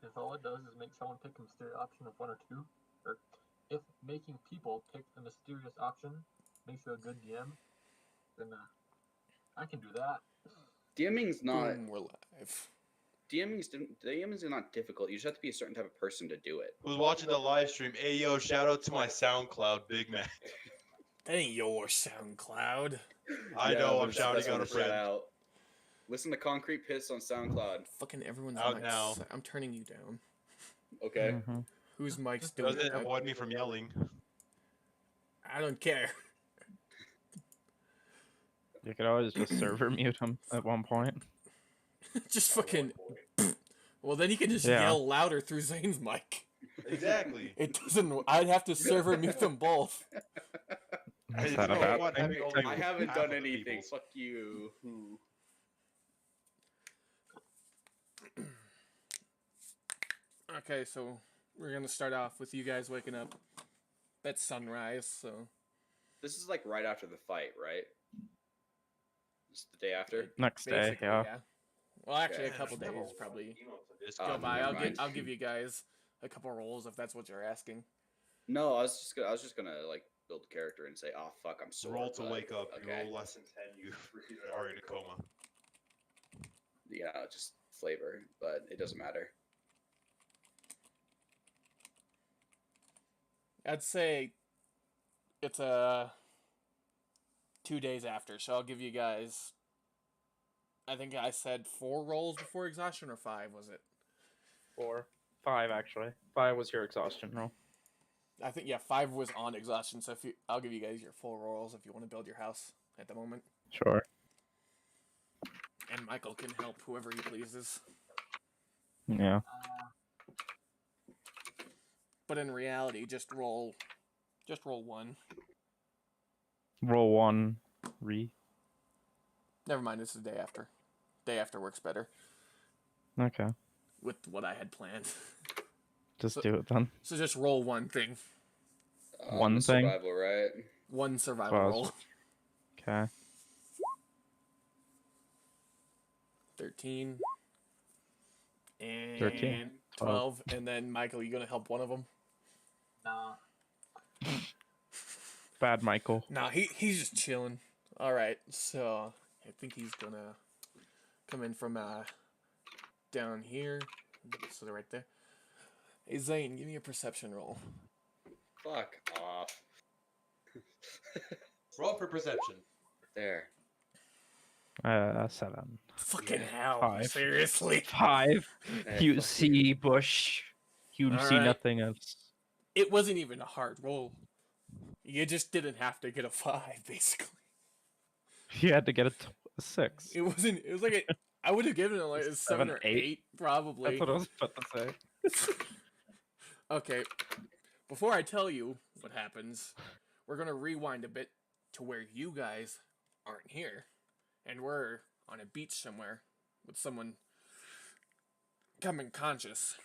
because all it does is make someone pick a mysterious option of one or two. Or if making people pick a mysterious option makes you a good DM, then I can do that. DMing's not. Boom, we're live. DMing's not difficult. You just have to be a certain type of person to do it. Who's watching the live stream? Hey, yo, shout out to my SoundCloud, Big Mac. That ain't your SoundCloud. I Yeah, know, but I'm it's shouting best out one a to shout friend. out. Listen to Concrete Piss on SoundCloud. Fucking everyone's Out mics. now. I'm turning you down. Okay. Mm-hmm. Whose mic's doing Doesn't it? avoid me from yelling. I don't care. You could always just server mute him at one point. Just fucking. Well, then you can just Yeah. yell louder through Zane's mic. Exactly. It doesn't. I'd have to server mute them both. Is It's that a no bad fun thing? having only I haven't half done of the anything. people. Fuck you. Okay, so we're gonna start off with you guys waking up at sunrise. So This is like right after the fight, right? It's the day after. Next day, basically, yeah. Well, actually, a Yeah. couple days probably It's go Oh, by. never mind. I'll give you guys a couple rolls if that's what you're asking. No, I was just gonna like build a character and say, "Oh fuck, I'm sore." roll to but- wake up. Okay. You roll less than 10, you are in a coma. Yeah, just flavor, but it doesn't matter. I'd say it's 2 days after, so I'll give you guys. I think I said 4 rolls before exhaustion, or 5 was it? 4. 5, actually. 5 was your exhaustion roll. I think 5 was on exhaustion. So I'll give you guys your full rolls if you want to build your house at the moment. Sure. And Michael can help whoever he pleases. Yeah. But in reality, just roll 1. Roll 1. Never mind, it's the day after. Day after works better Okay. with what I had planned. Just So- do it then. So just roll one thing. One the thing? survival, right? One survival Well, roll. Okay. 13. And 13, 12. And then, Michael, you going to help one of them? Nah. Bad Michael. Nah, he's just chilling. Alright, so I think he's going to come in from down here. So they're right there. Hey, Zane, give me a perception roll. Fuck off. Roll for perception. There. 7. Fucking hell. 5. Seriously. 5. Hey, You fuck see bush. You see Alright. nothing else. It wasn't even a hard roll. You just didn't have to get a 5, basically. You had to get a 6. It wasn't. It was like I would have given it like a 7 or 8, probably. That's what I was about to say. Okay. Before I tell you what happens, we're gonna rewind a bit to where you guys aren't here, and we're on a beach somewhere with someone coming conscious.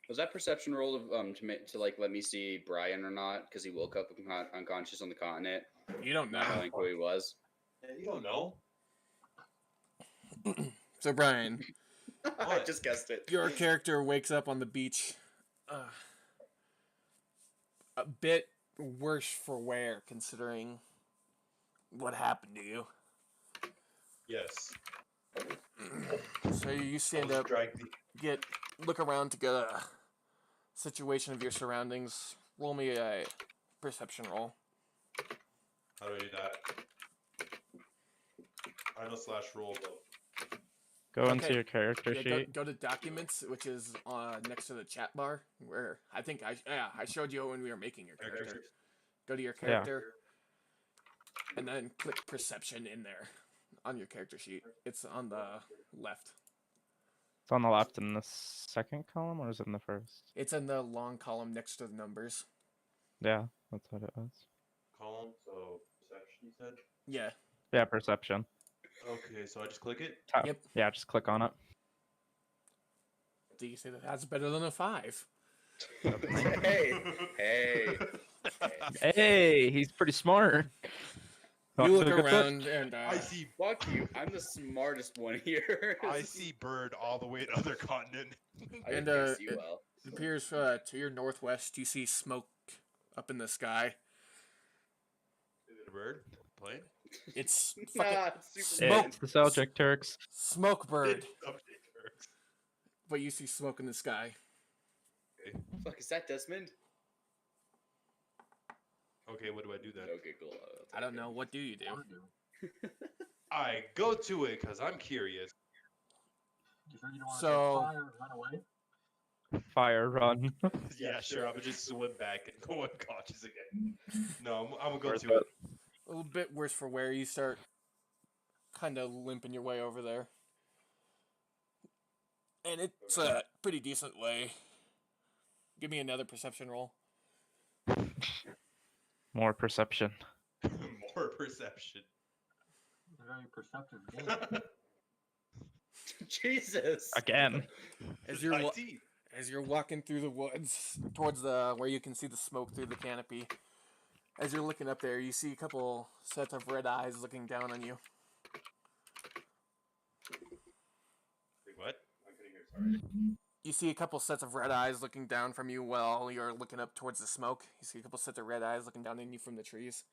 Was that perception roll to like let me see Brian or not? Because he woke up unconscious on the continent, You don't know. not knowing who he was. Yeah, you don't know. So Brian, I just guessed it. your character wakes up on the beach, a bit worse for wear considering what happened to you. Yes. So you I stand was up, dragged the- look around to get a situation of your surroundings. Roll me a perception roll. How do I do that? I know slash roll, but Go into Okay. your character Yeah, sheet. go to documents, which is next to the chat bar, where I think I showed you when we were making your character. Go to your character, and then click perception in there on your character sheet. It's on the left. It's on the left in the second column, or is it in the first? It's in the long column next to the numbers. Yeah, that's what it was. column, so perception, you said? Yeah. Yeah, perception. Okay, so I just click it? Top. Yep. Yeah, just click on it. Do you say that's better than a 5? Hey, hey. Hey, he's pretty smart. Not You look so good at- around and I see. Fuck you. I'm the smartest one here. I see bird all the way to other continent. I And, didn't see well. it appears to your northwest. You see smoke up in the sky. Is it a bird? Plane? It's fucking Nah, it's smoke. It's the Seljuk Turks. Smoke bird. Subject works. But you see smoke in the sky. Fuck, is that Desmond? Okay, what do I do then? Okay, cool. I don't know. What do you do? I go to it because I'm curious. You sure you don't want to So- fire and run away? Fire run. Yeah, sure. I'm gonna just swim back and go unconscious again. No, I'm gonna go Where's to that? it. A little bit worse for wear. You start kind of limping your way over there. And it's a pretty decent way. Give me another perception roll. More perception. More perception. A very perceptive game. Jesus. Again. As you're wa- 19. as you're walking through the woods towards the where you can see the smoke through the canopy. As you're looking up there, you see a couple sets of red eyes looking down on you. Wait, what? I couldn't hear. Sorry. You see a couple sets of red eyes looking down from you while you're looking up towards the smoke. You see a couple sets of red eyes looking down on you from the trees.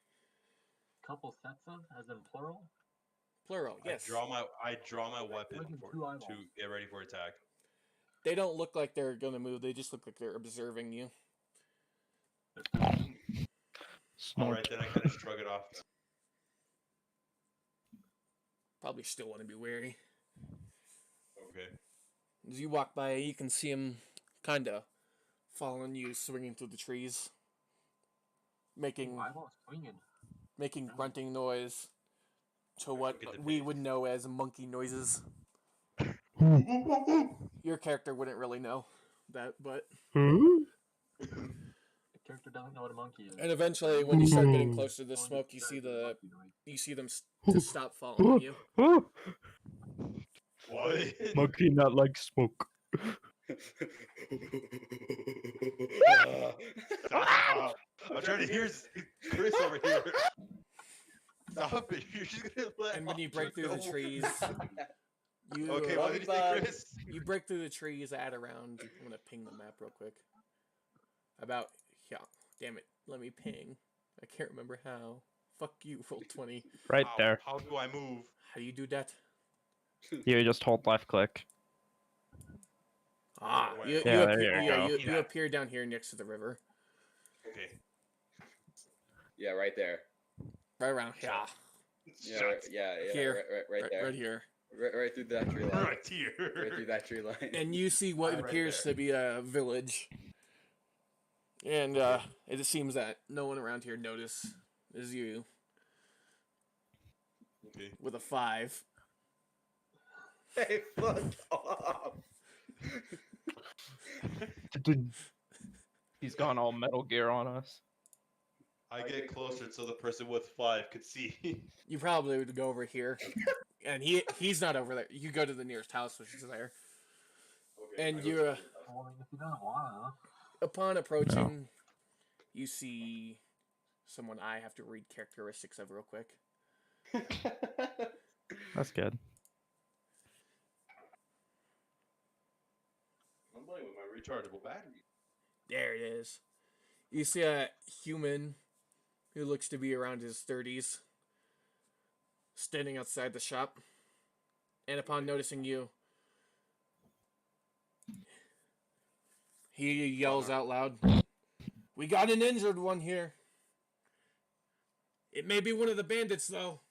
Couple sets of, as in plural. Plural, yes. I draw my weapon Look at for, two eyeballs. to get ready for attack. They don't look like they're gonna move. They just look like they're observing you. All Snort. right, then I kind of shrug it off. Probably still want to be wary. Okay. As you walk by, you can see him kind of following you, swinging through the trees, making Eyeballs swinging. grunting noise to what Look at the we face. would know as monkey noises. Your character wouldn't really know that, but The character doesn't know what a monkey is. and eventually, when you start getting closer to the Only smoke, describes what a monkey noise. you see them to stop following you. What? Monkey not like smoke. Stop. I'm trying to hear Chris over here. Stop it. You're just gonna let And when you Hunter break through the go. trees, you Okay, what did you say, Bug. Chris? you break through the trees at around. I'm gonna ping the map real quick. About yeah, damn it. Let me ping. I can't remember how. Fuck you, roll 20. Right How- there. How do I move? How do you do that? You just hold left click. Ah, Where? you, Yeah, you, there appear, you yeah, go. you appear down here next to the river. Okay. Yeah, right there. Right around here. Yeah, Shut. right, yeah, Here. right there. Right here. Right through that tree line. Right here. Right through that tree line. And you see what Right appears there. to be a village. And it seems that no one around here noticed is you Okay. with a 5. Hey, fuck off. He's gone all Metal Gear on us. I get closer so the person with 5 could see. You probably would go over here. And he's not over there. You go to the nearest house, which is there. And you, Well, I mean, if you don't wanna, upon approaching, you see someone I have to read characteristics of real quick. That's good. I'm playing with my rechargeable battery. There it is. You see a human who looks to be around his 30s standing outside the shop. And upon noticing you, he yells out loud, "We got an injured one here. It may be one of the bandits, though.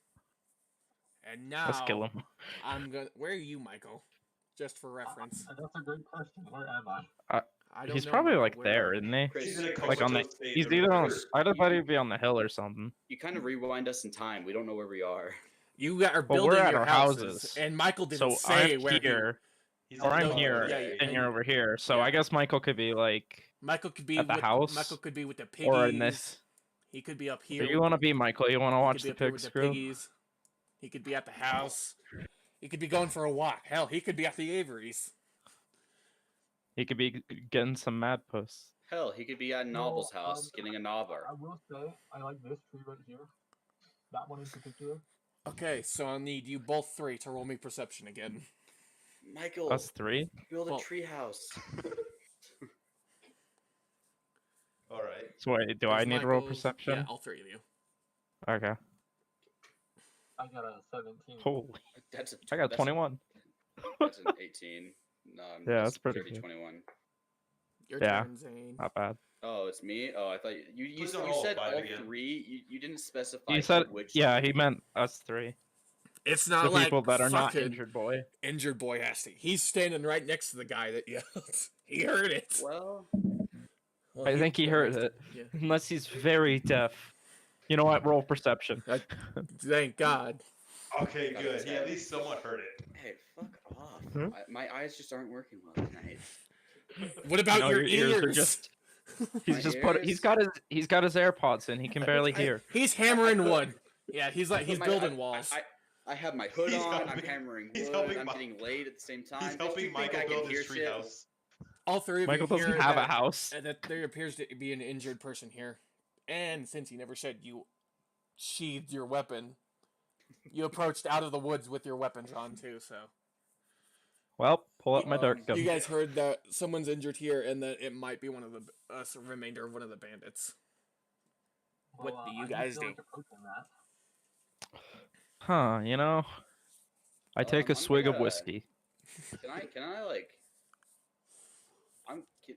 And now Let's kill him. I'm gonna. Where are you, Michael? Just for reference. that's a great question. Where am I? I don't He's know, probably Michael, like where there, are you? isn't he? Chris, He's in a Like on the. comatose state He's of the either on. river. I thought he'd be on the hill or something. You kind of rewind us in time. We don't know where we are. You are Well, building we're at your our houses, houses. and Michael didn't So say I'm where here, He's or on I'm the- yeah, here, yeah, and yeah. you're over here. So Yeah. I guess Michael could be like, Michael could be at the with house, Michael could be with the piggies. or in this. He could be up So here. you want to be Michael? You want to he watch could be the up here pig with the screw? piggies. He could be at the house. He could be going for a walk. Hell, he could be at the Averys. He could be getting some mad puss. Hell, he could be at Novel's Well, house getting a knobber. I will say, I like this tree right here. That one in particular. Okay, so I'll need you both three to roll me perception again. Michael, Us three? build a Well- treehouse. All right. So wait, do There's I need to roll Michael's- perception? Yeah, all three of you. Okay. I got a 17. Holy. That's a. I got that's 21. That's an 18. No, I'm Yeah, just that's pretty 30, good. 21. Your Yeah. turn, Zane. Not bad. Oh, it's me. Oh, I thought you Please don't roll said five all again. three. You didn't specify He said, which. yeah, he meant us three. It's The not like people that are not fucking injured, boy. Injured boy has to. He's standing right next to the guy that yelled. He heard it. Well, Well, I think he stood heard next to- it. Yeah. Unless he's very deaf. You know what? Roll perception. Thank God. Okay, Got good. it. He at least somewhat heard it. hey, fuck off. Hmm? My eyes just aren't working well tonight. What about No, your ears are ears? just. My He's just put. He's ears? got his AirPods in. He can barely hear. He's hammering I put- wood. Yeah, he's building walls. I have my hood He's on. I'm helping- hammering he's wood. helping I'm Mi- getting laid at the same time. He's Don't you helping think Michael I can build hear his shit? treehouse. All three of Michael you hear doesn't have a that, house. that there appears to be an injured person here. And since he never said you sheathed your weapon, you approached out of the woods with your weapon drawn too, so. Well, pull up my dart gun. You guys heard that someone's injured here and that it might be one of the remainder of one of the bandits. What do you I guys feel do? like approaching that. Huh? You know, I take a I'm swig of gonna- whiskey. Can I like?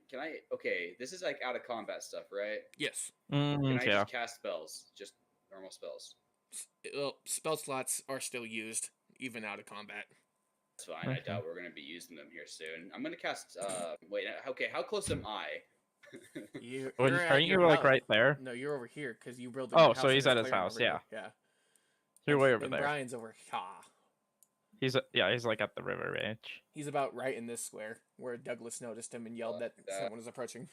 Can I? Okay, this is like out of combat stuff, right? Yes. Can I Yeah. just cast spells? Just normal spells. Well, spell slots are still used, even out of combat. That's fine. I Okay. doubt we're gonna be using them here soon. I'm gonna cast. Wait. Okay. How close am I? You're Aren't at you your like house. right there? No, you're over here because you built. Oh, your so house and he's there's at his clearing house, over here. yeah. Yeah. You're way over And there. Brian's over here. He's like at the river edge. He's about right in this square where Douglas noticed him and yelled that that. someone was approaching.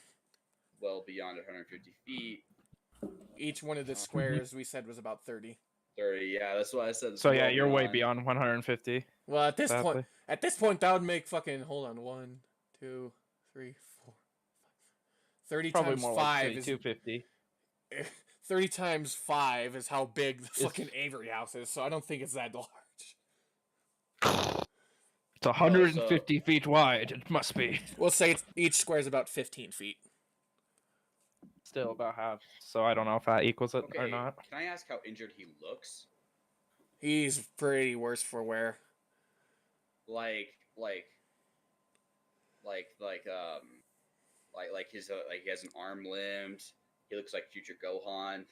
Well beyond 150 feet. Each one of the squares we said was about 30. 30. Yeah, that's what I said. So yeah, well you're way beyond 150. Well, at this Sadly. point, that would make fucking. Hold on, 1, 2, 3, 4, 30 Probably times more 5 like is 250. 30 times 5 is how big the It's- fucking Avery house is. So I don't think it's that large. It's 150 feet wide. It must be. We'll say each square is about 15 feet. Still about half. So I don't know if that equals it Okay. or not. Can I ask how injured he looks? He's pretty worse for wear. Like his like he has an arm limbed. He looks like future Gohan.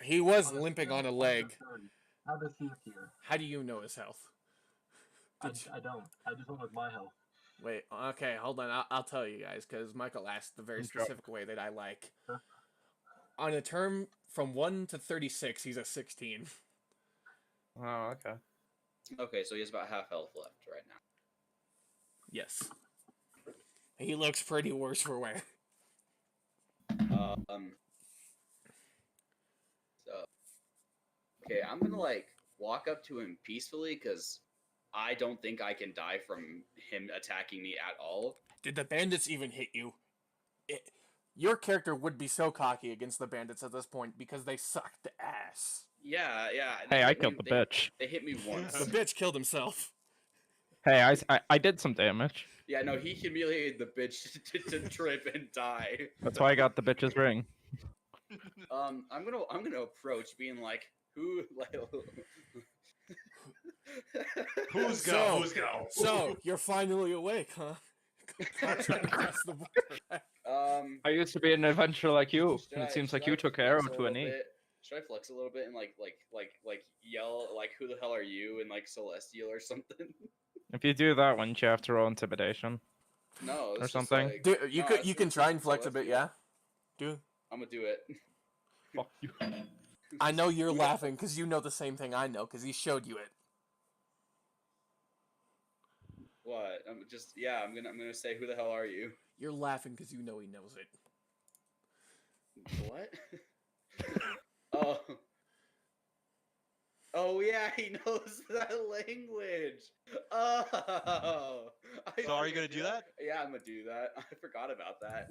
He was On a limping scale on a of 1 to leg. 30, how does he appear? How do you know his health? I Did you- don't. I just went with my health. Wait, okay, hold on. I'll tell you guys because Michael asked the very I'm drunk. specific way that I like. Huh? On a term from 1 to 36, he's a 16. Oh, okay. Okay, so he has about half health left right now. Yes. He looks pretty worse for wear. So, okay, I'm gonna like walk up to him peacefully because I don't think I can die from him attacking me at all. Did the bandits even hit you? Your character would be so cocky against the bandits at this point because they sucked ass. Yeah. Hey, I they- killed the they- bitch. They hit me once. The bitch killed himself. Hey, I did some damage. Yeah, no, he humiliated the bitch to trip and die. That's why I got the bitch's ring. I'm gonna approach, being like, who like. Who's So- go? Who's go? So, you're finally awake, huh? Trying to cross the border. I used to be an adventurer like you. Should And I- it seems like should I you took flex arrow a to a little knee. bit? Should I flex a little bit and like yell like who the hell are you in like Celestial or something? If you do that, wouldn't you have to roll intimidation? No, it's just something? like- Do, you no, could it's you can just try and flex a bit, Celestial. yeah? Do. I'm gonna do it. Fuck you. I know you're laughing because you know the same thing I know because he showed you it. What? I'm gonna say who the hell are you? You're laughing because you know he knows it. What? Oh. Oh yeah, he knows that language. Oh. So are you gonna do that? Yeah, I'm gonna do that. I forgot about that.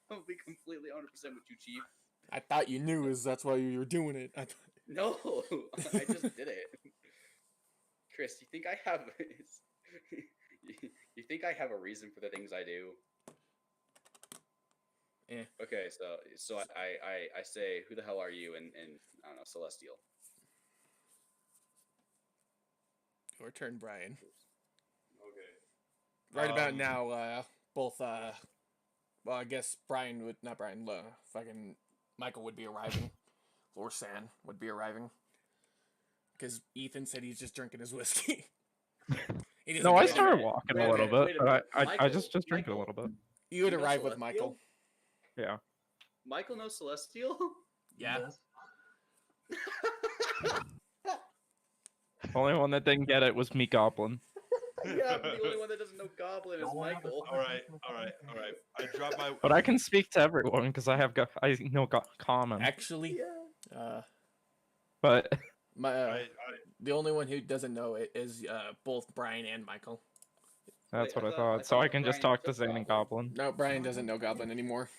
I'm gonna be completely 100% with you, Chief. I thought you knew, that's why you were doing it. No, I just did it. Chris, you think I have? You think I have a reason for the things I do? Eh. Okay, so I say, who the hell are you? And I don't know, Celestial. Your turn, Brian. Okay. Right about now, both well, I guess Brian would not Brian. Fucking Michael would be arriving, or San would be arriving, because Ethan said he's just drinking his whiskey. He doesn't No, I get it. started walking Wait a a little minute, bit, wait a but minute. I Michael, just drink it a little bit. You would You know arrive with Celestial? Michael. Yeah. Michael knows Celestial? Yeah. Yes. Only one that didn't get it was me, Goblin. Yeah, but the only one that doesn't know Goblin is Don't worry about Michael. this. All right. I dropped my. But I can speak to everyone because I know common. Actually, Yeah. But my the only one who doesn't know it is both Brian and Michael. that's Wait, what I I thought. So thought I can just Brian talk to took Zane and Goblin. Goblin. No, Brian doesn't know Goblin anymore.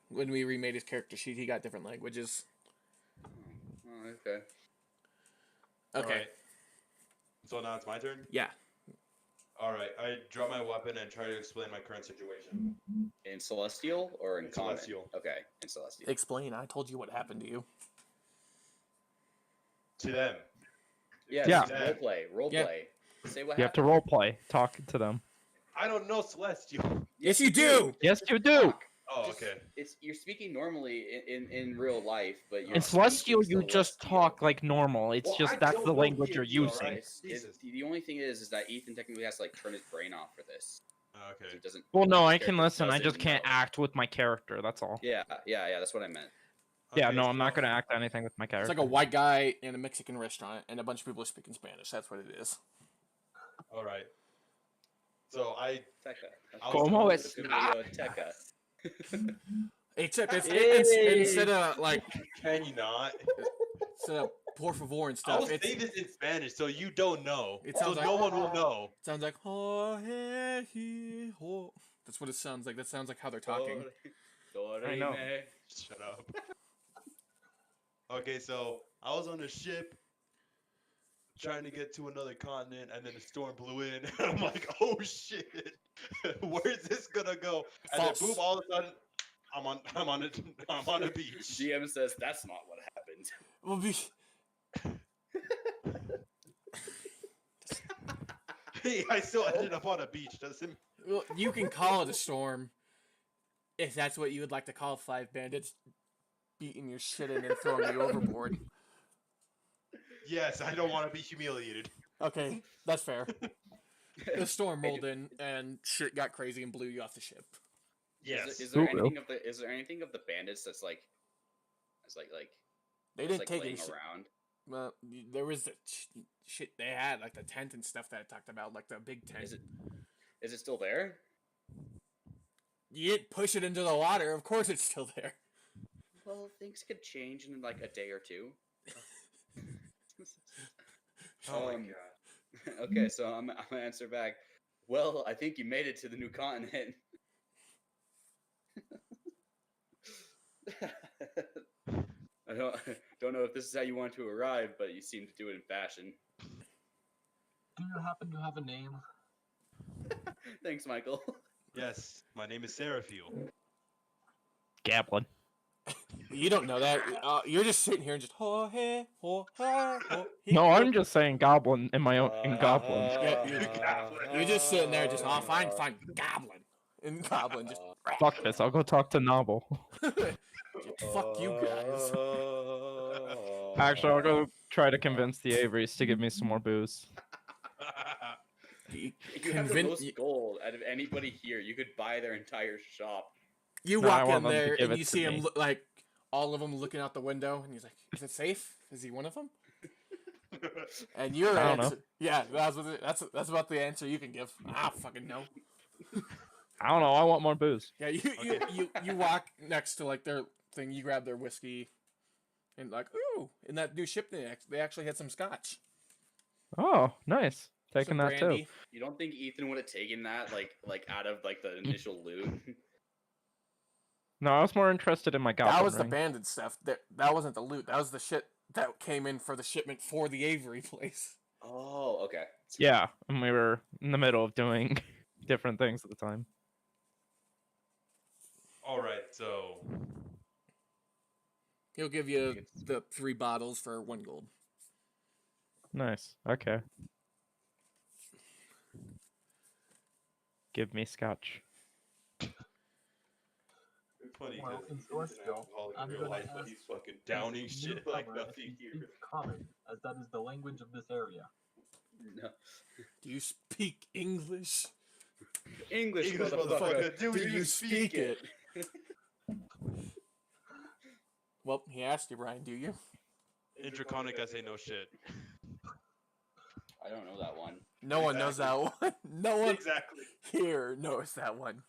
When we remade his character sheet, he got different languages. Oh, okay. Okay. Alright. So now it's my turn. Yeah. All right. I draw my weapon and try to explain my current situation. In Celestial or in In Common? Celestial. Okay, in Celestial. Explain. I told you what happened to you. To them. Yes, Yeah. role Yeah. play. Say what You have to happened. role play, talk to them. I don't know Celestial. Yes, you do. Yes, you do. Talk. Oh, Just- okay. You're speaking normally in real life, but you're In Celestial, speaking you just Celestial. talk like normal. It's Well, just I that's don't the know language you're D&D, all using. right? Jesus. The only thing is that Ethan technically has to like turn his brain off for this. Oh, So okay. he doesn't. Well, no, his I can character listen. I doesn't just can't know. act with my character. That's all. Yeah, that's what I meant. Yeah, Okay, no, I'm not so- gonna act anything with my It's character. like a white guy in a Mexican restaurant, and a bunch of people are speaking Spanish. That's what it is. All right. So I. Teca. Como That's es- a biblioteca. Except Hey! instead of like Can you not? instead of por favor and I stuff, will it's say this in Spanish, so you don't know. It So sounds no like- one will know. sounds like ho he he ho. That's what it sounds like. That sounds like how they're talking. I know. Shut up. Okay, so I was on a ship trying to get to another continent, and then the storm blew in. And I'm like, oh shit, where's this gonna go? And False. then boom, all of a sudden, I'm on a beach. GM says that's not what happened. Well, be Hey, I still ended up on a beach. Doesn't well, you can call it a storm if that's what you would like to call 5 bandits beating your shit in and throwing you overboard. Yes, I don't want to be humiliated. Okay, that's fair. The storm rolled in and shit got crazy and blew you off the ship. Yes. Is there Ooh, anything of the bandits that's like They that's, didn't like take laying any shit. around? Well, there was the shit they had, like the tent and stuff that I talked about, like the big tent. Is it still there? You didn't push it into the water. Of course, it's still there. Well, things could change in like a day or two. Oh my Um, god. Okay, so I'm gonna answer back. Well, I think you made it to the new continent. I don't know if this is how you want to arrive, but you seem to do it in fashion. Do you happen to have a name? Thanks, Michael. Yes, my name is Seraphiel. Goblin. You don't know that. You're just sitting here and just ho hey ho ha ho. No, I'm just saying Goblin in my own in Goblin. You're just sitting there, just fine, goblin, and goblin just Fuck this. I'll go talk to Novel. fuck you guys. Actually, I'll go try to convince the Averys to give me some more booze. You You have the convin- most gold out of anybody here. You could buy their entire shop. You No, I walk want in them to there give and it you to see him me. like all of them looking out the window, and he's like, "Is it safe? Is he one of them?" And your I don't answer, yeah, that's about the answer you can give. Ah, fucking no. I don't know. I want more booze. Yeah, you walk next to like their thing. You grab their whiskey, and like, ooh, in that new ship they actually had some scotch. Oh, nice. Taking Some that too. brandy. You don't think Ethan would have taken that like out of like the initial loot? No, I was more interested in my Goblin That was the ring. bandit stuff. That wasn't the loot. That was the shit that came in for the shipment for the Avery place. Oh, okay. Yeah, and we were in the middle of doing different things at the time. All right, so He'll give you the 3 bottles for 1 gold. Nice. Okay. Give me scotch. funny Well, because in he's short an still, alcoholic I'm in real gonna life, but ask he's fucking downing shit like newcomer if nothing he here. speaks common, as that is the language of this area. No. Do you speak English? English, English, motherfucker. do you speak it? Well, he asked you, Brian, do you? In Draconic, I say no shit. I don't know that one. No one knows that one. No one Exactly. here knows that one.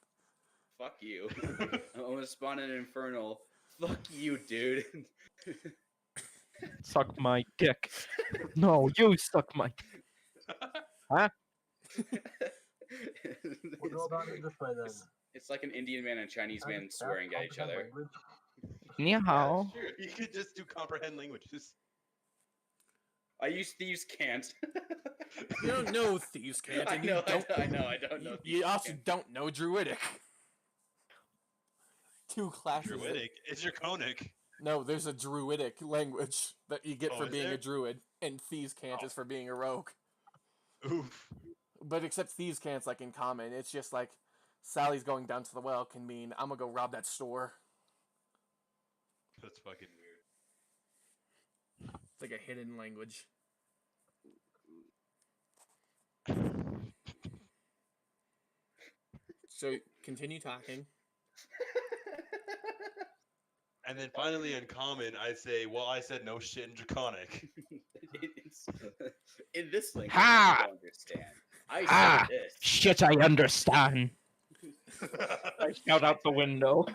Fuck you. I'm gonna spawn an infernal. Fuck you, dude. Suck my dick. No, you suck my. Huh? We'll go about it this way then. It's like an Indian man and Chinese As man a staff swearing at each comprehend other. language, Ni Yeah, hao. sure. You could just do comprehend languages. I use thieves can't. You don't know thieves can't, I and know, you don't. I know, I don't know. You thieves also can't. don't know Druidic. 2 classes. Druidic. It's Draconic. No, there's a Druidic language that you get Oh, for is being there? a druid, and thieves can't is for being a rogue. Oof. But except thieves can't's like in common. It's just like Sally's going down to the well can mean I'm gonna go rob that store. That's fucking weird. It's like a hidden language. So continue talking. And then finally in common, I say, well, I said no shit in Draconic. In this language, Ha! I don't understand. I Ha! said this. Shit, I understand. I shout out the window.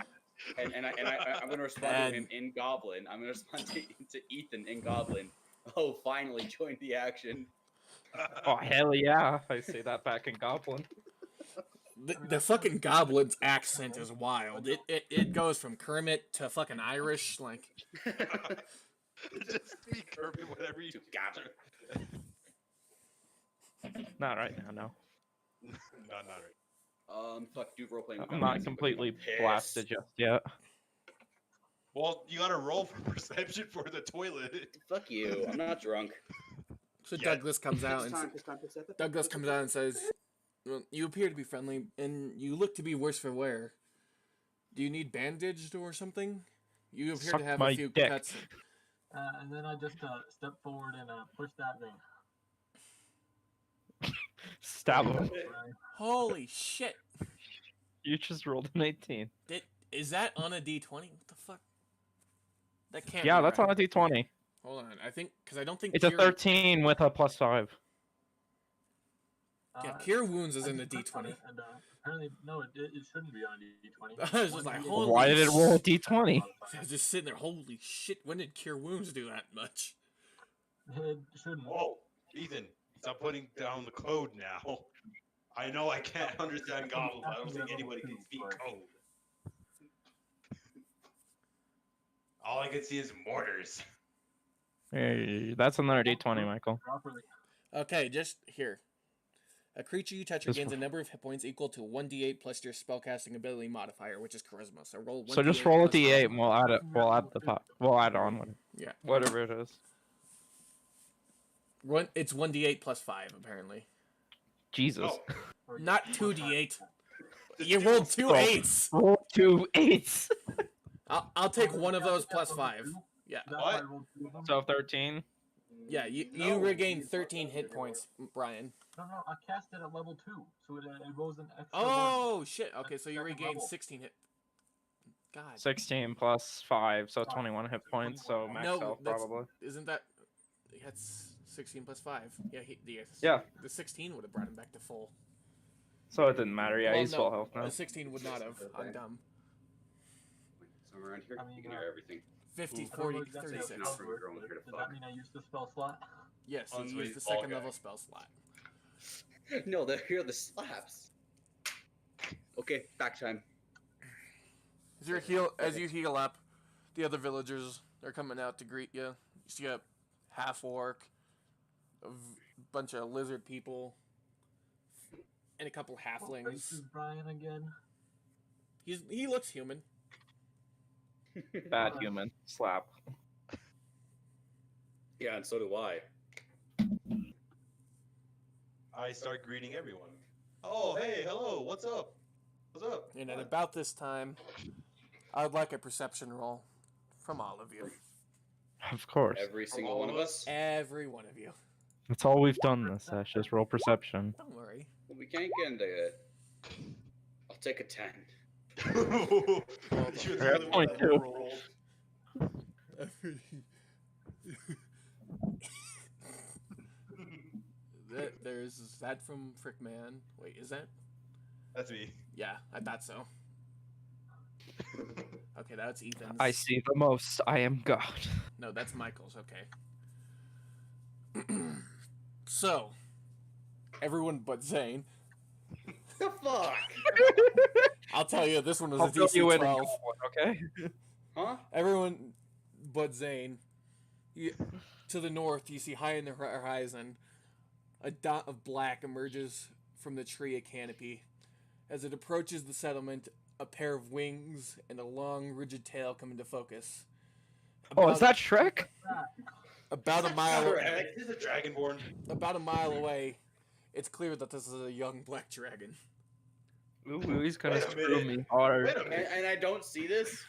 I'm gonna respond to him in Goblin. I'm gonna respond to Ethan in Goblin. Oh, finally joined the action. Oh, hell yeah. I say that back in Goblin. The fucking goblin's accent is wild. It goes from Kermit to fucking Irish. Like, Just speak Kirby, whatever you To Goblin. Not right now, no. Not right. Fuck, do role playing. I'm not completely blasted just yet. Well, you gotta roll for perception for the toilet. Fuck you. I'm not drunk. so Yeah. Douglas comes out and Douglas comes out and says, well, "You appear to be friendly, and you look to be worse for wear. Do you need bandaged or something? You appear Suck to have my a few dick." cuts." and then I just step forward and push that thing. Stab him. Right. Holy shit! You just rolled an 18. Is that on a D20? What the fuck? That can't. Yeah, be that's right. on a D20. Hold on, I think because I don't think It's a cure, 13 with a +5. Yeah, cure wounds is I in the just clicked on D20. it, and apparently, no, it shouldn't be on a D20. I was just like, One D8 holy Why did it roll a shit. D20? I was just sitting there. Holy shit! When did cure wounds do that much? It shouldn't. Whoa, Ethan, stop putting down the code now. I know I can't understand Goblin, but I don't think anybody can speak code. All I can see is mortars. Hey, that's another D20, Michael. Properly. Okay, just here. A creature you touch Just regains a number of hit points equal to 1d8 plus your spellcasting ability modifier, which is charisma. So roll 1d8. So just roll a plus D8 charisma. and we'll add it. We'll add the top. We'll add on Yeah. whatever it is. It's 1d8 plus 5, apparently. Jesus. Oh, Or Not plus 2d8. just You do rolled it. two Oh. 8s. Roll 2 8s. I'll take one of those plus 5. Yeah. That's What? why I rolled 2 of them. So 13. Yeah, you No. regain 13 hit points, Brian. No, I cast it at level 2, so it rolls an extra Oh, shit. Okay, so you Second regain level. 16 hit. God. 16 plus 5, so 21 hit points. So max No, health that's- probably. Isn't that... That's 16 plus 5. Yeah, Yeah. The 16 would have brought him back to full. So it didn't matter. Yeah, Well, he's no, full health now. The 16 would not have. I'm dumb. Somewhere around here, I mean, you can hear everything. 50, I don't know 40, exactly how 36. spells From work, your own but here to does fuck. that mean I use the spell slot? Yes, Oh, you so use he's the ball second guy. level spell slot. No, they're here the slaps. Okay, back time. As you heal up, the other villagers are coming out to greet you. You see a half orc, a bunch of lizard people, and a couple What race halflings. is Brian again? He looks human. Bad human. Slap. Yeah, and so do I. I start greeting everyone. Oh, hey, hello, what's up? What's up? And at about this time, I would like a perception roll from all of you. Of course. Every single one of us. Every one of you. That's all we've done this sesh. Just roll perception. Don't worry. Well, we can't get into it. I'll take a 10. You're You're at the one that 22. rolled. Is that from Frickman? Wait, is that? That's me. Yeah, I thought so. Okay, that's Ethan's. I see the most. I am God. No, that's Michael's. Okay. So, everyone but Zane. The fuck? I'll tell you, this one was I'll a fill you DC in 12. okay? Huh? Everyone but Zane. To the north, you see high in the horizon, a dot of black emerges from the tree canopy. As it approaches the settlement, a pair of wings and a long, rigid tail come into focus. Oh, is that Shrek? About a mile? Correct. This is a dragonborn. About a mile away, it's clear that this is a young black dragon. Ooh, he's gonna Wait a screw minute. me hard. Wait a minute. And I don't see this?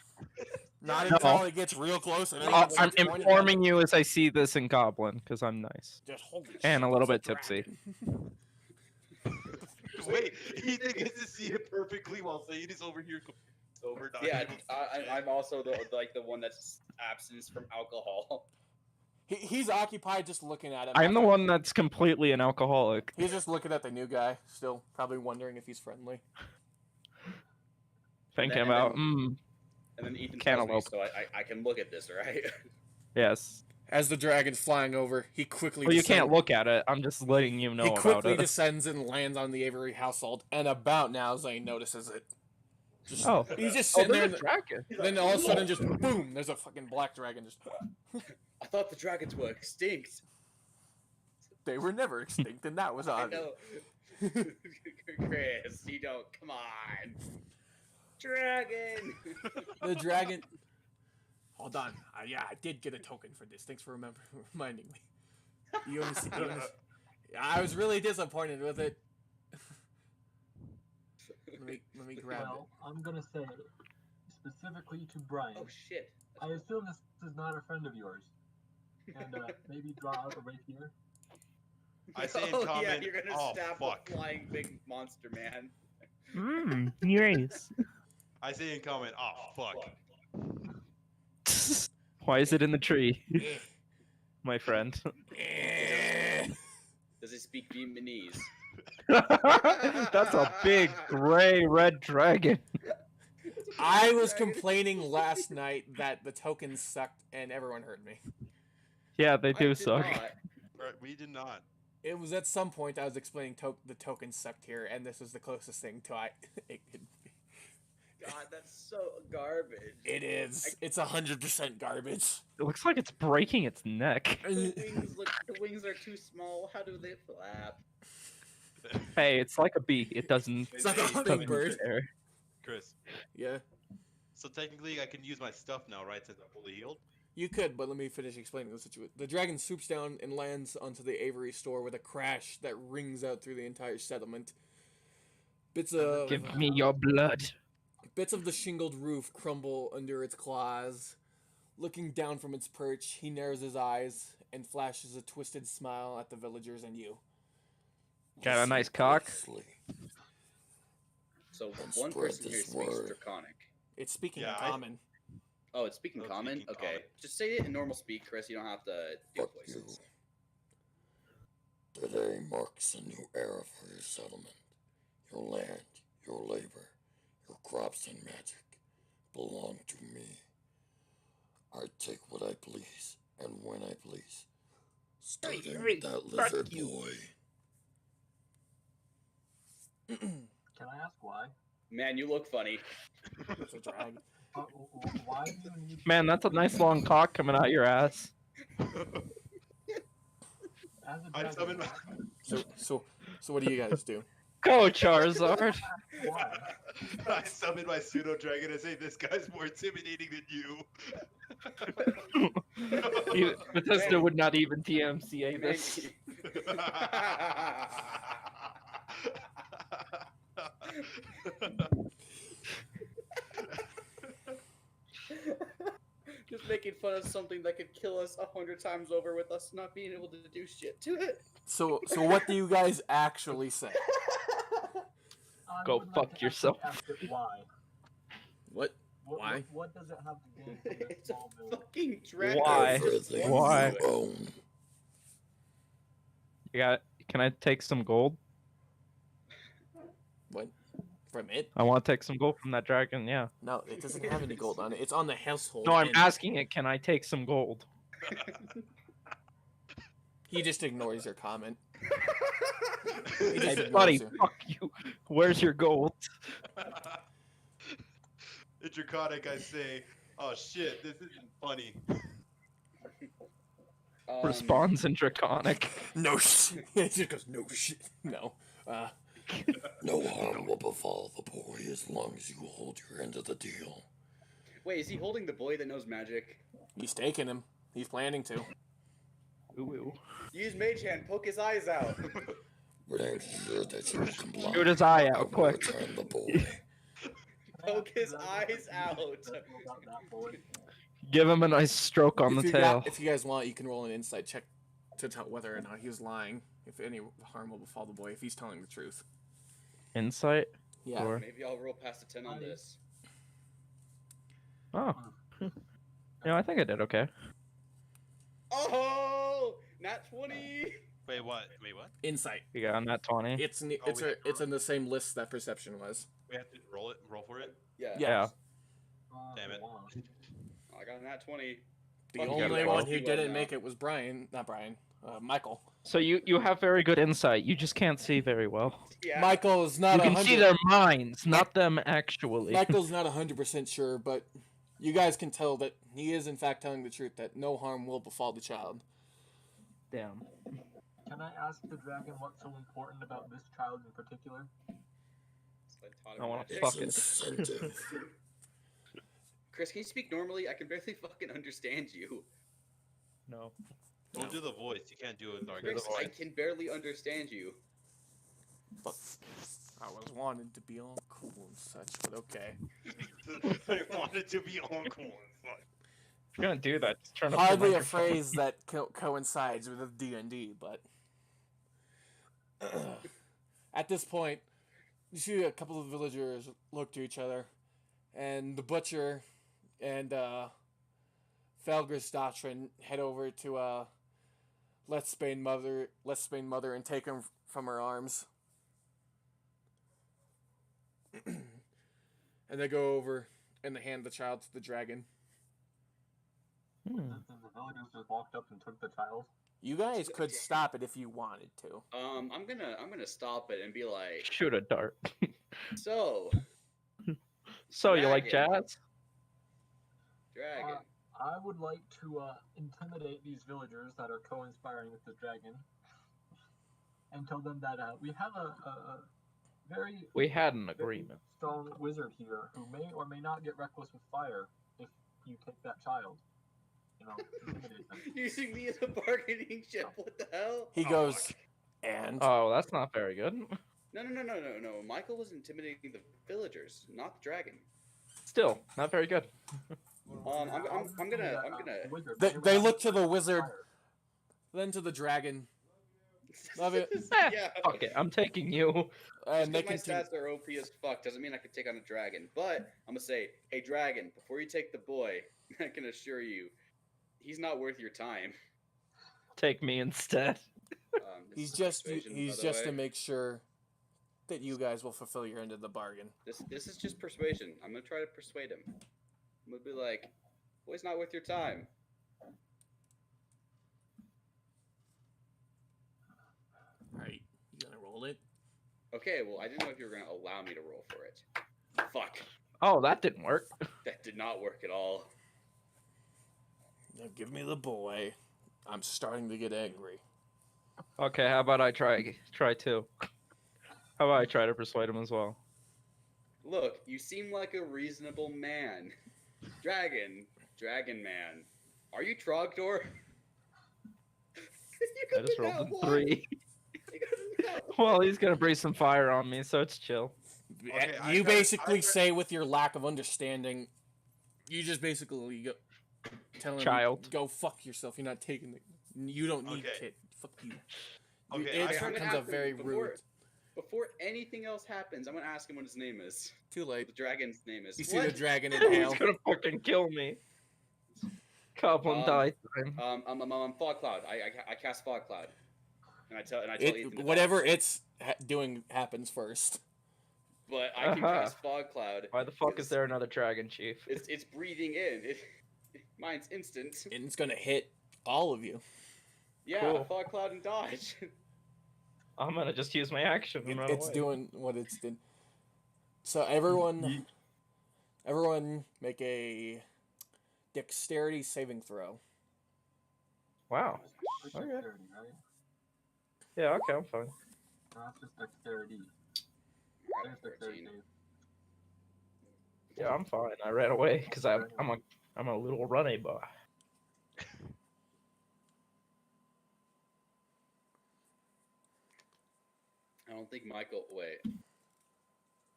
Not No. until it gets real close. And then I'm it's pointed at informing it. you as I see this in Goblin, because I'm nice. Just holy And a shit, little it's bit tipsy. dragon. Wait, Ethan gets to see it perfectly while Zane is over here sober. Yeah, I'm also the one that's absence from alcohol. He's occupied just looking at him. I'm the one that's completely an alcoholic. He's just looking at the new guy, still probably wondering if he's friendly. Thinking And about, And then Ethan tells me, Cantaloupe. so I can look at this, right? yes. As the dragon's flying over, he quickly Well, you can't look at it. I'm just letting you know He about quickly it. descends and lands on the Avery household, and about now Zane notices it. Just, Oh. he's just Oh, sitting there, there's and a dragon. then all of a sudden, just boom! There's a fucking black dragon. Just I thought the dragons were extinct. they were never extinct, and that was I obvious. know. Chris, you don't. Come on. Dragon. The dragon. Hold on. Yeah, I did get a token for this. Thanks for reminding me. I was really disappointed with it. Let me grab Well, I'm gonna say, specifically to Brian, Oh shit. I assume this is not a friend of yours. And maybe draw out a rapier. I say in Oh comment, yeah, you're gonna oh stab fuck. a flying big monster man. Nice. I say in comment, oh fuck. Why is it in the tree, it. my friend? Does he speak Vietnamese? That's a big gray red dragon. I was complaining last night that the tokens sucked, and everyone heard me. Yeah, they I do did suck. not. Right, we did not. It was at some point I was explaining the tokens sucked here, and this was the closest thing to it could be. God, that's so garbage. It is. It's 100% garbage. It looks like it's breaking its neck. The wings are too small. How do they flap? Hey, it's like a bee. It doesn't. It's like a doesn't hummingbird. care. Chris. Yeah, So technically I can use my stuff now, right, since I'm fully healed? you could, but let me finish explaining the situation. The dragon swoops down and lands onto the Avery store with a crash that rings out through the entire settlement. Bits of Give me your blood. Bits of the shingled roof crumble under its claws. Looking down from its perch, he narrows his eyes and flashes a twisted smile at the villagers and you. Got a nice cock. So And one spread person here this speaks word. Draconic. It's speaking Yeah, in common. Oh, it's speaking Oh, common? speaking Okay. common. Just say it in normal speak, Chris. You don't have to do Fuck you. voices. Today marks a new era for your settlement. Your land, your labor, your crops and magic belong to me. I take what I please and when I please. Starting with that lizard boy. Can I ask why? Man, you look funny. It's a dragon. Why do you need Man, that's a nice long cock coming out your ass. As a I dragon, summon my... So what do you guys do? Go, Charizard. why? I summon my pseudo dragon and say, "This guy's more intimidating than you." Bethesda would not even TMCA this. Just making fun of something that could kill us 100 times over with us not being able to do shit to it. So what do you guys actually say? I Go would like fuck to actually yourself. ask it why. What? Why? What does it have to gain from this It's a small move? fucking dragon. Why? It just Everything wants Why? to you do it. own. Can I take some gold? What? From it? I want to take some gold from that dragon. Yeah. No, it doesn't have any gold on it. It's on the household. No, I'm and asking it. Can I take some gold? He just ignores your comment. He just Hey, ignores buddy, you. fuck you. Where's your gold? In Draconic, I say, "Oh shit, this isn't funny." Responds in Draconic. No shit. He just goes, no shit. No. No harm will befall the boy as long as you hold your end of the deal. Wait, is he holding the boy that knows magic? He's taking him. He's planning to. Ooh. Use Mage Hand, poke his eyes out. When I'm sure that you will comply, Shoot his eye I out, will quick. return the boy. Poke his eyes out. About that boy. Give him a nice stroke on the tail. If you guys want, you can roll an insight check to tell whether or not he was lying. If any harm will befall the boy, if he's telling the truth. Insight? Yeah. Or... Maybe I'll roll past a 10 on this. Oh. Yeah, I think I did okay. Oh! Nat 20! Wait, what? Insight. You got on that 20. It's in the, Oh, we have to it's in the same list that perception was. We have to roll for it. Yeah. Yeah. Damn it. I got a nat 20. The Fuck, you only gotta one go. who Well, didn't now. make it was Michael. So you have very good insight. You just can't see very well. Yeah. Michael is not You can see 100 their minds, not them actually. Michael's not 100% sure, but you guys can tell that he is in fact telling the truth, that no harm will befall the child. Damn. Can I ask the dragon what's so important about this child in particular? So taught him I wanna magic. fuck It's it. incentive. Chris, can you speak normally? I can barely fucking understand you. No. Don't do the voice. You can't do it. Chris, I can barely understand you. But I was wanted to be all cool and such, but okay. I wanted to be all cool. If you're gonna do that, just turn up the Hardly a microphone. phrase that coincides with D&D, but at this point, you see a couple of villagers look to each other, and the butcher and Felger's Doctrine head over to Let's Spain Mother, and take him from her arms. And they go over and they hand the child to the dragon. The villagers just walked up and took the child. You guys could stop it if you wanted to. I'm gonna stop it and be like, Shoot a dart. so, So you like Dragon. jazz? dragon. I would like to intimidate these villagers that are co-inspiring with the dragon, and tell them that we have a very We had an very agreement. strong wizard here who may or may not get reckless with fire if you take that child. You know, intimidate them. Using me as a bargaining chip. What the hell? He goes, and Oh, that's not very good. No. Michael was intimidating the villagers, not the dragon. Still, not very good. I'm gonna. Wizard, they would look to not the get wizard, fire. then to the dragon, Love it. Yeah. Fuck it, I'm taking you. and they Because my continue. stats are OP as fuck doesn't mean I can take on a dragon. But I'm gonna say, hey dragon, before you take the boy, I can assure you, he's not worth your time. Take me instead. This He's is just persuasion, by he's the just way. to make sure that you guys will fulfill your end of the bargain. This is just persuasion. I'm gonna try to persuade him. I'm gonna be like, boy's not worth your time. Alright, you gonna roll it? Okay, well I didn't know if you were gonna allow me to roll for it. Fuck. Oh, that didn't work. That did not work at all. Now give me the boy. I'm starting to get angry. Okay, how about I try too? How about I try to persuade him as well? Look, you seem like a reasonable man. Dragon man. Are you Trogdor? I just rolled a one. 3. You got a nat Well, he's gonna breathe some fire on me, so it's chill. Okay, I You got it. basically say with your lack of understanding, you just basically go tell him, Child. go fuck yourself. You're not taking the. You don't need Okay. kid. Fuck you. Okay, It I got it. becomes a very rude. Before anything else happens, I'm gonna ask him what his name is. Too What late. the dragon's name is. You see the What? dragon He's inhale. gonna fucking kill me. Goblin die time. I'm Fog Cloud. I cast Fog Cloud, and I tell Ethan to Whatever dodge. it's doing happens first. But I can cast Fog Cloud. Why the fuck is there another dragon, Chief? It's breathing in. Mine's instant. And it's gonna hit all of you. Yeah, Cool. Fog Cloud and dodge. I'm gonna just use my action and run It's away. doing what it's did. So everyone make a dexterity saving throw. Wow. It's Okay. dexterity, right? Yeah, okay, I'm fine. No, that's just dexterity. There's dexterity. 14. Yeah, I'm fine. I ran away because I'm a little runny boy. I don't think Michael. Wait.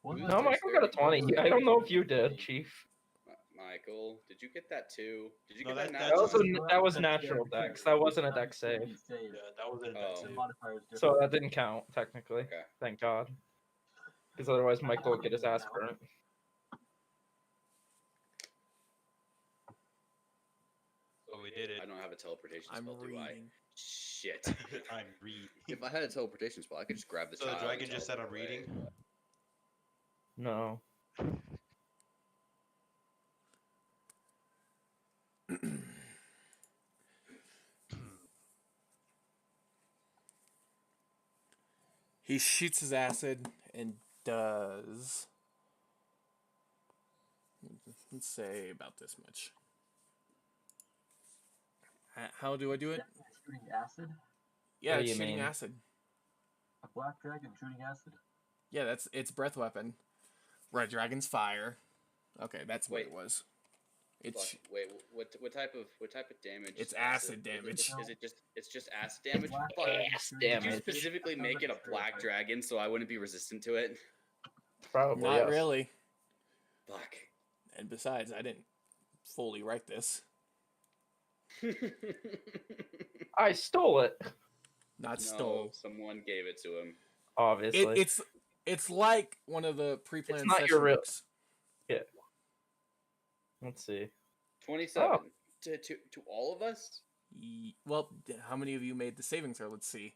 Wasn't No, it Michael got a dexterity? 20. I don't know if you did, Chief. Michael, did you get that too? Did you No, get that? that- That was natural? that was natural dex. That wasn't a dex save. Yeah, that was an Oh. The modifier's different. So that didn't count, technically. Okay. Thank God. Because otherwise Michael would get his ass burnt. So we did it. I don't have a teleportation I'm spell, do I? reading. Shit. I'm reading. If I had a teleportation spell, I could just grab the So child. the dragon and just said I'm teleport away. reading? No. He shoots his acid and does. Let's say about this much. How do I do it? Shooting acid? Yeah, What do it's you shooting mean? acid. A black dragon shooting acid. Yeah, it's breath weapon. Red dragon's fire. Okay, that's what Wait. it was. Fuck, It's wait, what type of damage? It's is acid Is damage. it's just acid damage? Black Fuck. dragon Ass shooting Did you damage. specifically Sounds make like it a a black stereotype. dragon so I wouldn't be resistant to it? Probably. not yes. really. Fuck. And besides, I didn't fully write this. I stole it. Not No, stole. someone gave it to him. Obviously. It's like one of the pre-planned not your session real- books. Let's see. 27 Oh. to all of us. Well, how many of you made the saving throw? Let's see.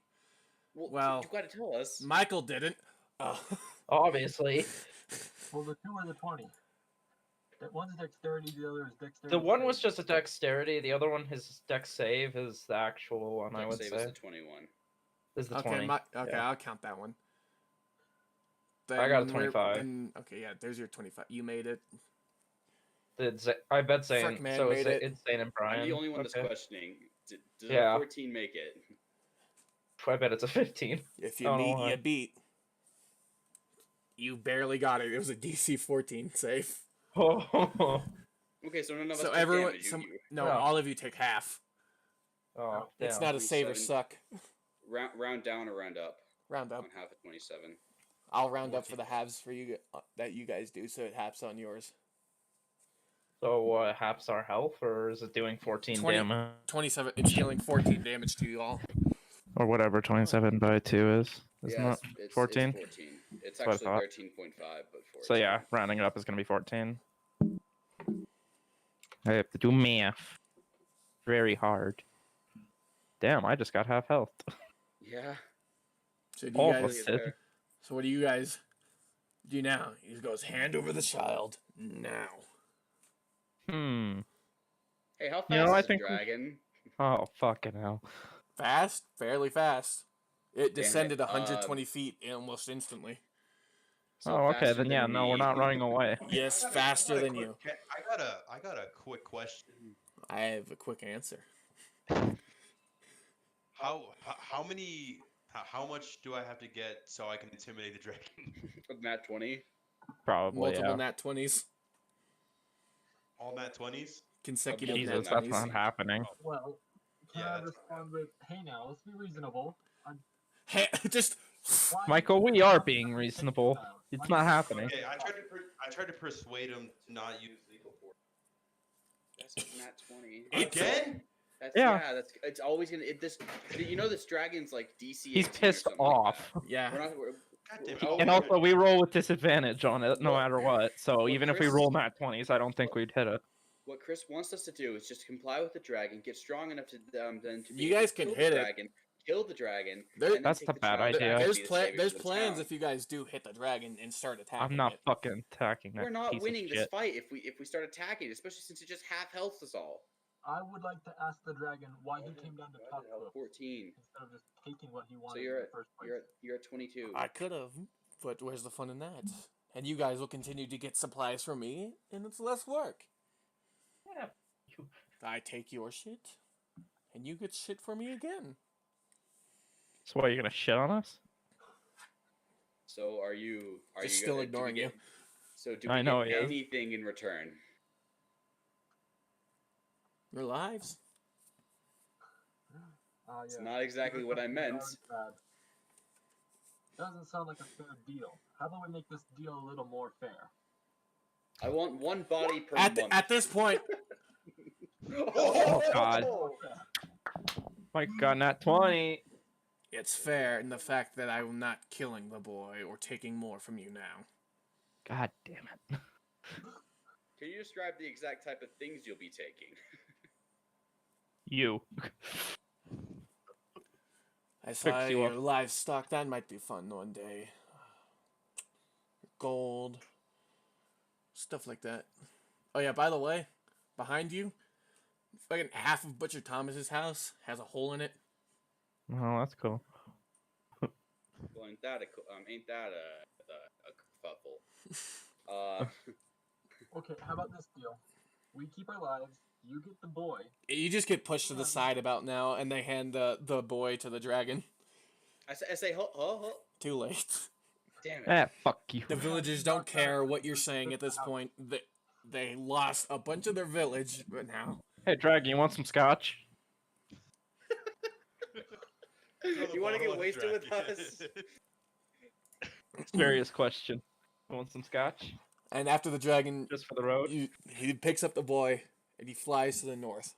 Well, you gotta tell us. Michael didn't. Oh. Obviously. Well, the two are the 20. That one's dexterity, the other is dexterity. The one was save. just a dexterity. The other one, his dex save, is the actual one, I Dex would save say. is the 21. Is the Okay, 20. Yeah. I'll count that one. I got a Then 25. Okay, yeah, there's your 25. You made it. I bet Zane. Frick, man, so made it. it's Zane and Brian. I'm the only one that's Okay. questioning. Does Yeah. a 14 make it? I bet it's a 15. If you I don't know meet, why. you beat. You barely got it. It was a DC 14 save. Oh, Okay, so none of us So took everyone, damage. no, No. all of you take half. oh It's damn. not a save or 27. suck. Round down or round up Round up. on half of 27. I'll round up for the halves for you that you guys do, so it halves on yours. So halves our health, or is it doing 14 20 damage? 27. It's dealing 14 damage to you all. Or whatever 27 by 2 is. Isn't Yes, it it's 14? It's 14. It's That's what I actually thought. 13.5, but 14. So yeah, rounding it up is going to be 14. I have to do math. Very hard. Damn, I just got half health. Yeah. So do you All of guys? us did. So what do you guys do now? He goes, hand over the child now. Hey, how fast You know, I is a think we- dragon? Oh, fucking hell. Fast, fairly fast. It Damn it. descended 120 feet almost instantly. So Oh, okay, faster then than yeah, no, we're me. not running away. Yes, I got a faster than quick- you. I got a quick question. I have a quick answer. how many how much do I have to get so I can intimidate the dragon? With Nat 20. Probably, Multiple yeah. nat 20s. All nat 20s? Consecutive Jesus, nat Jesus, that's 20s. not happening. Well, can Yeah, I that's respond with, hey now, let's be reasonable. Hey, just Why Michael, we you are have being to take reasonable. the child? It's Why not you- happening. Okay, I tried to persuade him to not use lethal force. That's with Nat 20. Again? That's Yeah. That's it's always gonna. This this dragon's like DC. He's 18 or pissed something like off. that. yeah. We're not. We're, God damn it. Oh, And my also, we roll with disadvantage on it no What- matter what. So what even if we Chris- roll nat 20s, I don't think we'd hit it. what Chris wants us to do is just comply with the dragon, get strong enough to then to be You able guys to can kill hit the it. dragon, kill the dragon. There- and then That's take the bad child idea. back to There's be the savior there's of the plans town. if you guys do hit the dragon and start attacking I'm not it. fucking attacking that We're not piece winning of this shit. fight if we start attacking, especially since it just half health us all. I would like to ask the dragon why he came down to talk to us 14. instead of just taking what he So wanted you're in at the first place. you're at 22. I could have, but where's the fun in that? And you guys will continue to get supplies from me, and it's less work. Yeah. I take your shit, and you get shit for me again. So what, you're gonna shit on us? So are you Just you still do we ignoring you. get- So do I we know get he is. anything in return? Your lives. It's Yeah. not exactly what I meant. Doesn't sound like a fair deal. How about we make this deal a little more fair? I want one body per At month. this point, Oh, God. My God, nat 20. it's fair in the fact that I am not killing the boy or taking more from you now. God damn it. Can you describe the exact type of things you'll be taking? You. I saw Fix you your up. livestock. That might be fun one day. Gold. Stuff like that. Oh yeah, by the way, behind you, fucking half of Butcher Thomas's house has a hole in it. Oh, that's cool. Well, ain't that a kerfuffle? Okay, how about this deal? We keep our lives, you get the boy. You just get pushed to the side about now, and they hand the boy to the dragon. I say, ho. Too late. Damn it. Ah, fuck you. The villagers don't care what you're saying at this point. They lost a bunch of their village, but now. Hey, Dragon, you want some scotch? You want to get wasted with us? Serious question. You want some scotch? And after the dragon, Just for the road? he picks up the boy, and he flies to the north.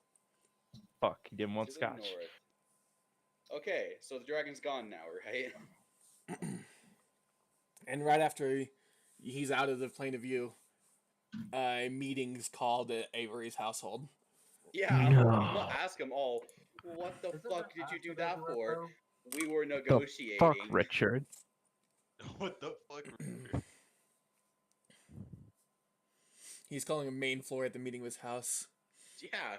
Fuck, he didn't want To the scotch. north. Okay, so the dragon's gone now, right? And right after he's out of the plane of view, a meeting's called at Avery's household. Yeah, I'm No. gonna ask them all. What the Isn't fuck there did you do acid that everywhere, for? though? We were The negotiating. fuck, Richard. What the fuck? He's calling a main floor at the meeting of his house. Yeah.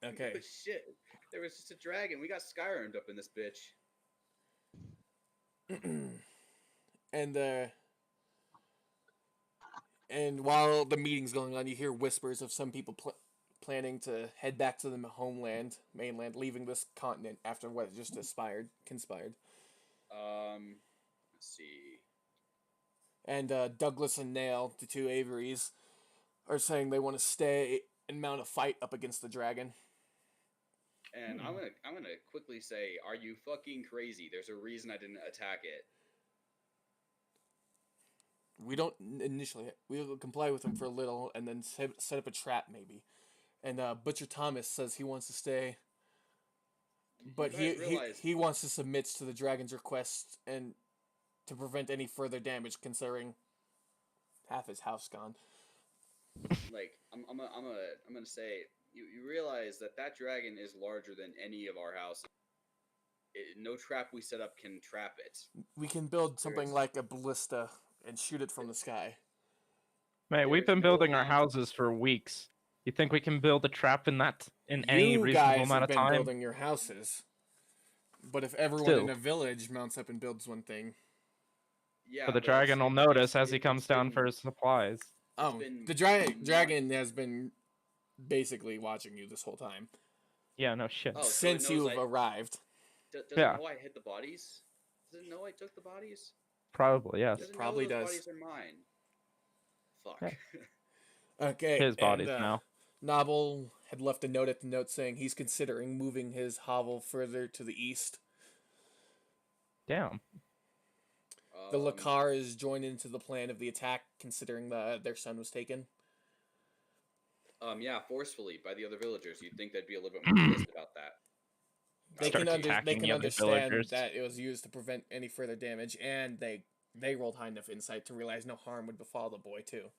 Okay. But shit, there was just a dragon. We got Skyrimed up in this bitch. And while the meeting's going on, you hear whispers of some people planning to head back to the mainland, leaving this continent after what just conspired. Let's see. And Douglas and Nail, the two Averys, are saying they want to stay and mount a fight up against the dragon. And I'm gonna quickly say, are you fucking crazy? There's a reason I didn't attack it. We don't initially. We'll comply with him for a little, and then set up a trap maybe. And Butcher Thomas says he wants to stay, but You guys realize- he wants to submit to the dragon's request and to prevent any further damage, considering half his house gone. Like, I'm gonna say, you realize that dragon is larger than any of our houses. No trap we set up can trap it. We can build something is- like a ballista and shoot it from the sky. Mate, we've There's been no building our amount- houses for weeks. You think we can build a trap in any You reasonable guys amount have of been time? building your houses, but if everyone Still. in a village mounts up and builds one thing, Yeah, But the but dragon will notice as he it's comes down been- for his supplies. oh, been the months. dragon has been basically watching you this whole time Yeah, no shit. Oh, so it since knows you've arrived. Does Yeah. it know I hid the bodies? Does it know I took the bodies? Probably, yes. Does it Probably know those does. bodies are mine? Fuck. Yeah. Okay. His bodies and, now. Nobble had left a note at the note saying he's considering moving his hovel further to the east. Damn. The Lakar is joined into the plan of the attack, considering their son was taken. Yeah, forcefully by the other villagers. You'd think they'd be a little bit more pissed about that. They Starts can attacking the other understand villagers. that it was used to prevent any further damage, and they rolled high enough insight to realize no harm would befall the boy too.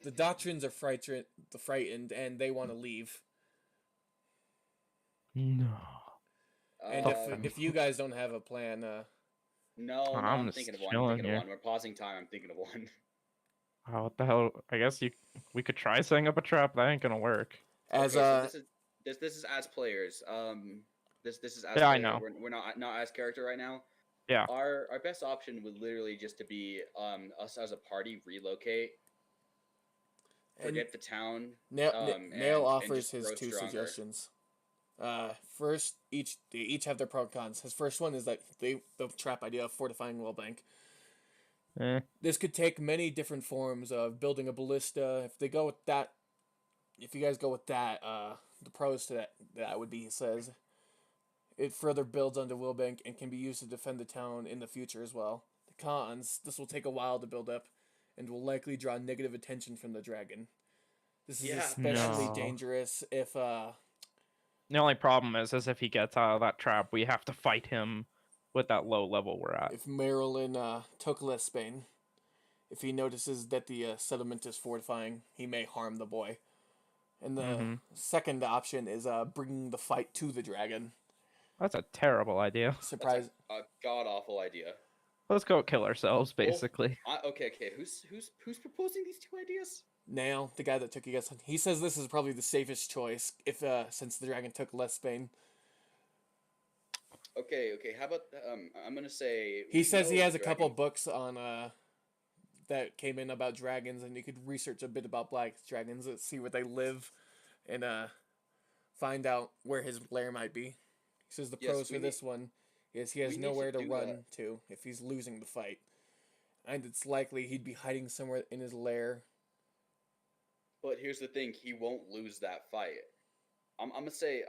The The doctrines are frightened, and they want to leave. No. And if you guys don't have a plan, No, I'm I'm just thinking of one. chilling I'm thinking here. of one. We're pausing time. I'm thinking of one. Oh, what the hell? I guess we could try setting up a trap. That ain't gonna work. as Okay, so this is as players. This is as Yeah, I player. know. We're not as character right now. Yeah. Our best option would literally just to be us as a party relocate, forget the town. Nail and offers just his grow two stronger. suggestions. First, they each have their pro and cons. His first one is that the trap idea of fortifying Wellbank. This could take many different forms of building a ballista. If they go with that, if you guys go with that, the pros to that would be, he says, it further builds onto Wellbank and can be used to defend the town in the future as well. The cons, this will take a while to build up, and will likely draw negative attention from the dragon. This is especially No. dangerous if The only problem is if he gets out of that trap, we have to fight him with that low level we're at. if Marilyn took Spain, if he notices that the settlement is fortifying, he may harm the boy. And the second option is bringing the fight to the dragon. That's a terrible idea. Surprise! A god awful idea. Let's go kill ourselves, basically. Okay. Who's proposing these two ideas? Nail, the guy that took you guys, he says this is probably the safest choice if since the dragon took Spain. Okay. How about I'm gonna say He says he has a couple books on that came in about dragons, and you could research a bit about black dragons, see where they live, and find out where his lair might be. He says the pros for this one is he has nowhere to run to if he's losing the fight, and it's likely he'd be hiding somewhere in his lair. But here's the thing: he won't lose that fight. I'm gonna say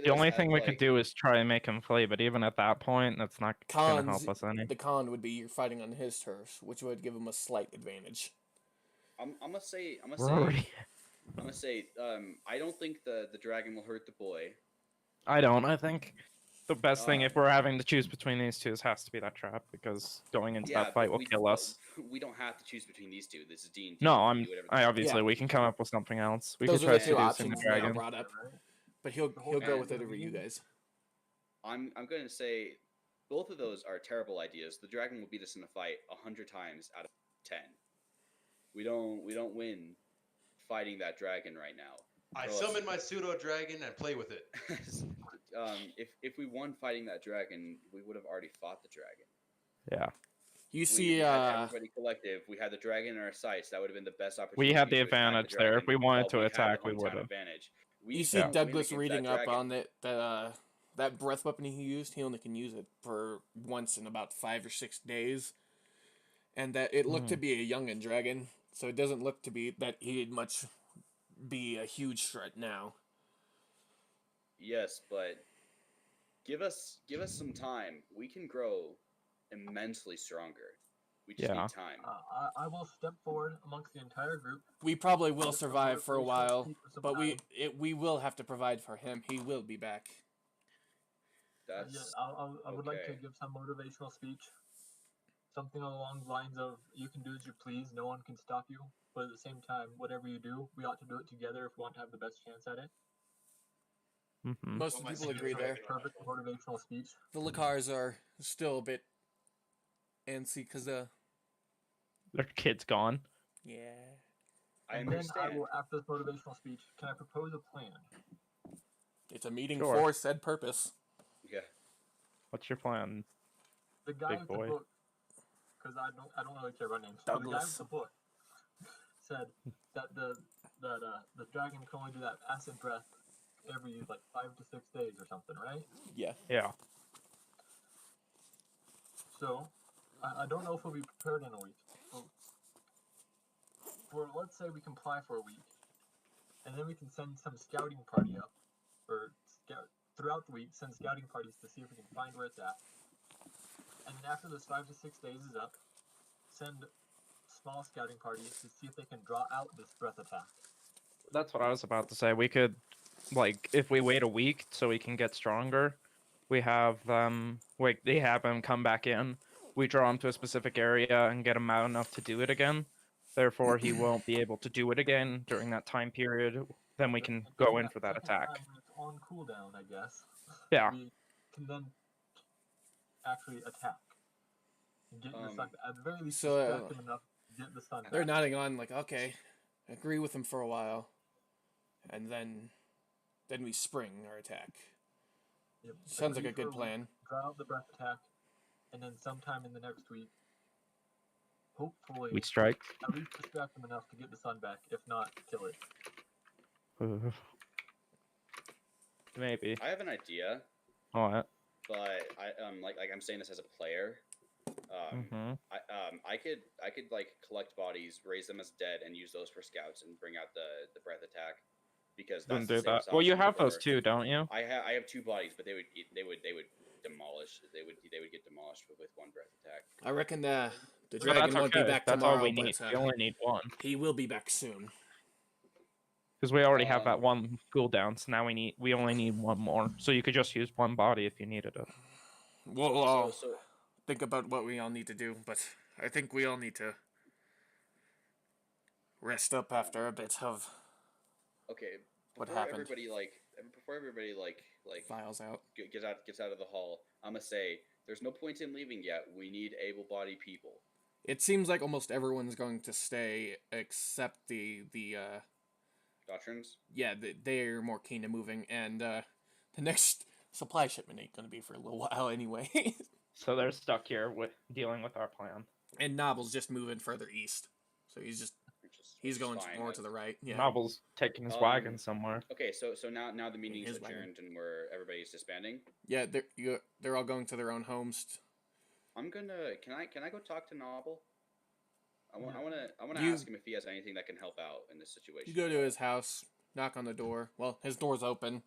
The only thing we could do is try and make him flee, but even at that point, that's not gonna help us any. The con would be you're fighting on his turf, which would give him a slight advantage. I'm gonna say I don't think the dragon will hurt the boy. I think the best thing if we're having to choose between these two has to be that trap, because going into that fight will kill us. We don't have to choose between these two. This is D&D. No, obviously we can come up with something else. We could try seducing the dragon. Brought up, but he'll go with it over you guys. I'm gonna say both of those are terrible ideas. The dragon will beat us in a fight 100 times out of 10. We don't win fighting that dragon right now. I summon my pseudo dragon and play with it. If we won fighting that dragon, we would have already fought the dragon. Yeah. You see, we had everybody collective. We had the dragon in our sights. That would have been the best opportunity. We had the advantage there. If we wanted to attack, we would have. You see Douglas reading up on it that breath weapon he used. He only can use it for once in about 5 or 6 days, and that it looked to be a youngin dragon. So it doesn't look to be that he'd much be a huge threat now. Yes, but give us some time. We can grow immensely stronger. We just need time. I will step forward amongst the entire group. We probably will survive for a while, but we will have to provide for him. He will be back. I would like to give some motivational speech. Something along the lines of, you can do as you please, no one can stop you. But at the same time, whatever you do, we ought to do it together if we want to have the best chance at it. Most people agree there. Perfect motivational speech. The Lakars are still a bit antsy because their kid's gone. Yeah. I And then understand. I will, after this motivational speech, can I propose a plan? It's a meeting for said purpose. Yeah. What's your plan? The guy with the book, because I don't really care about names. The guy with the book said that the dragon can only do that acid breath every like 5 to 6 days or something, right? Yeah. Yeah. So I don't know if we'll be prepared in a week. For let's say we comply for a week, and then we can send some scouting party up, or scout throughout the week. Send scouting parties to see if we can find where it's at. And then after those 5 to 6 days is up, send small scouting parties to see if they can draw out this breath attack. That's what I was about to say. We could, like, if we wait a week so we can get stronger, we have they have him come back in. We draw him to a specific area and get him out enough to do it again. Therefore, he won't be able to do it again during that time period. Then we can go in for that second attack. time when it's on cooldown, I guess. Yeah. We can then actually attack. And get the sun. At the very least, So, distract them enough to get the sun They're back. nodding on like, okay, agree with him for a while, and then we spring our attack. Yep. Sounds like Agree a for good week, plan. Draw out the breath attack, and then sometime in the next week, hopefully, We strike. at least distract them enough to get the sun back. If not, kill it. Maybe. I have an idea, What? but like I'm saying this as a player. I could like collect bodies, raise them as dead, and use those for scouts and bring out the breath attack, because that's the Do that. safest Well, you option have those for- too, don't you? I have 2 bodies, but they would demolish. They would get demolished with one breath attack. I reckon the Well, dragon that's won't be okay. back That's tomorrow, all we need. but We only need one. he will be back soon. Because we already have that one cooldown, so now we only need one more. So you could just use one body if you needed it. We'll So think about what we all need to do, but I think we all need to rest up after a bit of okay, what before happened. everybody like Files out. gets out of the hall, I'm gonna say there's no point in leaving yet. We need able-bodied people. It seems like almost everyone's going to stay except the Doctrines. yeah, they're more keen to moving, and the next supply shipment ain't gonna be for a little while anyway. So they're stuck here with dealing with our plan. And Noble's just moving further east, so he's Which is going fine. more to the right. Yeah. Noble's taking his wagon somewhere. Okay, so now the meeting's his wagon. adjourned and everybody's disbanding. Yeah, they're all going to their own homes. I'm gonna can I go talk to Noble? I want to You- ask him if he has anything that can help out in this situation. You go to his house, knock on the door. Well, his door's open,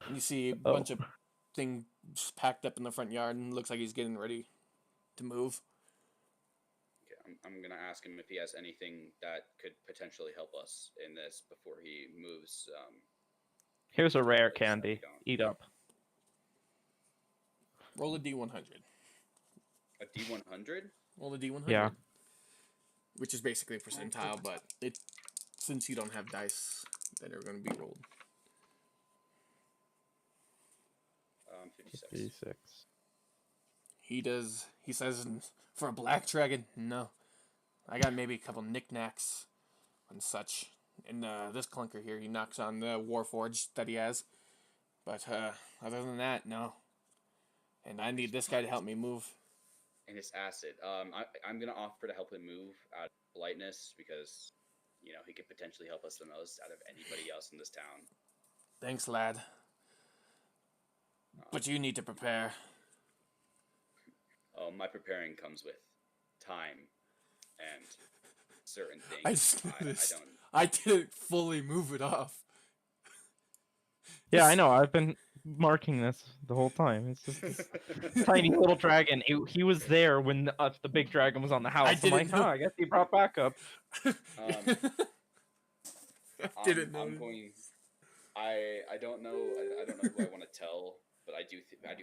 and you see a Oh. bunch of things packed up in the front yard, and looks like he's getting ready to move. Okay, I'm gonna ask him if he has anything that could potentially help us in this before he moves. Here's a rare place that we candy. don't. Eat up. Roll a D100. A D100. Roll a D100. Yeah. Which is basically a percentile, but since you don't have dice that are going to be rolled. 56. 56. He says, for a black dragon, no. I got maybe a couple knickknacks and such. And this clunker here, he knocks on the Warforged that he has. But other than that, no. And I need this guy to help me move. And it's acid. I'm gonna offer to help him move out of politeness because, he could potentially help us the most out of anybody else in this town. Thanks, lad. But you need to prepare. Oh, my preparing comes with time and certain things. I just I noticed. don't. I didn't fully move it off. Yeah, I know. I've been marking this the whole time. It's just this tiny little dragon. He was there when the big dragon was on the house. I'm didn't like, know. I guess he brought back up. Didn't know. I'm going. I don't know. I don't know who I want to tell, but I do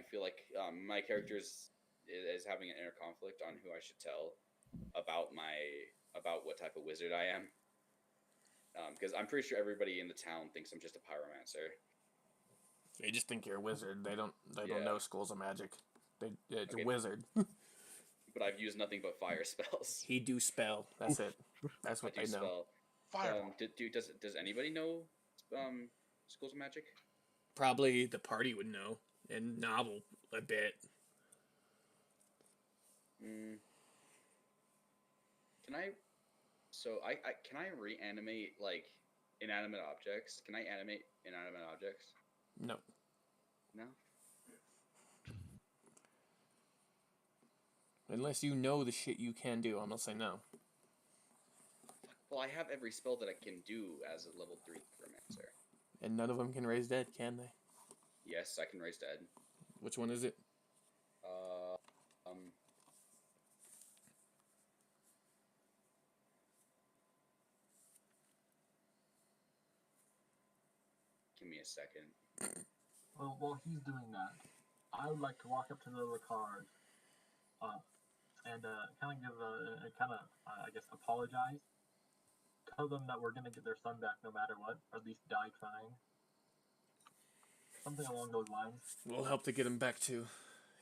feel like my character is having an inner conflict on who I should tell about what type of wizard I am. Because I'm pretty sure everybody in the town thinks I'm just a pyromancer. They just think you're a wizard. They don't Yeah. know schools of magic. It's Okay. a wizard. But I've used nothing but fire spells. He do spell. That's it. That's what I they do know. spell. Fireball. Does anybody know schools of magic? Probably the party would know, and Novel a bit. Can I? So can I reanimate like inanimate objects. Can I animate inanimate objects? No. No. Unless you know the shit you can do, I'm gonna say no. Well, I have every spell that I can do as a level 3 necromancer. And none of them can raise dead, can they? Yes, I can raise dead. Which one is it? Um. Give me a second. Well, while he's doing that, I would like to walk up to the other card, and kind of give I guess, apologize. Tell them that we're gonna get their son back no matter what, or at least die trying. Something along those lines. We'll help to get him back too.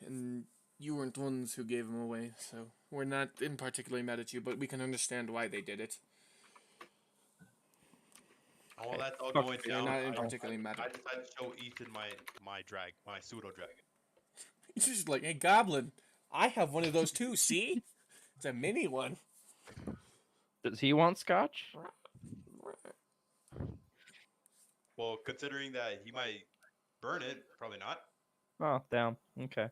And you weren't the ones who gave him away, so we're not in particularly mad at you, but we can understand why they did it. While that's all Fuck, going you're down, not in particularly mad I at decided to show Ethan my pseudo dragon. He's just like, hey, Goblin, I have one of those too, see? It's a mini one. Does he want scotch? Well, considering that he might burn it, probably not. Oh, damn. Okay.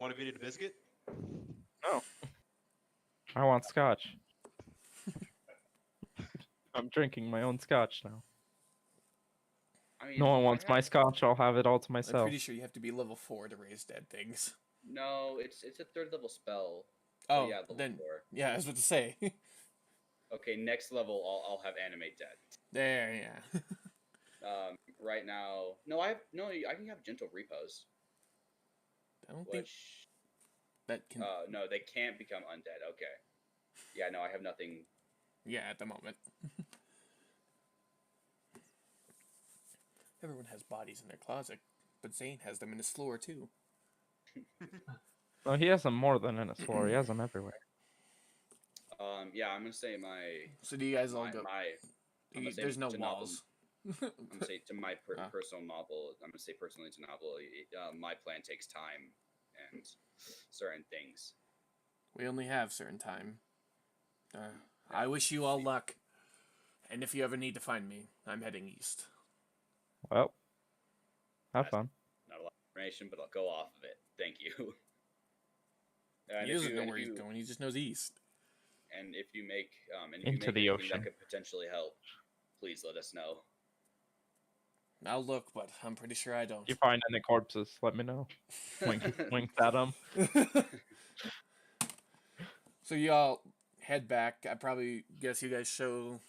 Want to eat a biscuit? No. I want scotch. I'm drinking my own scotch now. I mean, No one wants my scotch. I'll have it all to I'm myself. pretty sure you have to be level 4 to raise dead things. No, it's a 3rd level spell. Oh, yeah, level then 4. yeah, I was about to say. Okay, next level I'll have animate dead. There, yeah. Right now, I can have gentle repose. I don't think Which that can. no, they can't become undead. Okay. Yeah, no, I have nothing. Yeah, at the moment. Everyone has bodies in their closet, but Zane has them in his floor too. No, he has them more than in his floor. He has them everywhere. Yeah, I'm gonna say my. So do you guys all my, go? my I'm gonna say There's no to novel- walls. I'm gonna say to my Ah. personal novel. I'm gonna say personally to novel. My plan takes time and certain things. We only have certain time. I wish you all luck. And if you ever need to find me, I'm heading east. Well, have fun. Not a lot of information, but I'll go off of it. Thank you. And He if doesn't you- know and where if he's you- going. He just knows east. And if you make Into the anything ocean. that could potentially help, please let us know. I'll look, but I'm pretty sure I don't. If you find any corpses, let me know. Wink, wink at them. So y'all head back. I probably guess you guys show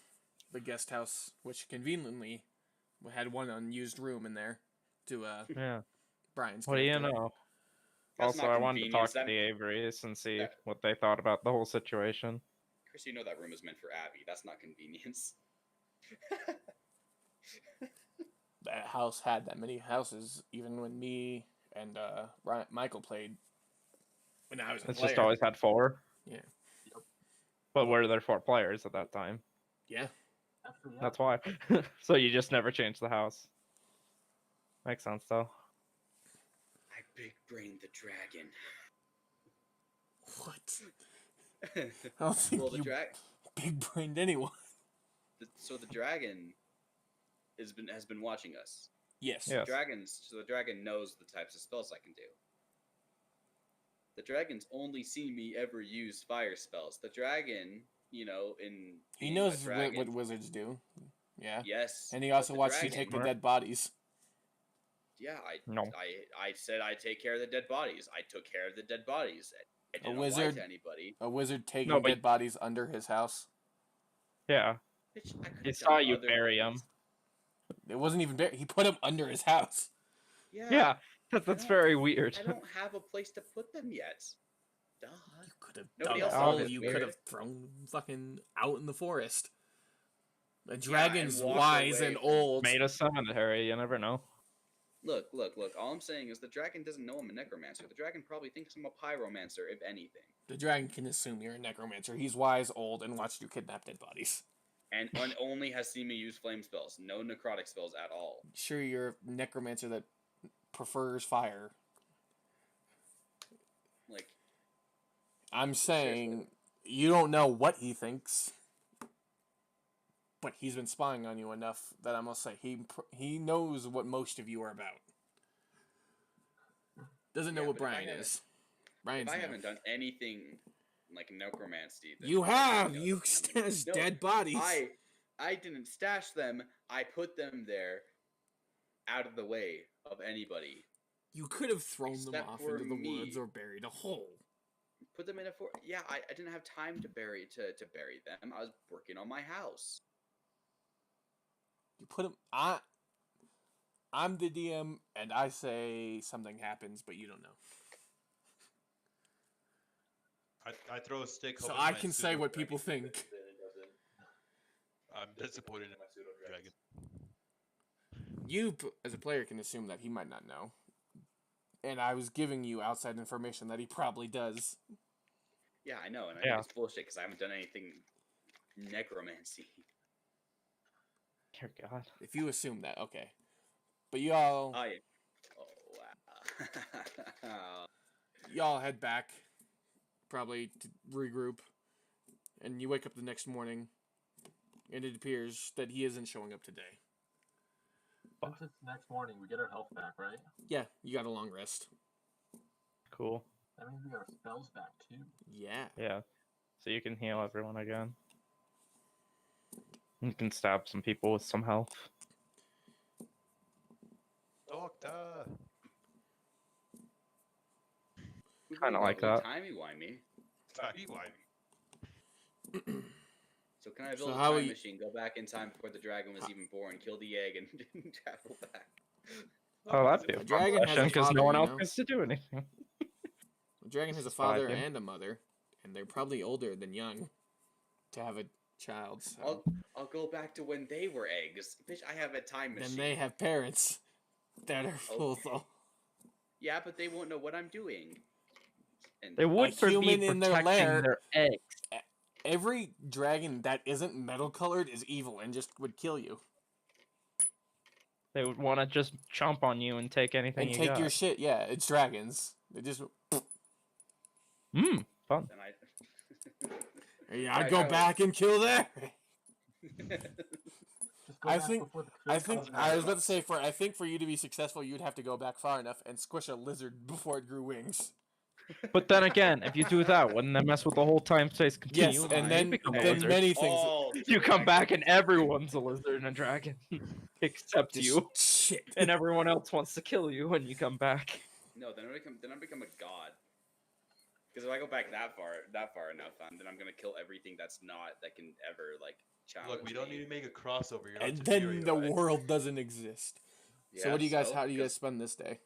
the guest house, which conveniently had one unused room in there, to Yeah. Brian's What do you character. know? That's Also, not I wanted to talk convenience, to that- the Averys and see that- what they thought about the whole situation. Chris, you know that room is meant for Abby. That's not convenience. That house had that many houses, even when me and Michael played. When I was a It's player. just always had 4. Yeah. But were there 4 players at that time? Yeah. Actually, yeah. That's why. So you just never changed the house. Makes sense, though. I big brained the dragon. What? I don't think Well, the you big-brained anyone. so the dragon has been watching us. Yes. Yes. So the dragon knows the types of spells I can do. The dragon's only seen me ever use fire spells. The dragon, He being a knows dragon, what wizards do. Yeah. Yes. And he but also the watched you dragon- take the dead bodies. Yeah, No. I said I take care of the dead bodies. I took care of the dead bodies. I didn't lie wizard- to anybody. A wizard taking No, but- dead bodies under his house. Yeah. Bitch, I could've He done saw you other bury things. him. It wasn't even buried. He put him under his house. Yeah. That's don't- very weird. I don't have a place to put them yet. Duh. You could have Nobody dug a else hole. thought it You was could weird. have thrown them fucking out in the forest. The and dragon's walked wise away and from- old. Made a cemetery, you never know. Look. All I'm saying is the dragon doesn't know I'm a necromancer. The dragon probably thinks I'm a pyromancer, if anything. The dragon can assume you're a necromancer. He's wise, old, and watched you kidnap dead bodies. And only has seen me use flame spells. No necrotic spells at all. Sure, you're a necromancer that prefers fire. Like, I'm saying you don't know what he thinks. but he's been spying on you enough that I must say he knows what most of you are about. Doesn't know Yeah, what but if I Brian haven't- is. If Brian's I new. haven't done anything like necromancy, then You I have. know You that I'm- stashed No, dead bodies. I didn't stash them. I put them there, out of the way of anybody. You could have thrown them Except off for into the woods me. or buried a hole. Put them in a Yeah, I didn't have time to bury them. I was working on my house. You put them. I'm the DM, and I say something happens, but you don't know. I throw a stick. So hoping I my can say pseudo what dragon people think. fits in and doesn't. I'm disappointed in my pseudo dragon. You, as a player, can assume that he might not know. And I was giving you outside information that he probably does. Yeah, I know, and I Yeah. think it's bullshit because I haven't done anything necromancy. Dear God. If you assume that, okay. But y'all Wow. y'all head back, probably to regroup, and you wake up the next morning, and it appears that he isn't showing up today. Since it's next morning, we get our health back, right? Yeah, you got a long rest. Cool. That means we got our spells back too. Yeah. Yeah. So you can heal everyone again. You can stab some people with some health. Doctor. Kinda like that. Timey-wimey. So can I build So a how time we- machine, go back in time before the dragon was even born, kill the egg, and travel back? Oh, that'd be a The dragon has a because father, no one you else know? gets to do anything. The dragon has a It's a spy father thing. and a mother, and they're probably older than young to have a child. So. I'll go back to when they were eggs. Bitch, I have a time machine. Then they have parents that are full though. Yeah, but they won't know what I'm doing. And They would for human be in their protecting lair- their eggs. Every dragon that isn't metal colored is evil and just would kill you They would want to just chomp on you and take anything and you take got. your shit. Yeah, it's dragons. They just Fun. then yeah, I'd I go would- back and kill there. Just go I back think- before the I Chris think comes I back. was about to say I think for you to be successful, you'd have to go back far enough and squish a lizard before it grew wings. But then again, if you do that, wouldn't that mess with the whole time space continuum? Yes, You and then become a then lizard. many things. You come back and everyone's a lizard and a dragon, except Just you, shit. and everyone else wants to kill you when you come back. No, then I become a god. Because if I go back that far enough, then I'm gonna kill everything that can ever challenge. Look, we don't me. need to make a crossover. You're not And then Tafiria, the right? world doesn't exist. So Yeah, what do you guys? so? How do you guys spend this day?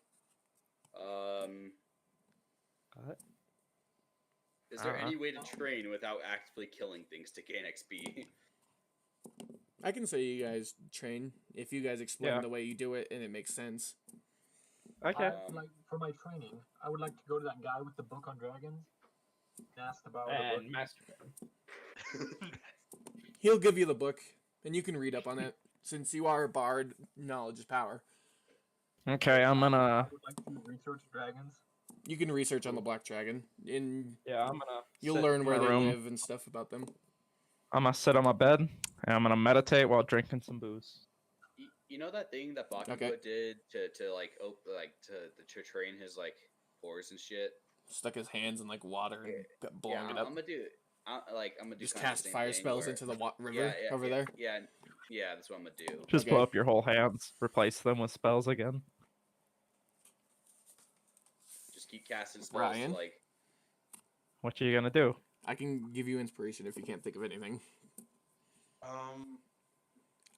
Is there Uh-huh. any way to train without actively killing things to gain XP? I can say you guys train if you guys explain Yeah. the way you do it and it makes sense. Okay. For my training, I would like to go to that guy with the book on dragons and ask about the book. And master. He'll give you the book, and you can read up on it. Since you are a bard, knowledge is power. Okay, I'm I gonna. would like to research dragons. You can research on the black dragon, and Yeah, I'm gonna. you'll sit learn in where my they room. live and stuff about them. I'm gonna sit on my bed and I'm gonna meditate while drinking some booze. You know that thing that Bakugo Okay. did to train his pores and shit. Stuck his hands in water and kept blowing Yeah, it up. I'm gonna do. I'm gonna do. Just kinda the cast same fire thing spells where- into the river yeah, over yeah, there. Yeah, that's what I'm gonna do. Just Okay. blow up your whole hands, replace them with spells again. Just keep casting spells. Ryan? What are you gonna do? I can give you inspiration if you can't think of anything.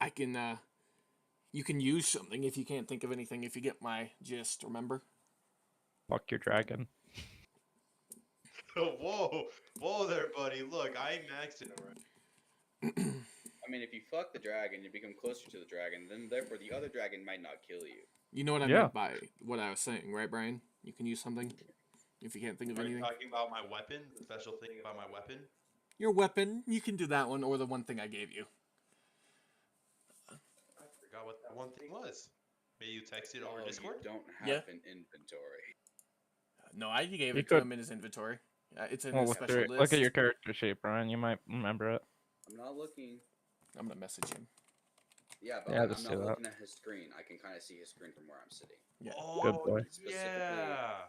I can. You can use something if you can't think of anything. If you get my gist, remember? Fuck your dragon. Whoa there, buddy. Look, I maxed it already. I mean, if you fuck the dragon, you become closer to the dragon. Then, therefore, the other dragon might not kill you. You know what I Yeah. meant by what I was saying, right, Brian? You can use something if you can't think of Are you anything. talking about my weapon? The special thing about my weapon? Your weapon, you can do that one or the one thing I gave you. I forgot what that one thing was. Maybe you text it over Oh, Discord? You don't have Yeah. an inventory. No, I gave You it to could- him in his inventory. It's in Well, his look, special list. look at your character sheet, Brian. You might remember it. I'm not looking. I'm gonna message him. Yeah, but Yeah, like, I'm just not do that. looking at his screen. I can kind of see his screen from where I'm sitting. Yeah. Oh, Good boy. yeah.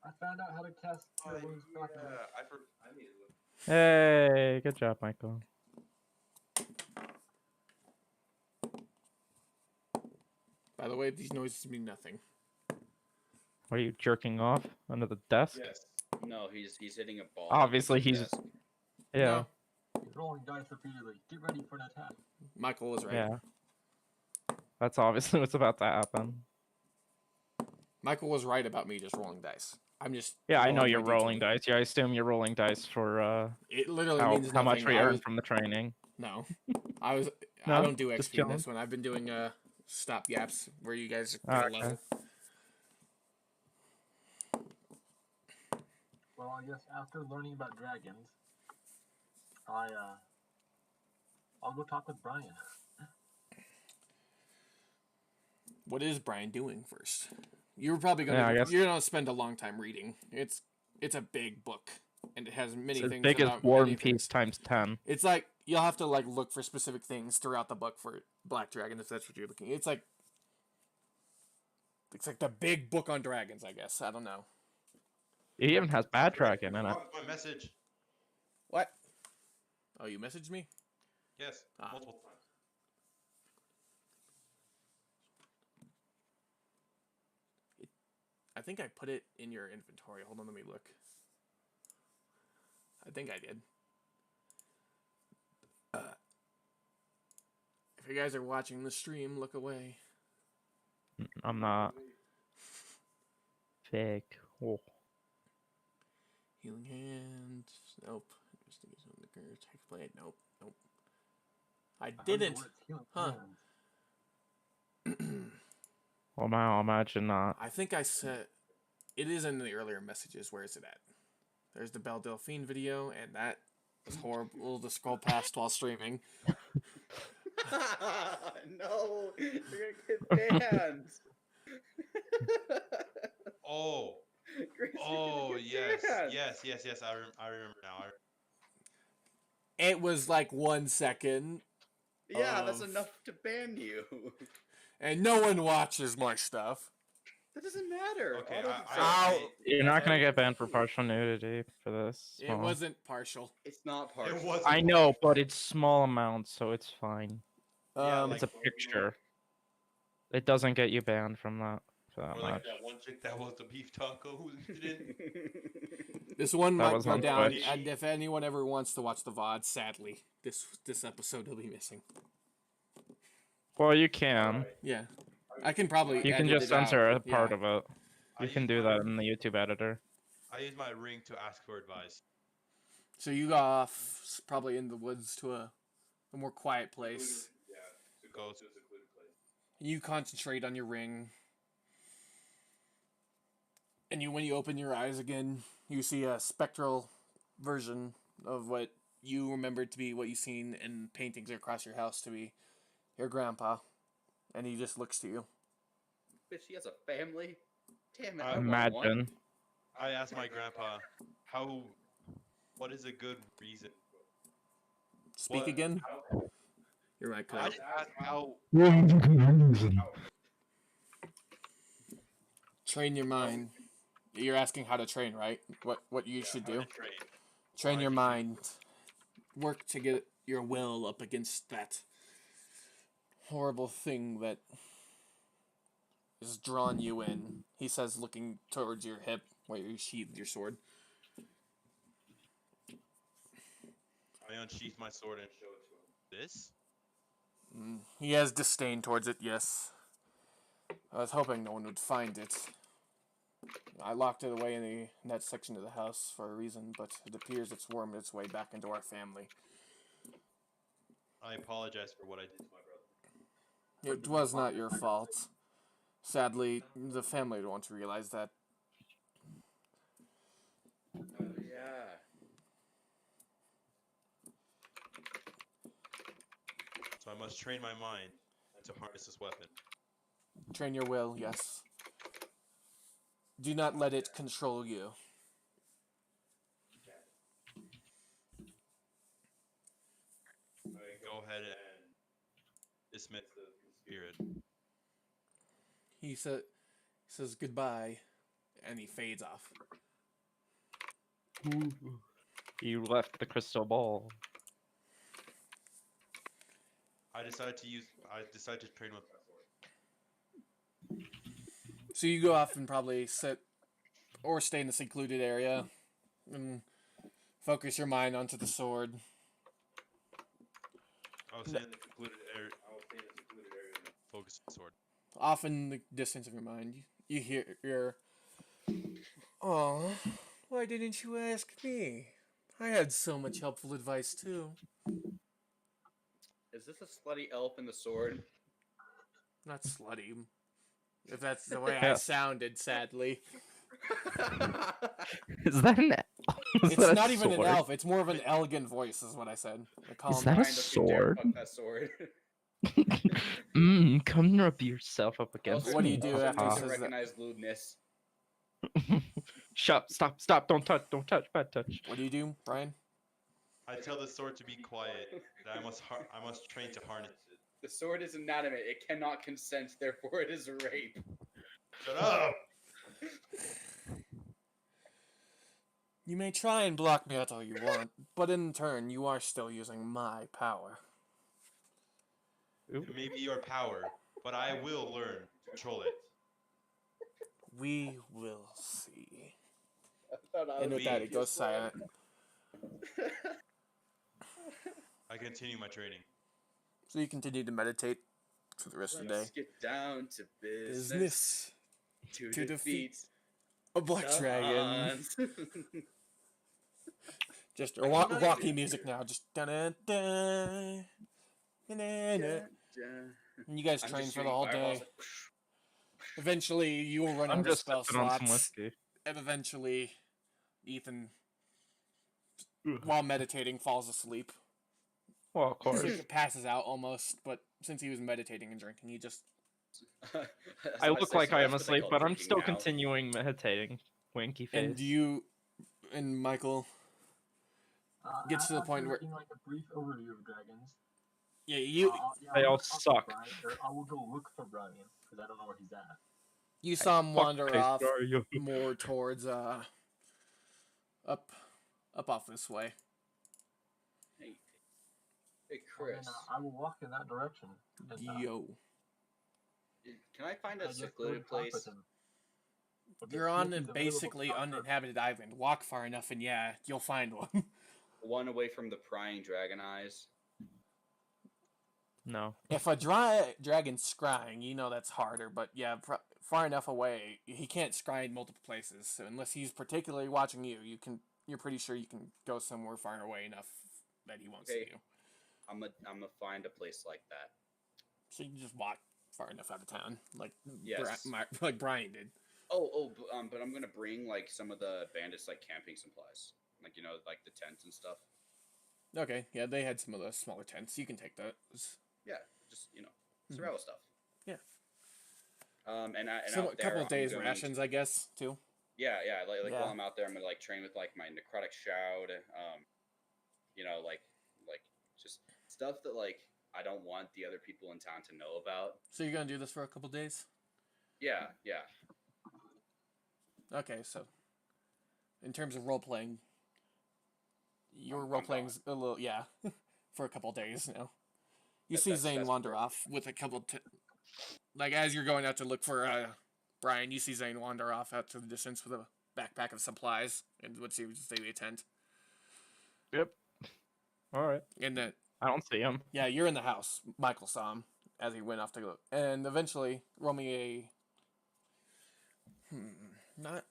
I found out how to cast Oh, Cure Wounds properly. yeah. I need to look. Hey, good job, Michael. By the way, these noises mean nothing. What are you jerking off under the desk? Yes. No, he's hitting a ball. Obviously, against he's the desk. yeah, No, He's rolling dice repeatedly. Get ready for an attack. Michael was right. yeah. That's obviously what's about to happen. Michael was right about me just rolling dice. I'm just Yeah, I know rolling you're my rolling D20. dice. Yeah, I assume you're rolling dice for It literally how means how much nothing. we I earned was from the training. no, I No, don't do just XP in chilling. this one. I've been doing stop gaps where you guys Oh, get a okay. level. Well, I guess after learning about dragons, I'll go talk with Brian. What is Brian doing first? You're probably Yeah, I gonna guess you're gonna spend a long time reading. It's a big book and it has many it's as things big as about War many and Peace things. times 10. It's like you'll have to like look for specific things throughout the book for Black Dragon if that's what you're looking. It's like the big book on dragons, I guess. I don't know. It even has Bad Dragon in it. My message. What? Oh, you messaged me? Yes. Ah. Multiple times. I think I put it in your inventory. Hold on, let me look. I think I did. If you guys are watching the stream, look away. I'm not fake. Oh. Healing hand. Nope. Investigation on the curse. Hexblade. Nope. Nope. I I heard the didn't. words healing Huh. hands. Well, now imagine not. I think I said it is in the earlier messages. Where is it at? There's the Belle Delphine video, and that was horrible to scroll past while streaming. No, you're gonna get banned. Oh. Grace, you're Oh, gonna get yes. banned. Yes. I remember now. It was like 1 second, Yeah, that's Of- enough to ban you. and no one watches my stuff. That doesn't matter. Okay, All those You're not gonna get banned for partial nudity for this. It wasn't partial. It's not part. It was. I know, but it's small amounts, so it's fine. Yeah, Um, It's a picture. It doesn't get you banned from that for that Or like much. that one chick that was the beef taco who didn't. This one That might was go on down, Twitch. and if anyone ever wants to watch the VOD, sadly, this episode will be missing. Well, you can. Yeah, I can probably. You can edit just it out. censor a part Yeah. of it. I You can use do my- that in the YouTube editor. I use my ring to ask for advice. So you go off probably in the woods to a more quiet place. Yeah, to go to a secluded place. You concentrate on your ring, and when you open your eyes again, you see a spectral version of what you remembered to be what you've seen in paintings across your house to be your grandpa, and he just looks to you. Bitch, he has a family. Damn it! I I want one. Imagine. I asked my grandpa, what is a good reason? Speak What- again. how- You're right, I Kyle. just asked how. Train your mind. You're asking how to train, right? What you should how do. to train. Train Why your you should- mind. Work to get your will up against that horrible thing that has drawn you in. He says, looking towards your hip where you sheathed your sword. I unsheathed my sword and showed it to him. This? He has disdain towards it, yes. I was hoping no one would find it. I locked it away in that section of the house for a reason, but it appears it's wormed its way back into our family. I apologize for what I did to my brother. It was not your fault. Sadly, the family won't realize that. Yeah. So I must train my mind to harness this weapon. Train your will, yes. Do not let it control you. Go ahead and dismiss the spirit. He says goodbye, and he fades off. You left the crystal ball. I decide to train with my sword. So you go off and probably sit or stay in the secluded area and focus your mind onto the sword. I'll stay in the secluded area. And focus on the sword. Off in the distance of your mind, you hear, "Oh, why didn't you ask me? I had so much helpful advice too." Is this a slutty elf in the sword? Not slutty, if that's the way I Yeah. sounded. Sadly, Is that an? Is it's that a not even an sword? elf. It's more of an elegant voice, is what I said. I call Is him that a Brian, don't you dare sword? fuck that sword. Come rub yourself up against Also, What do me. you do also after he need Ah. to says that? recognize lewdness. Stop! Don't touch, bad touch. What do you do, Brian? I tell the sword to be quiet. That I must train to harness it. The sword is inanimate. It cannot consent, therefore it is rape. Shut up! You may try and block me out all you want, but in turn, you are still using my power. Ooh. It may be your power, but I will learn to control it. We will see. I thought I And was with that, gonna it be goes a sword. silent. I continue my training. So you continue to meditate for the rest of the day. Let's get down to business. Business To to defeat a black the dragon. Hans. Just I cannot Rocky even music hear. now. Just dun-dun-dun, dun-dun-dun. And you guys I'm train just for the shooting whole fireballs. day. Eventually, you will run I'm out of just spell sipping on some slots. whiskey. And eventually, Ethan, while meditating, falls asleep. Well, of course. He passes out almost, but since he was meditating and drinking, he just... I look like I am That's what they asleep, call but I'm drinking still now. continuing meditating. Winky face. And you and Michael gets to the point after where... getting like a brief overview of dragons, Yeah, you They all I'll talk to suck. Brian, or I will go look for Brian because I don't know where he's at. you saw him Fuck wander face, off where are you? more towards up off this way. Hey, And Chris. then I will walk in that direction. And, Yo, Can I find I a just go secluded talk with place? him. But you're see on if a he's available basically to talk first. uninhabited island. Walk far enough, and yeah, you'll find one. One away from the prying dragon eyes. No. If a dragon's scrying, you know that's harder. But yeah, far enough away, he can't scry in multiple places. So unless he's particularly watching you, you're pretty sure you can go somewhere far away enough that he won't see Okay. you. I'm gonna find a place like that. So you can just walk far enough out of town, like Yes. like Brian did. But I'm gonna bring like some of the bandits like camping supplies, like like the tents and stuff. Okay, yeah, they had some of those smaller tents. You can take those. Yeah, just survival stuff. Yeah. And So out a there, couple of I'm days going rations, I guess, too. Yeah, like Yeah. while I'm out there, I'm gonna like train with like my necrotic shroud. Like just stuff that like I don't want the other people in town to know about. So you're gonna do this for a couple of days? Yeah. Okay, so in terms of role playing, your I'm role playing's gone. a little for a couple of days now. You That- see that's- Zane that's wander perfect. off with a couple. Like as you're going out to look for Brian, you see Zane wander off out to the distance with a backpack of supplies and what seems to stay a tent. Yep. All right. And then I don't see him. yeah, you're in the house. Michael saw him as he went off to go, and eventually roll me a not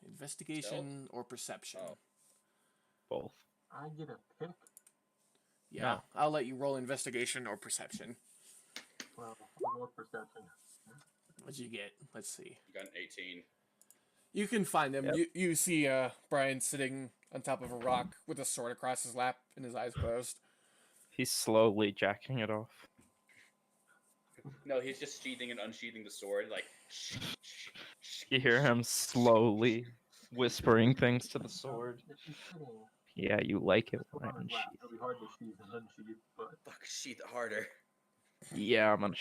investigation or perception. Oh. Both. I get a pick. Yeah, No. I'll let you roll investigation or perception. Well, I'll go with perception. What'd you get? Let's see. You got an 18. You can find him. Yep. You see Brian sitting on top of a rock with a sword across his lap and his eyes closed. He's slowly jacking it off. No, he's just sheathing and unsheathing the sword, like. You hear him slowly whispering things to the sword. If he's sitting, Yeah, you like it Just put when on I a glass. unsheath. It'll be hard to sheath and unsheath, but Fuck, sheath it harder. Yeah, I'm gonna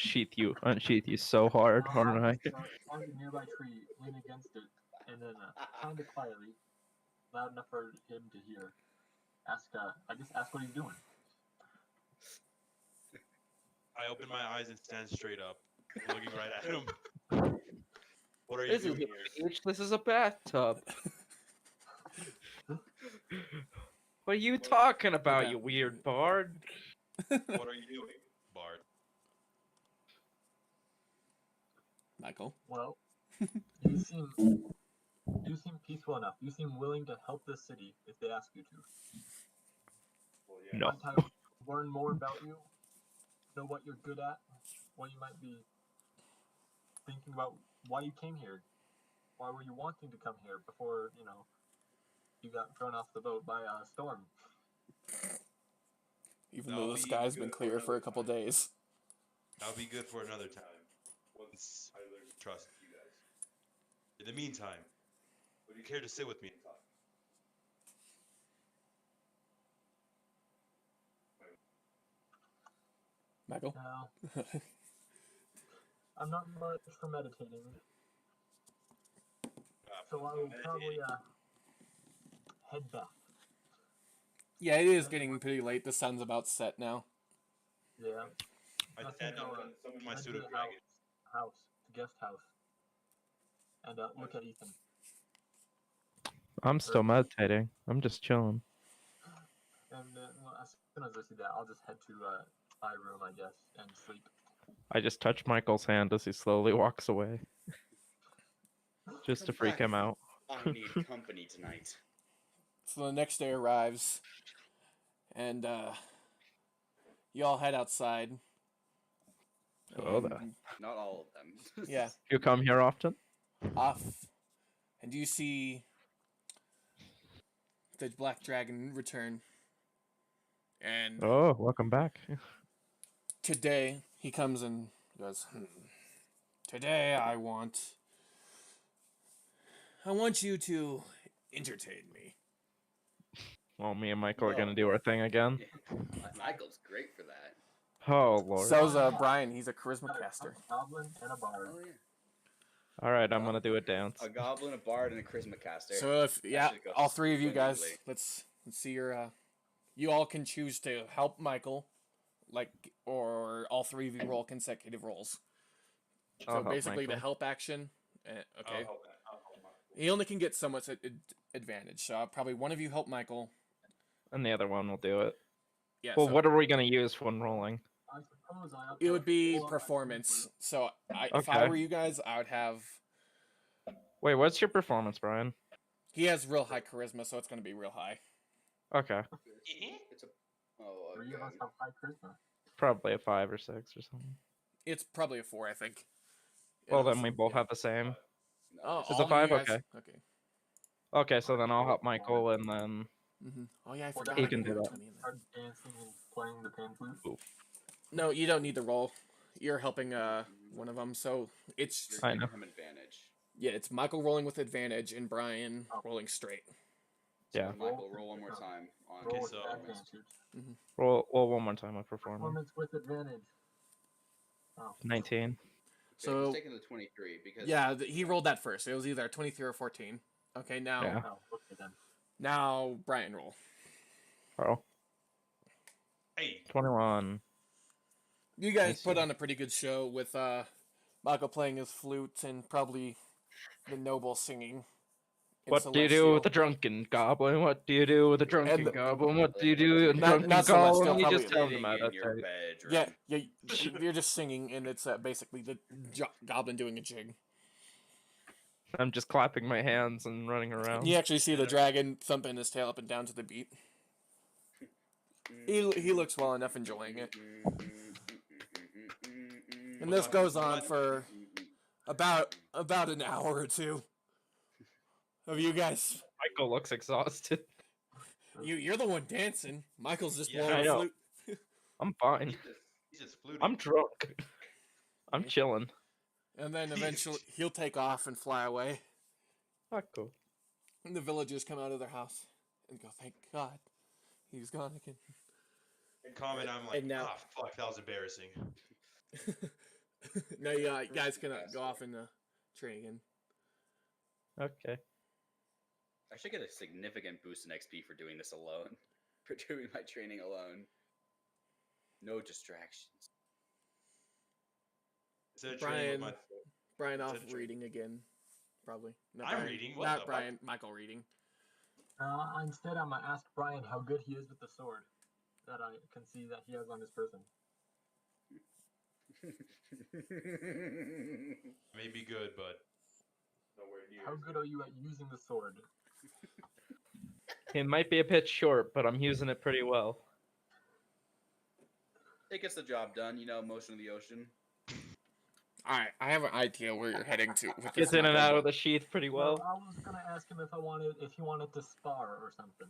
unsheath you so hard, I'll aren't I? just find a nearby tree, lean against it, and then kind of quietly, loud enough for him to hear, ask what he's doing. I open my eyes and stand straight up, looking right at him. What are you This is doing a here? beach. This is a bathtub. What are you talking about, you weird bard? What are you doing, Bard? Michael. Well, you seem peaceful enough. You seem willing to help this city if they ask you to. Well, yeah. No. Might I learn more about you? Know what you're good at? What you might be thinking about? Why you came here? Why were you wanting to come here before you got thrown off the boat by a storm? Even That'll though the be sky's been good for clear for a another couple time. days. That'll be good for another time. Once I learn to trust you guys. In the meantime, would you care to sit with me and talk? Michael. No, I'm not much for meditating, so I will probably head back. Yeah, it is getting pretty late. The sun's about set now. Yeah. I I stand think up I'll and summon my head to pseudo the dragon. guest house, and look at Ethan. I'm still meditating. I'm just chilling. And well, as soon as I see that, I'll just head to my room, I guess, and sleep. I just touch Michael's hand as he slowly walks away, just to Come freak back. him out. I need company tonight. So the next day arrives, and you all head outside. Oh, and, that. Not all of them. Yeah, You come here often? off. And you see the black dragon return. And Oh, welcome back. today he comes and goes, today I want you to entertain me. Well, me and Michael are Well- gonna do our thing again. Michael's great for that. Oh lord. So's Brian, he's a charisma caster. A goblin and a bard. Oh yeah. All right, I'm gonna do a dance. A goblin, a bard, and a charisma caster. So if should go all three of you guys, swimmingly. let's see your you all can choose to help Michael, or all three of you roll consecutive rolls. I'll So help basically, the Michael. help action. Okay. I'll help Michael. He only can get so much advantage. So probably one of you help Michael. And the other one will do it. Yeah. Well, so what are we gonna use when rolling? I suppose I have it to would be pull out my performance. flute. So if I Okay. were you guys, I would have. Wait, what's your performance, Brian? He has real high charisma, so it's going to be real high. Okay, It's a. Oh, Three of us okay. have high charisma. probably a 5 or 6 or something. It's probably a 4, I think. Well, It was- then we both yeah. have the same. No, Oh, it's It's all a of you 5? guys- Okay. Okay. Okay, so then I'll help Michael, and then Oh yeah, I Well, forgot. He I can put do that. 20 in there. Start dancing and playing the pan flute. No, you don't need the roll. You're helping one of them, so it's You're I giving know. him advantage. yeah, it's Michael rolling with advantage and Brian rolling straight. Yeah. Michael, roll one more time. On Roll with so- advantage. roll one more time with performance. Performance with advantage. Oh. 19. So So taking the 23 because yeah, he rolled that first. It was either 23 or 14. Okay, now Yeah. Oh, okay then. now Brian roll. Oh, Hey, 21. You guys I put see. on a pretty good show with Michael playing his flute and probably the noble singing. and What do you do with the Celestial. drunken goblin? What do you do with the drunken the- goblin? What do you do with the Not- drunken not Celestial, goblin? You probably just tell them Sitting that. in your That's it. bedroom. Yeah, you're just singing, and it's basically the goblin doing a jig. I'm just clapping my hands and running around. You actually see the dragon thumping his tail up and down to the beat. He looks well enough enjoying it. And this goes on for about an hour or two. Of you guys, Michael looks exhausted. you're the one dancing. Michael's just Yeah, blowing I a know. flute. I'm fine. he's just fluting. I'm drunk. I'm chilling. And then eventually he'll take off and fly away. Not cool. And the villagers come out of their house and go, thank God, he's gone again. Comment, I'm like, And now, fuck, that was embarrassing. now you guys can go off in the train again. Okay. I should get a significant boost in XP for doing this alone. For doing my training alone. No distractions. Instead of training with my... Brian off Instead of training- reading again, probably. Not I'm Brian, reading? What not the Brian. Michael reading. Instead, I'm gonna ask Brian how good he is with the sword that I can see that he has on his person. May be good, but... How good are you at using the sword? It might be a bit short, but I'm using it pretty well. It gets the job done, you know, motion of the ocean. Alright, I have an idea where you're heading to with this. Gets in and Michael. out of the sheath pretty well. I was gonna ask him if he wanted to spar or something.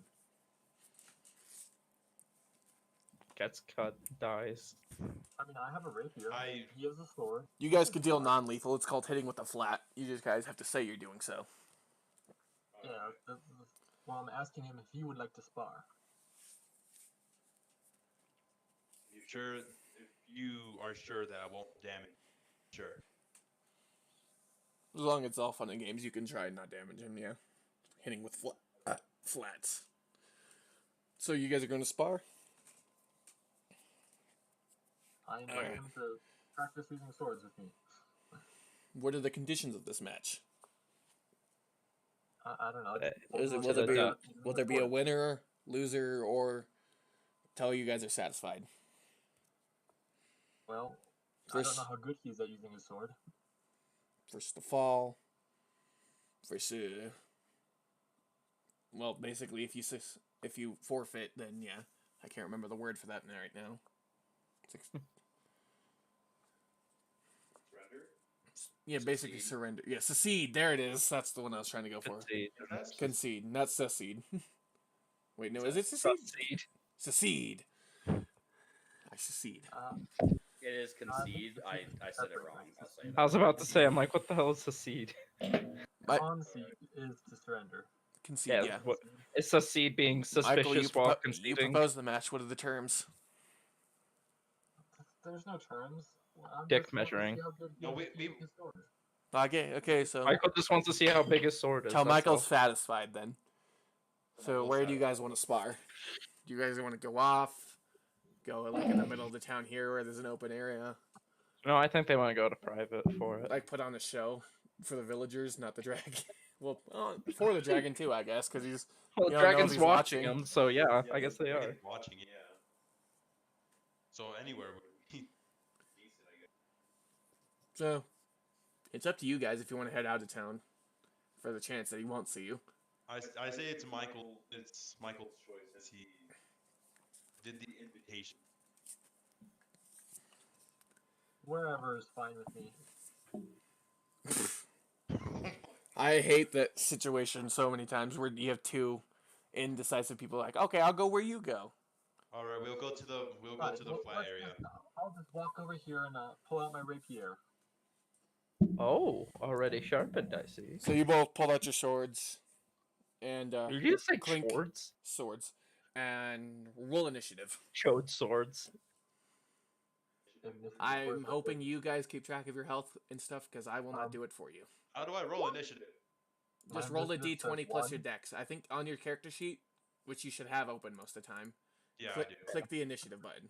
Gets cut, dies. I mean, I have a rapier. He has a sword. You guys can deal non-lethal. It's called hitting with a flat. You just guys have to say you're doing so. Yeah. Well, I'm asking him if he would like to spar. If you are sure that I won't damage, sure. As long as it's all fun and games, you can try and not damage him, yeah. Hitting with flats. So you guys are going to spar? I invite him to practice using swords with me. What are the conditions of this match? I don't know. Will there be a winner, loser, or till you guys are satisfied? Well, I don't know how good he is at using his sword. First to fall. Well, basically, if you forfeit, then yeah, I can't remember the word for that right now. Yeah, basically surrender. Yeah, secede. There it is. That's the one I was trying to go for. Concede, not secede. Wait, no, is it secede? Secede. I secede. It is concede. I said it wrong. I'll say that. I was about to say, I'm like, what the hell is secede? Concede is to surrender. Concede, yeah. Is secede being suspicious Michael, while you conceding? propose the match. What are the terms? There's no terms. I'm Dick just wanting to measuring. see how good he No, is at using his sword. Okay, so Michael just wants to see how big his sword is. tell that's Michael's all. satisfied then. So where do you guys want to spar? Do you guys want to go off? Go like in the middle of the town here where there's an open area? No, I think they want to go to private for it. Like put on a show for the villagers, not the dragon. Well, for the dragon too, I guess, because he's Well, you the don't know if dragon's he's watching him, so yeah, I guess they are. Dragon's watching, yeah. So anywhere would be decent, I guess. So it's up to you guys if you want to head out of town for the chance that he won't see you. I say it's Michael. It's Michael's choice as he did the invitation. Wherever is fine with me. I hate that situation so many times where you have two indecisive people like, okay, I'll go where you go. All right, we'll go to the flat area. I'll just walk over here and pull out my rapier. Oh, already sharpened, I see. So you both pull out your swords and Did you say clink swords? And roll initiative. Chode swords. I'm hoping you guys keep track of your health and stuff because I will not do it for you. How do I roll initiative? Just roll a d20 plus your dex. I think on your character sheet, which you should have open most of the time. Yeah, click, I do. Click the initiative button.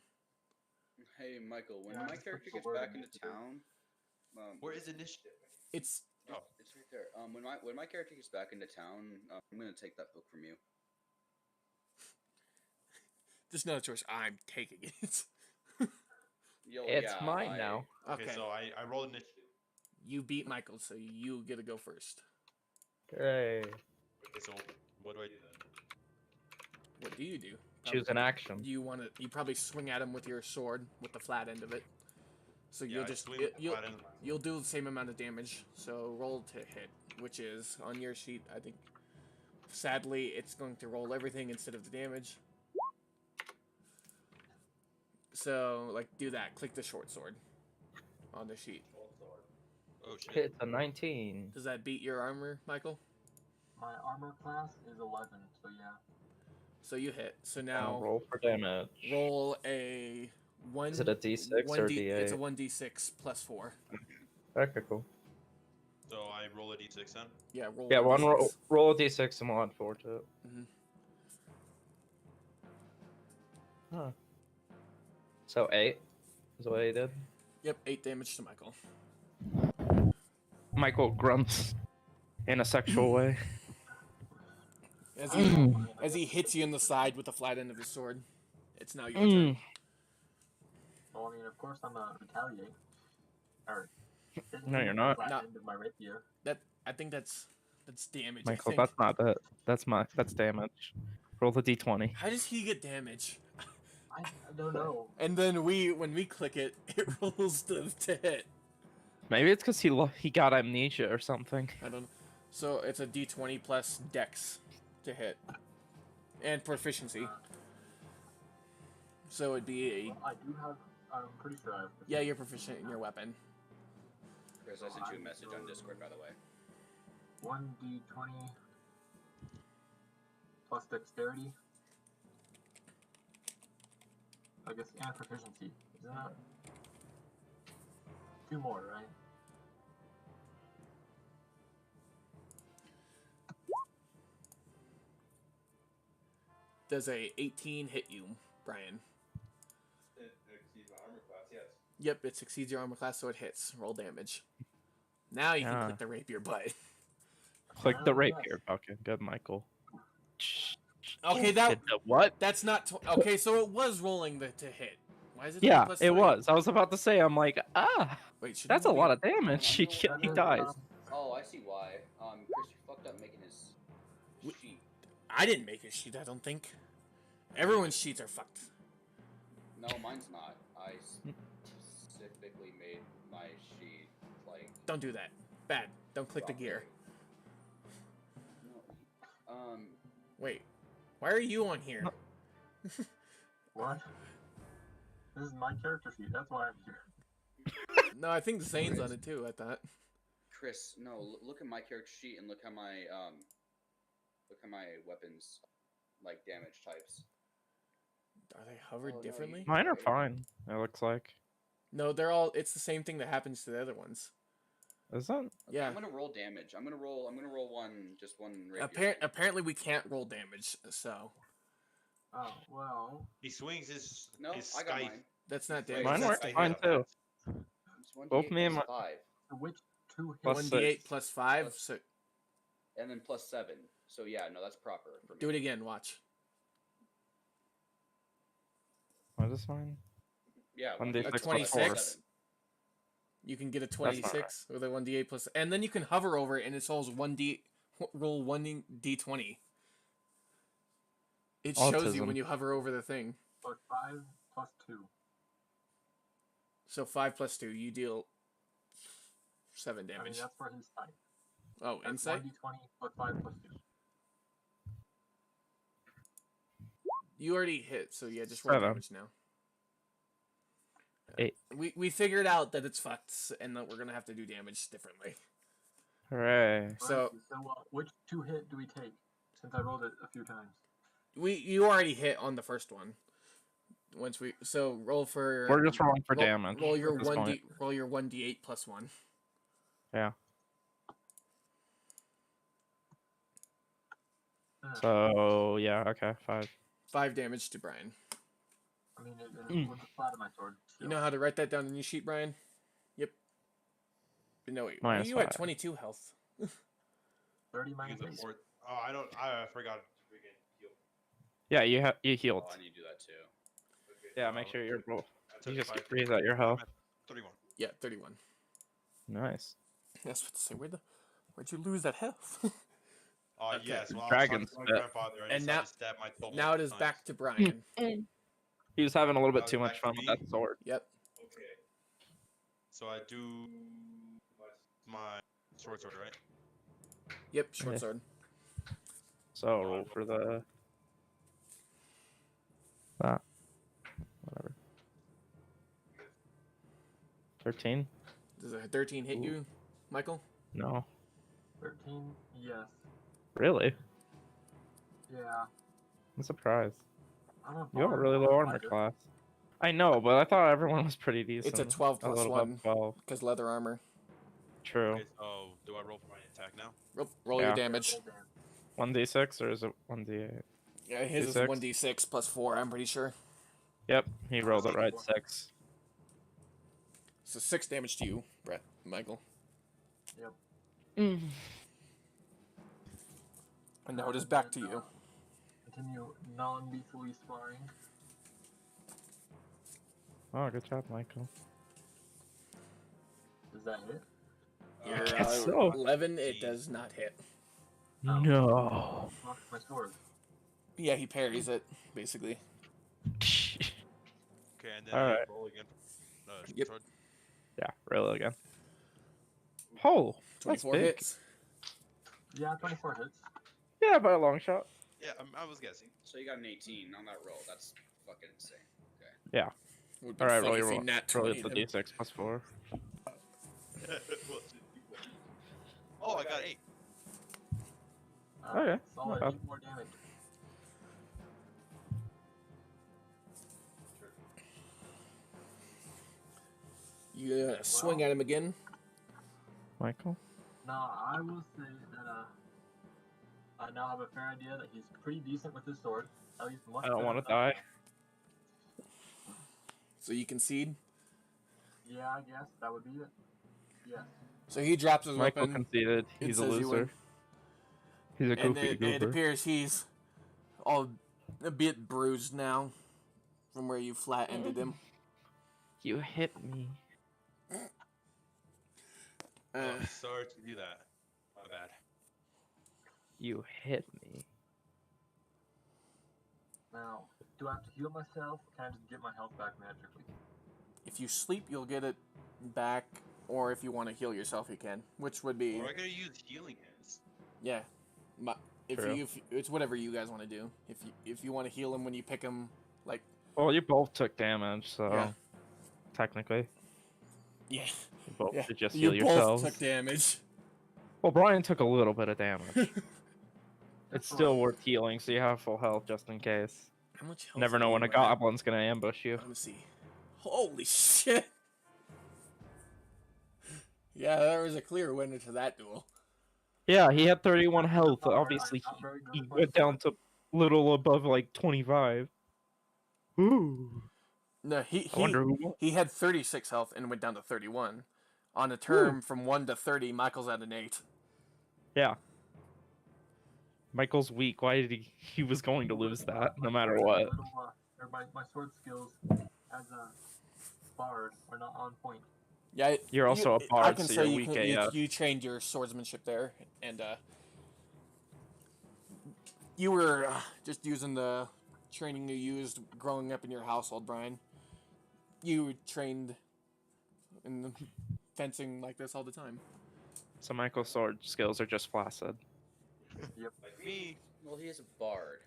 Hey, Michael, when my character gets back into town, Where is initiative? It's it's right there. When my character gets back into town, I'm gonna take that book from you. there's no choice. I'm taking it. It's mine now. Okay, so I roll initiative. You beat Michael, so you get to go first. Hey. Okay, so what do I do then? What do you do? Choose an action. You probably swing at him with your sword with the flat end of it. So Yeah, you'll just you'll do the same amount of damage. So roll to hit, which is on your sheet. I think. Sadly, it's going to roll everything instead of the damage. So like do that. Click the short sword on the sheet. Oh shit. It's a 19. Does that beat your armor, Michael? My armor class is 11, so yeah. So you hit. So Now now roll for damage. roll a one. Is it a D6 or It's a D8? 1d6 plus 4. Okay, cool. So I roll a d6 then. Yeah, roll Yeah, 1d6. roll a D6 and we'll add 4 to it. Mhm. Huh. So 8 is what he did. Yep, 8 damage to Michael. Michael grunts in a sexual way. As he hits you in the side with the flat end of his sword. It's now your turn. Well, I mean, of course I'm gonna retaliate. Or No, you're not. flat No. end of my rapier. I think that's damage. Michael, I think. that's not that. That's damage. Roll the D20. How does he get damage? I don't know. And then when we click it, it rolls to hit. Maybe it's because he got amnesia or something. I don't know. So it's a d20 plus dex to hit. And proficiency. So it'd be a... Well, I do have. I'm pretty sure I have. Yeah, you're proficient in your weapon. Chris, I sent you a message on Discord, by the way. 1d20 plus dexterity. I guess, and proficiency. Isn't that? 2 more, right? Does a 18 hit you, Brian? It exceeds my armor class, yes. Yep, it succeeds your armor class, so it hits. Roll damage. Now you can Yeah. click the rapier butt. Click the Yes. rapier. Okay, good, Michael. Okay, Did the what? that's not... Okay, so it was rolling to hit. Why is it Yeah, plus it 3? was. I was about to say, I'm like, Wait, shouldn't that's a it be- lot of damage. He That dies. is, Oh, I see why. Chris, you fucked up making his sheet. I didn't make a sheet, I don't think. Everyone's sheets are fucked. No, mine's not. I specifically made my sheet like. Don't do that. Bad. Don't click the gear. No. Wait. Why are you on here? What? This is my character sheet. That's why I'm here. No, I think Zane's on it too, I thought. Chris, no. Look at my character sheet and look at my weapons, like damage types. Are they hovered Oh, no, differently? Mine are fine. It looks like. No, they're all... It's the same thing that happens to the other ones. Is that? Okay, Yeah. I'm gonna roll damage. I'm gonna roll just one rapier. Apparently we can't roll damage, so... Oh, well. He swings his No, his I got scythe. mine. That's not Wait, damage. Mine that's work the fine hit. too. It's 1d8 Both me and plus my- 5, Which 2 hits? Plus 1d8 6. plus 5, Plus- so... and then plus 7. So yeah, no, that's proper for me. Do it again, watch. What is mine? Yeah, 1d6 A plus 26? 7. You can get a That's not right. 26 with a 1d8 plus... And then you can hover over it and it rolls 1d20. It shows you Autism. when you hover over the thing. So 5 plus 2. So 5 plus 2, you deal 7 I mean, damage. that's for his side. Oh, That's insight? 1d20 plus 5 plus 2. You already hit, so yeah, just roll 7. damage now. 8. We figured out that it's fucked and that we're gonna have to do damage differently. Hooray. So which 2 hit do we take? Since I rolled it a few times. you already hit on the first one. So roll for... We're just rolling for roll, damage. Roll your at this point. roll your 1d8 plus 1. Yeah. Uh, So yeah, okay, 5. 5 damage to Brian. I mean, Mm. with the flat of my sword. You know how to write that down in your sheet, Brian? Yep. No, wait. Minus You at 5. 22 health. 30 minus Because 8. of I forgot to freaking heal. Yeah, you healed. Oh, I need to do that too. Okay, Yeah, make sure you're roll. I took You just 5. reset your health. I'm at 31. Yeah, 31. Nice. That's what to say. Where'd you lose that health? Oh Okay. yes, well, Dragon's I was talking to my spit. grandfather and, And he now- decided to stab my toe Now it is multiple back times. to Brian. He was having a little bit Now too it's much back fun to with me? that sword. Yep. Okay. So I do my short sword, right? Yep, short Yeah. sword. So roll for the that. Whatever. 13? Does a 13 hit you, Michael? No. 13? Yes. Really? Yeah. I'm surprised. I'm a You have a bard, really not low a armor fighter. class. I know, but I thought everyone was pretty decent. It's a 12 plus little 1 above 12. because leather armor. True. Okay, so do I roll for my attack now? Roll your Yeah. damage. Roll damage. 1d6 or is it 1d8? Yeah, his is D6? 1d6 plus 4, I'm pretty sure. Yep, he rolled it right. 4. 6. So 6 damage to you, Michael. Yep. And now it is back to you. Continue non-lethally sparring. Oh, good job, Michael. Does that hit? Your guess so. 11, it does not hit. Oh. No. Fuck my sword. Yeah, he parries it, basically. Okay, and then Alright. roll again. Yep. Sword. Yeah, roll it again. Oh, that's 24 big. hits. Yeah, 24 hits. Yeah, by a long shot. Yeah, I was guessing. So you got an 18 on that roll. That's fucking insane. Yeah. Would be All right, funny roll if your he roll. nat Roll 20 it the them. d6 plus 4. Oh, I got 8. Okay, Solid, not bad. 8 more damage. You swing at him again. Michael? Now, I will say that I now have a fair idea that he's pretty decent with his sword. At least much I don't better want to than I die. am. So you concede. Yeah, I guess that would be it. Yes. So he drops his Michael weapon. conceded. It He's a says you win. loser. He's a And goofy it goober. appears he's all a bit bruised now from where you flat ended him. You hit me. Uh, Sorry to do that. My bad. You hit me. Now, do I have to heal myself? Or can I just get my health back magically? if you sleep, you'll get it back, or if you want to heal yourself, you can. Which would be, Or I gotta use healing hands. yeah. If True. you, if, it's whatever you guys want to do. If you want to heal him when you pick him, like, Well, you both took damage, so Yeah. technically, yeah, you both yeah. should just You heal both yourselves. took damage. Well, Brian took a little bit of damage. It's That's still alright. worth healing, so you have full health just in case. How much health Never are know you when a at? goblin's gonna ambush you. Let me see. Holy shit! Yeah, there was a clear winner to that duel. Yeah, he had 31 health. Alright, Obviously, I'm not very good he with my went down sword. to little above like 25. Ooh. No, I wonder who won. he had 36 health and went down to 31. On a term from 1 to 30, Michael's at an 8. Yeah. Michael's weak. Why did he was going to lose that no matter what. My sword skills as a bard are not on point. Yeah, You're also a I bard, can so say you're you, weak you, AF. you trained your swordsmanship there, and you were just using the training you used growing up in your household, Brian. You trained in fencing like this all the time. So Michael's sword skills are just flaccid. Like me. Well, he is a bard.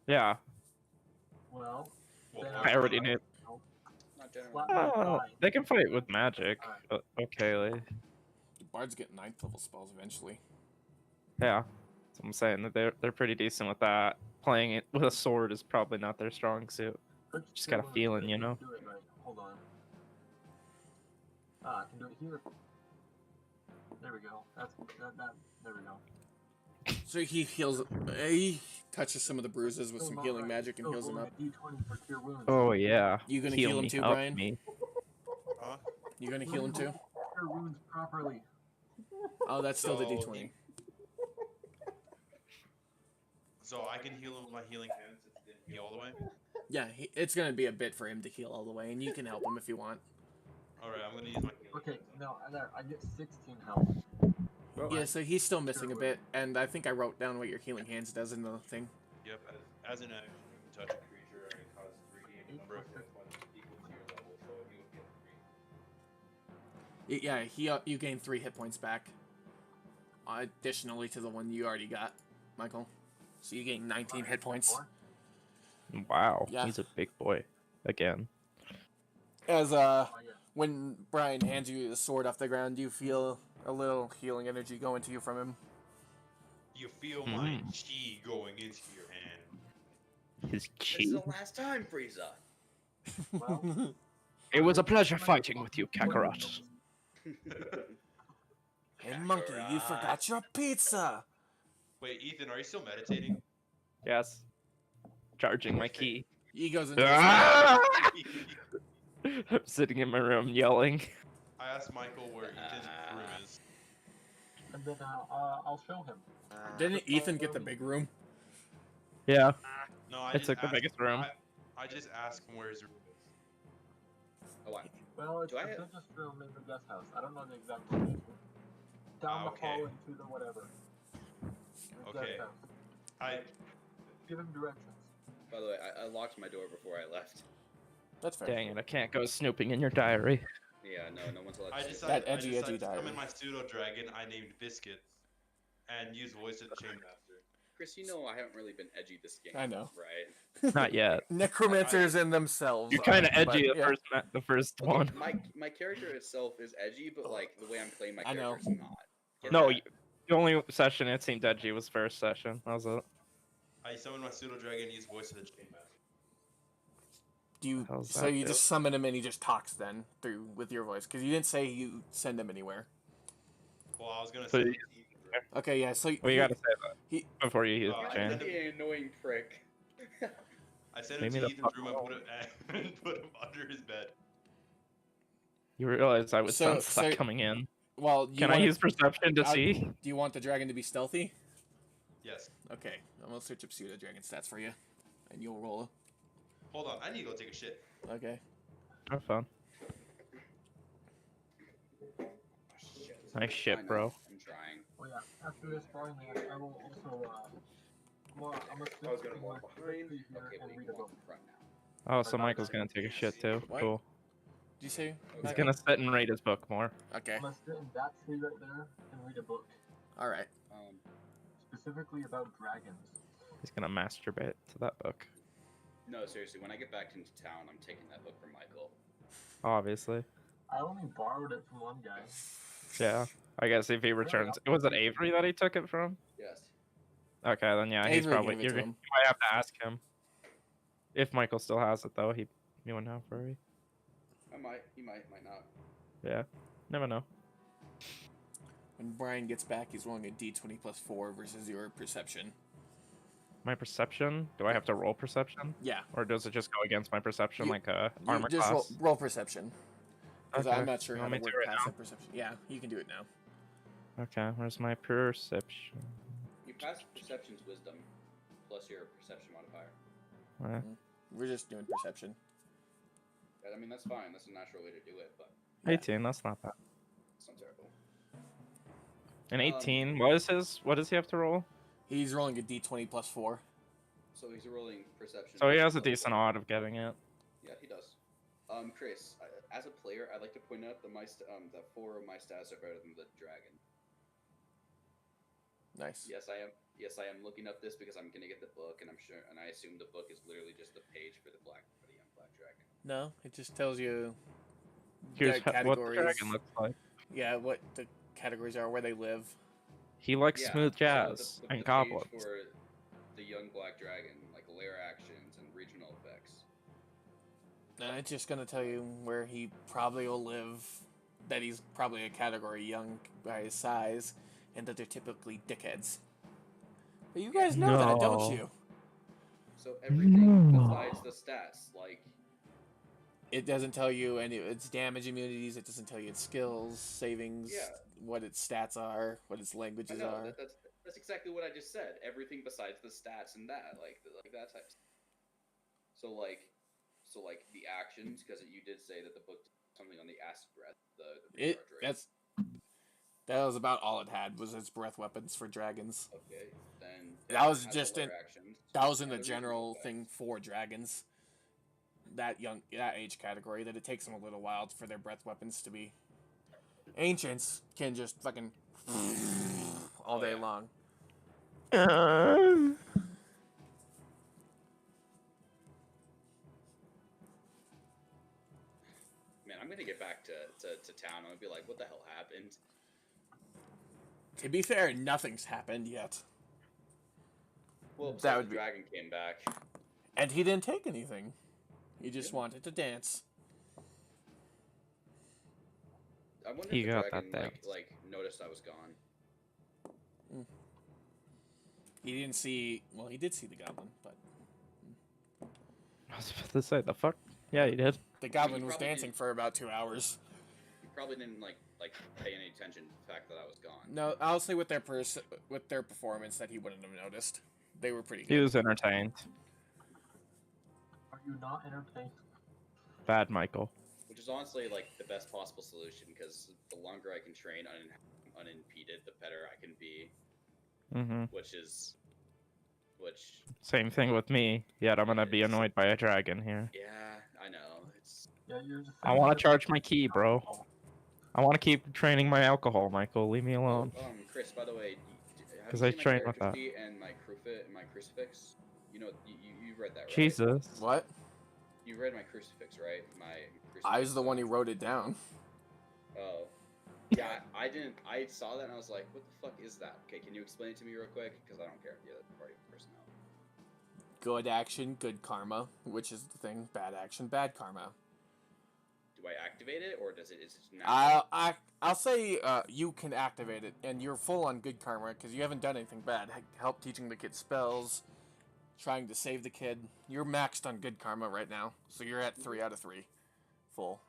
Yeah. Well, Well, then I already knew. Not generally. Flat- Oh, they can fight with magic. Okay. The bards get 9th level spells eventually. Yeah. That's what I'm saying. That they're pretty decent with that. Playing it with a sword is probably not their strong suit. Just got a feeling, you know? Do it right. Hold on. I can do it here. There we go. There we go. So he heals. He touches some of the bruises with some healing magic and heals them up. D20 for cure wounds. Oh yeah. You gonna Heal heal him me, too, help Brian? me. Huh? You gonna heal him too? Cure wounds properly. Oh, that's still the So- D20. So I can heal him with my healing hands if he didn't heal all the way? Yeah, it's gonna be a bit for him to heal all the way, and you can help him if you want. Alright, I'm gonna use my healing Okay, hands. no, I get 16 health. Yeah, so he's still missing a bit, and I think I wrote down what your healing hands does in the thing. Yep, as an action, you can touch a creature and it causes 3d number of hit points equal to your level, so he would get 3. Yeah, you gain 3 hit points back. Additionally to the one you already got, Michael. So you gain 19 hit points. Wow. Yeah. He's a big boy. Again. As Oh, yeah. when Brian hands you the sword off the ground, you feel a little healing energy go into you from him. You feel my chi going into your hand. His This is chi. the last time, Frieza. Well, It was a it's pleasure like fighting with you, fucking Kakarot. Hey, monkey, you forgot your pizza. Wait, Ethan, are you still meditating? Yes. Charging my Okay. key. He goes into Ah! I'm sitting in my room yelling. I asked Michael where Ethan's room is. And then I'll show him. Didn't Ethan get the big room? Yeah. No, I It just took the asked, biggest room. I just asked him where his room is. Oh, Well, it's Do the I have- biggest room in the guest house. I don't know the exact location. Down the Okay. hall into the whatever. The Okay. guest house. I Give him directions. by the way, I locked my door before I left. That's fair. Dang it, I can't go snooping in your diary. Yeah, no one's allowed. I to see decided, That edgy, I decided edgy to summon diary. my pseudo dragon I named Biscuit and use voice of the chain master. Chris, you know I haven't really been edgy this game. I know. Right? Not yet. Necromancers in themselves. You're kind of are, but edgy yeah. the first Okay, one. my character itself is edgy, but like the way I'm playing my I know. character is not. Get No, that? the only session it seemed edgy was first session. That was it. I summoned my pseudo dragon and use voice of the chain master. Do you? How's So that you do? just summon him and he just talks then through with your voice because you didn't say you send him anywhere. Well, I was gonna So say you- Ethan. Okay, yeah. So Well, you gotta say that he- before you use Oh, the I chain. did. The annoying prick. I sent Leave him me to the Ethan's fuck room alone. and put him under his bed. You realize I would So- sense that so- coming in. well, you Can I wanna- use perception to uh, see? Do you want the dragon to be stealthy? Yes. Okay, I'm gonna search up pseudo dragon stats for you, and you'll roll. Hold on, I need to go take a shit. Okay. Have fun. Shit. Nice shit, I know, bro. I'm trying. Oh yeah. After this sparring match, I will also I'm gonna I was gonna sit walk behind. here Okay, and well, you read can a walk book. in front now. Oh, so Michael's gonna take a shit too. What? Cool. Did you say? He's Okay. gonna sit and read his book more. Okay. I'm gonna sit in that tree right there and read a book, All right. specifically about dragons. He's gonna masturbate to that book. No, seriously, when I get back into town, I'm taking that book from Michael. Obviously. I only borrowed it from one guy. Yeah. I guess if he returns, was it Avery that he took it from? Yes. Okay, then yeah, he's Avery probably. gave it to You him. might have to ask him. If Michael still has it though, he wouldn't have worry. I might. He might not. Yeah. Never know. When Brian gets back, he's rolling a d20 plus 4 versus your perception. My perception? Do I have to roll perception? Yeah. Or does it just go against my perception You- like a You armor just class? roll perception. Because Okay. I'm not sure You how want to me work do it past now? that perception. Yeah, you can do it now. Okay, where's my perception? You pass perception's wisdom, plus your perception modifier. We're just doing perception. I mean, that's fine. That's a natural way to do it, but 18, that's not bad. it's not terrible. An 18, what does he have to roll? He's rolling a d20 plus 4. So he's rolling perception. So he has a plus decent 4. odd of getting it. Yeah, he does. Chris, as a player, I'd like to point out that that 4 of my stats are better than the dragon. Nice. Yes, I am. Yes, I am looking up this because I'm gonna get the book, and I assume the book is literally just the page for the young black dragon. No, it just tells you Here's the what the categories. dragon looks like. Yeah, what the categories are, where they live. He likes Yeah, smooth so jazz the and page goblins. for the young black dragon, like lair actions and regional effects. And it's just gonna tell you where he probably will live, that he's probably a category young by his size, and that they're typically dickheads. But you guys know that, don't No. you? So everything No. besides the stats, like It doesn't tell you any its damage immunities, it doesn't tell you its skills, savings, Yeah. what its stats are, what its I languages know are. that's exactly what I just said. Everything besides the stats and that, like that type. So like the actions, because you did say that the book did something on the acid breath. The recharge rate. That was about all it had, was its breath weapons for dragons. Okay, then That was it has just the in- lair actions That was in the and regional general effects. thing for dragons. That age category, that it takes them a little while for their breath weapons to be. Ancients can just fucking all day yeah. long. Man, I'm gonna get back to town. I'm gonna be like, what the hell happened? To be fair, nothing's happened yet. Well, That that would be- dragon came back. And he didn't take anything. He just wanted to dance. I wonder He if the got dragon that dance. like noticed I was gone. He didn't see. Well, he did see the goblin, but I was about to say, the fuck? Yeah, he did. the goblin was probably dancing did. for about 2 hours. He probably didn't like pay any attention to the fact that I was gone. No, I'll say with their performance that he wouldn't have noticed. They were pretty He good. was entertained. Are you not entertained? Bad Michael. Which is honestly like the best possible solution because the longer I can train unimpeded, the better I can be. Mm-hmm. Which Same thing with me. Yet I'm gonna be Yes. annoyed by a dragon here. yeah, I know. It's Yeah, you're just. I want to charge my ki, bro. I want to keep training my alcohol, Michael. Leave me alone. Chris, by the way, have 'Cause you I seen my trained with character that. sheet and my crucifix? You know, you read that, right? Jesus. What? You read my crucifix, right? My crucifix. I was the one who wrote it down. Oh. Yeah, I didn't. I saw that and I was like, what the fuck is that? Okay, can you explain it to me real quick? Because I don't care if the other party person knows. Good action, good karma, which is the thing. Bad action, bad karma. Do I activate it or does it? Is it natural? I'll say you can activate it, and you're full on good karma because you haven't done anything bad. Help teaching the kid spells, trying to save the kid. You're maxed on good karma right now, so you're at 3 out of 3, full.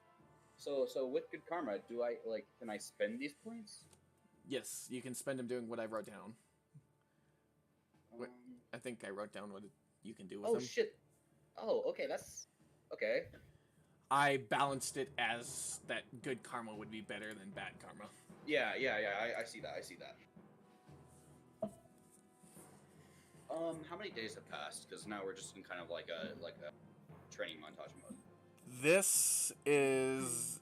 So with good karma, do I can I spend these points? Yes, you can spend them doing what I wrote down. What? I think I wrote down what you can do with Oh them. shit! Oh, okay, that's okay. I balanced it as that good karma would be better than bad karma. Yeah. I see that. I see that. How many days have passed? Because now we're just in kind of like a training montage mode. This is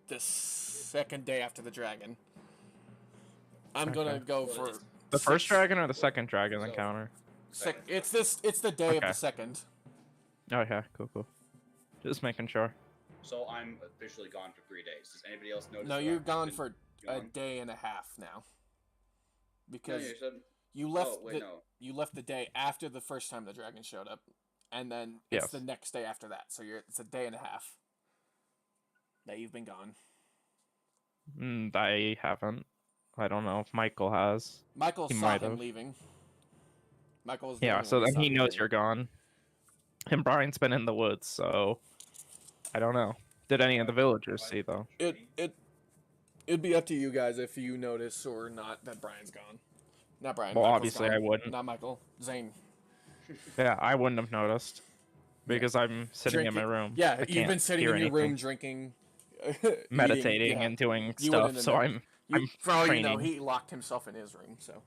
the second day after the dragon. I'm gonna Okay. go Well, for it's The first 6 dragon or the second dragon So- encounter? It's the day of Okay. the second. Okay, cool. Just making sure. So I'm officially gone for 3 days. Does anybody else notice? No, that you're I've gone been for a gone? day and a half now. No, Because you said. you left Oh wait, no. you left the day after the first time the dragon showed up, and then it's Yes. the next day after that. So it's a day and a half that you've been gone. I haven't. I don't know if Michael has. Michael He saw might him have. leaving. Michael was the Yeah, only so one who then saw he him knows leaving. you're gone. And Brian's been in the woods, so I don't know. Did any of the villagers see though? It'd be up to you guys if you notice or not that Brian's gone. Not Brian. Well, Michael's obviously gone. I wouldn't. Not Michael. Zane. Yeah, I wouldn't have noticed because I'm sitting in my room. Yeah, I you've can't been sitting hear in your room anything. drinking, Meditating eating, yeah. and doing You stuff. wouldn't have So known. I'm For all you know, training. he locked himself in his room. So,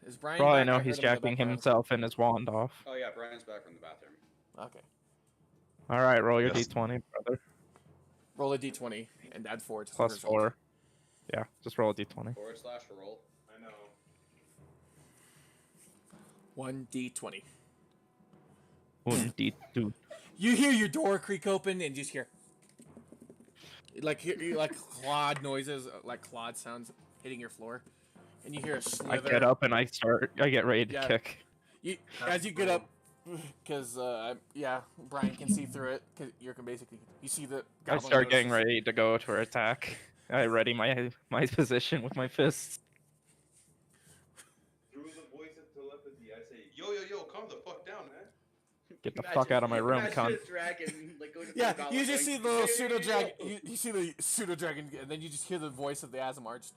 is Brian? For all I back? know, heard he's him in the jacking background. himself and his wand off. Oh yeah, Brian's back from the bathroom. Okay. All right, roll your Yes. d20, brother. Roll a d20 and add 4 to the Plus result. 4. Yeah, just roll a d20. /roll. I know. 1d20. Dude. You hear your door creak open and just hear like clod noises, like clod sounds hitting your floor, and you hear a I slither. get up and I get ready to Yeah. kick. As you get up, because Brian can see through it. Cause you can basically you see the. I goblin start getting notices- ready to go to attack. I ready my position with my fists. Through the voice of telepathy, I say, yo, calm the fuck down, man. Get the fuck out of my room, Imagine cunt. a dragon, like, going to Yeah, the goblin you just going, see the little "Yo, pseudo yo, yo, dragon. yo." You see the pseudo dragon, and then you just hear the voice of the Azamar just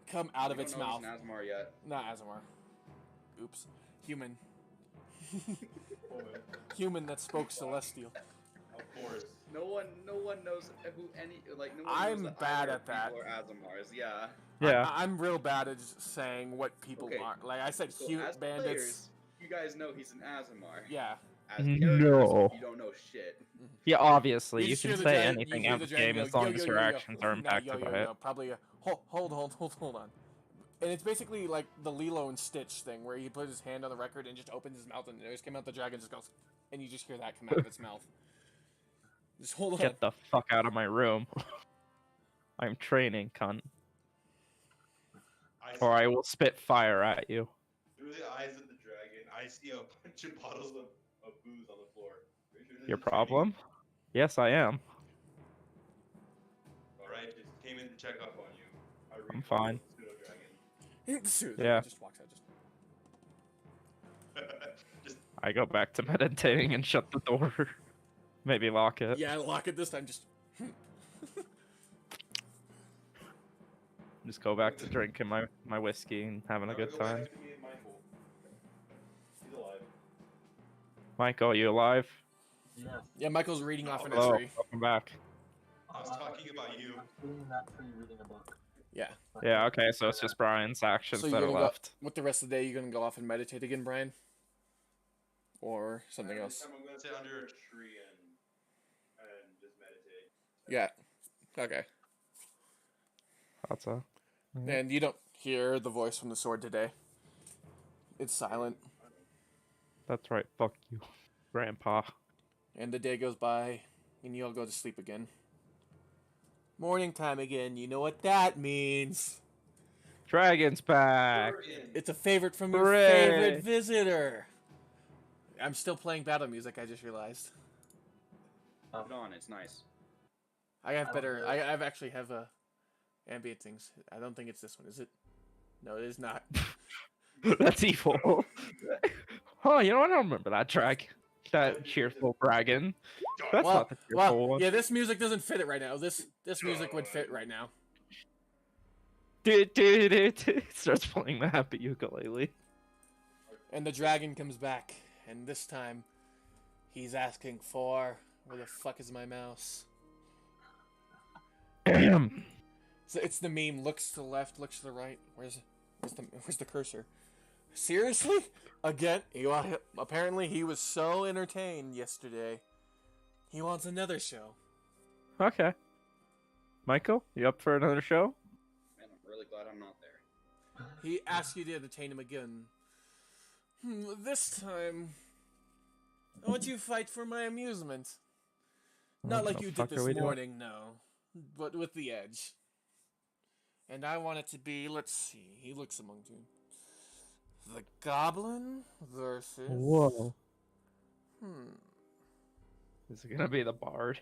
come out of We its don't know mouth. he's an Asmar yet. Not Azamar. Oops. Human. Oh, Human that spoke celestial. of course. No one knows who any like. No one I'm knows that bad either at that. people are Asmars. Yeah. Yeah. I'm real bad at just saying what people Okay. are. Like I said, So cute as bandits. players, you guys know he's an Asmar. Yeah. As No. characters, you don't know shit. Yeah, obviously, you just can hear the say dragon- anything you hear out the of the dragon game go, as long "Yo, as yo, your yo, yo." actions are No, impacted by it. Probably hold on. And it's basically like the Lilo and Stitch thing, where he put his hand on the record and just opens his mouth and the noise came out. The dragon just goes, and you just hear that come out of its mouth. Just hold on. Get the fuck out of my room. I'm training, cunt. I Or see I will spit fire at you. through the eyes of the dragon. I see a bunch of bottles of booze on the floor. Are you sure this Your is problem? Yes, I am. All right, just came in to check up on you. I'm fine. Pseudo dragon. Pseudo just walks out. Just I go back to meditating and shut the door. Maybe lock it. Yeah, lock it this time. Just go back to drinking my whiskey and having a good go back time. to me and Michael. He's alive. Michael, you alive? Yes. Yeah, Michael's reading off in a Hello, tree. welcome back. I was talking about you. I'm sitting in that tree reading a book. Yeah. Yeah, okay, so it's just Brian's actions So that you're are gonna left. go with the rest of the day. You're gonna go off and meditate again, Brian, or something This else? time I'm gonna sit under a tree and just meditate. Yeah. Okay. That's a. And you don't hear the voice from the sword today. It's silent. That's right. Fuck you, Grandpa. And the day goes by, and you all go to sleep again. Morning time again. You know what that means. Dragon's back. It's a favorite from your Hooray. favorite visitor. I'm still playing battle music, I just realized. Put it on. It's nice. I have I don't better... know. I've actually have ambient things. I don't think it's this one, is it? No, it is not. That's evil. Oh, you know what? I don't remember that track. That cheerful dragon. That's well, not the cheerful one. yeah, this music doesn't fit it right now. This music would fit right now. Starts playing the happy ukulele. And the dragon comes back, and this time, he's asking for... Where the fuck is my mouse? So it's the meme. Looks to the left, looks to the right. Where's the cursor? Seriously? Again? Apparently he was so entertained yesterday. He wants another show. Okay. Michael, you up for another show? Man, I'm really glad I'm not there. He asked you to entertain him again. This time, I want you to fight for my amusement. Not What like the you did fuck are this we doing? morning, no. But with the edge. And I want it to be, let's see, he looks among you. The Goblin versus... Whoa. Is it gonna be the Bard?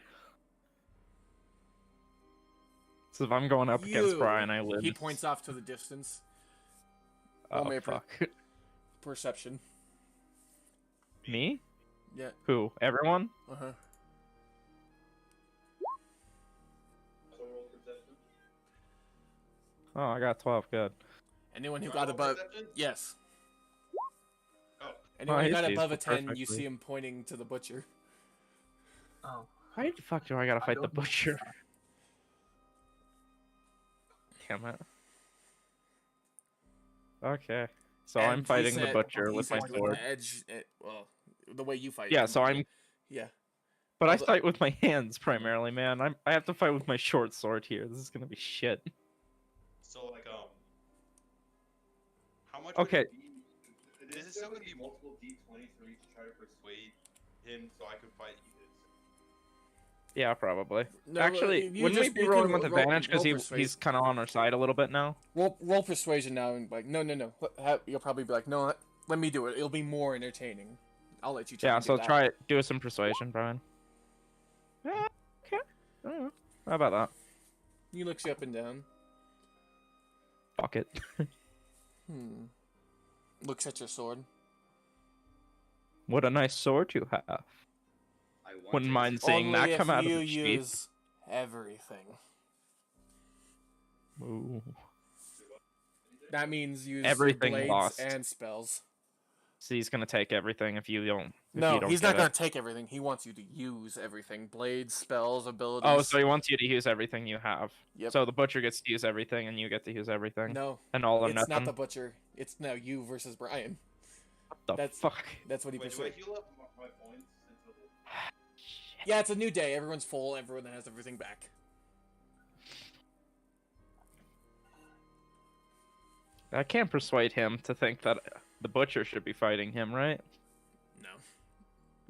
So if I'm going up against You. Brian, I lose. He points off to the distance. Oh, Roll me a fuck. Perception. Me? Yeah. Who? Everyone? Uh-huh. Oh, I got 12. Good. Anyone who Do I got roll above... perception? Yes. Oh. Anyone who he got sees above a it 10, you perfectly. see him pointing to the butcher. Oh. Why the fuck do I gotta I fight the don't know. butcher? Damn it. Okay. So I'm And he fighting the said- butcher he with my said sword. the edge, well, the way you fight. Yeah, him, so I'm... Yeah. But I Although- fight with my hands primarily, man. I have to fight with my short sword here. This is gonna be shit. So like how much? Okay. Would it be? Is it still gonna be multiple D20s for me to try to persuade him so I could fight you? Yeah, probably. No, Actually, you wouldn't we just- be you rolling can with roll- advantage because roll he's persuade. kind of on our side a little bit now? Roll persuasion now and like, no. You'll probably be like, no, let me do it. It'll be more entertaining. I'll let you try. Yeah, and do so that. try it. Do some persuasion, Brian. Yeah, okay. I don't know. How about that? He looks you up and down. Fuck it. Looks at your sword. What a nice sword you have. I want Wouldn't it. mind seeing Only that if come out of you the sheath. use everything. Ooh. That means use Everything blades lost. and spells. So he's gonna take everything if you don't. If No, you don't he's not get gonna it. take everything. He wants you to use everything. Blades, spells, abilities. Oh, so he wants you to use everything you have. Yep. So the butcher gets to use everything, and you get to use everything. No, And all or it's nothing. not the butcher. It's now you versus Brian. What the that's- fuck? That's what he Wait, do I persuaded. heal up my points until Yeah, it's a new day. Everyone's full. Everyone has everything back. I can't persuade him to think that the butcher should be fighting him, right? No.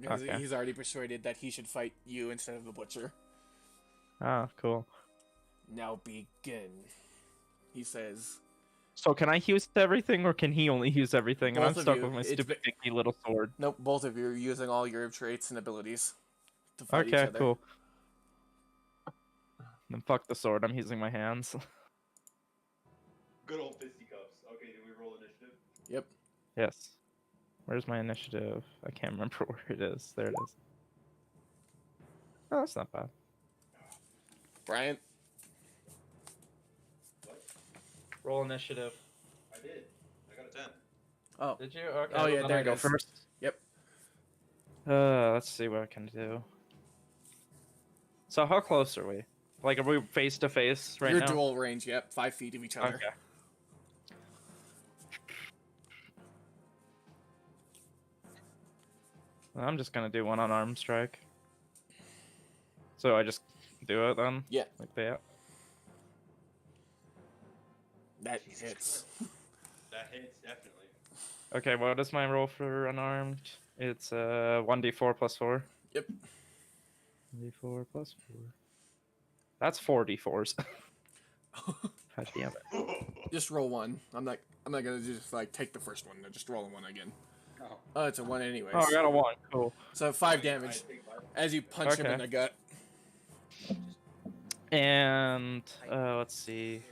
Because Okay. he's already persuaded that he should fight you instead of the butcher. Ah, cool. Now begin. He says, So can I use everything, or can he only use everything? And I'm Both of stuck you. with my It's stupid dinky little sword. Nope, both of you are using all your traits and abilities to fight each Okay, other. cool. Then fuck the sword. I'm using my hands. Good old fisticuffs. Okay, do we roll initiative? Yep. Yes. Where's my initiative? I can't remember where it is. There it is. Oh, that's not bad. Brian. What? Roll initiative. I did. I got a 10. Oh. Did you? Okay. Oh, yeah, then there I it go is. first. Yep. Let's see what I can do. So how close are we? Like, are we face to face right You're now? dual range, yep. 5 feet of each other. Okay. I'm just gonna do one unarmed strike. So I just do it then? Yeah. Like that? That hits. That hits, definitely. Okay, what is my roll for unarmed? It's 1d4 plus 4. Yep. 1d4 plus 4. That's 4 d4s. God damn it. Just roll one. I'm not gonna just like take the first one. Just roll one again. No. Oh, it's a 1 anyways. Oh, I got a 1. Cool. So 5 damage as you punch him in Okay. the gut. And let's see.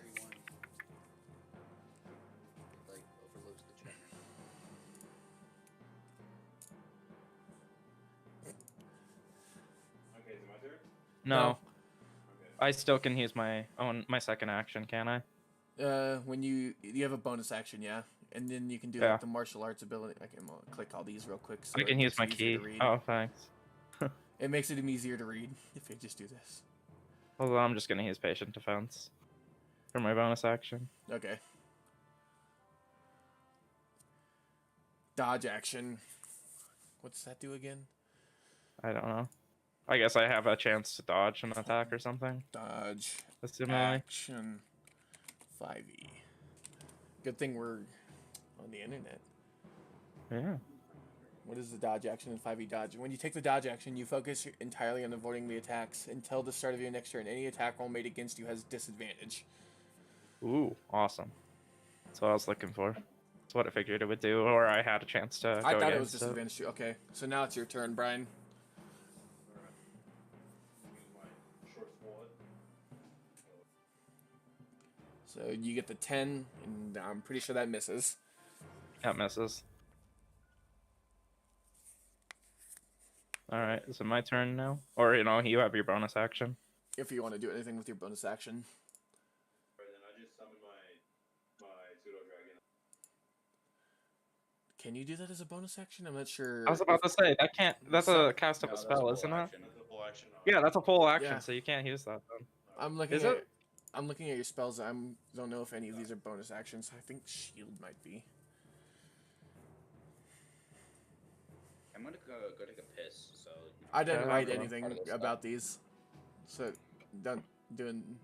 Okay, is it my turn? No, No. Okay. I still can use my second action, can I? When you have a bonus action, yeah, and then you can do Yeah. like the martial arts ability. I can click all these real quick. So I can it use makes my it easier key. to read. Oh, thanks. It makes it easier to read if you just do this. Although I'm just gonna use patient defense for my bonus action. Okay. Dodge action. What's that do again? I don't know. I guess I have a chance to dodge an attack or something. Dodge Assuming. action 5e. Good thing we're on the internet. Yeah. What is the dodge action in 5e dodge? When you take the dodge action, you focus entirely on avoiding the attacks. Until the start of your next turn, any attack roll made against you has disadvantage. Ooh, awesome. That's what I was looking for. That's what I figured it would do, or I had a chance to I go thought it was against disadvantage too. Okay, so now it's your turn, Brian. Use my short sword. So you get the 10, and I'm pretty sure that misses. That misses. Alright, is it my turn now? Or, you have your bonus action. If you want to do anything with your bonus action. Right, then I just summon my pseudo dragon. Can you do that as a bonus action? I'm not sure. I was about to say, that's So- a cast of No, a that's a spell, full isn't it? action. That's a full action. Yeah, that's a full action, Yeah. so you can't use that then. I'm looking Is at it? I'm looking at your spells. Don't know if any of these are bonus actions. I think shield might be. I'm gonna go take a piss. So. I didn't Yeah, write okay. anything Part of this about these, so don't doing.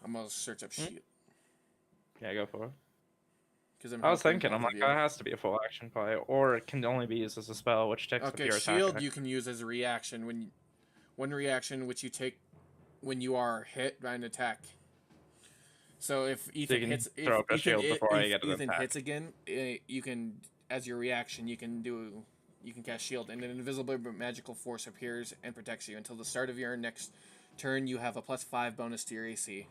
I'm gonna search up shield Yeah, go for it. because I'm. I was helping thinking, both I'm of like, you. that has to be a full action play, or it can only be used as a spell, which takes up Okay, your attack. shield you can use as a reaction one reaction which you take when you are hit by an attack. So if Ethan can hits, throw up a shield before I if get an Ethan attack. hits again, you can, as your reaction, you can cast shield, and an invisible but magical force appears and protects you until the start of your next turn. You have a +5 bonus to your AC.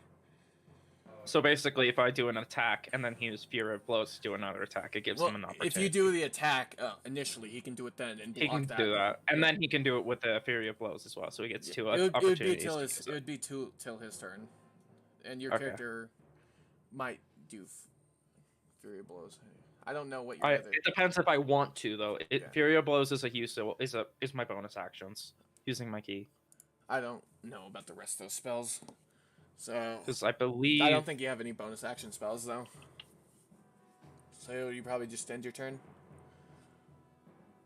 So basically, if I do an attack and then he uses Fury of Blows to do another attack, it gives Well, him an opportunity. if you do the attack initially, he can do it then and block He can that. do that, and Yeah. then he can do it with the Fury of Blows as well. So he gets two It would be opportunities. till to his use it would be till his turn, and your Okay. character might do Fury of Blows. I don't know what your other. It depends if I want to though. Yeah. Fury of Blows is is my bonus actions using my key, I don't know about the rest of those spells, so because I believe I don't think you have any bonus action spells though. So you probably just end your turn.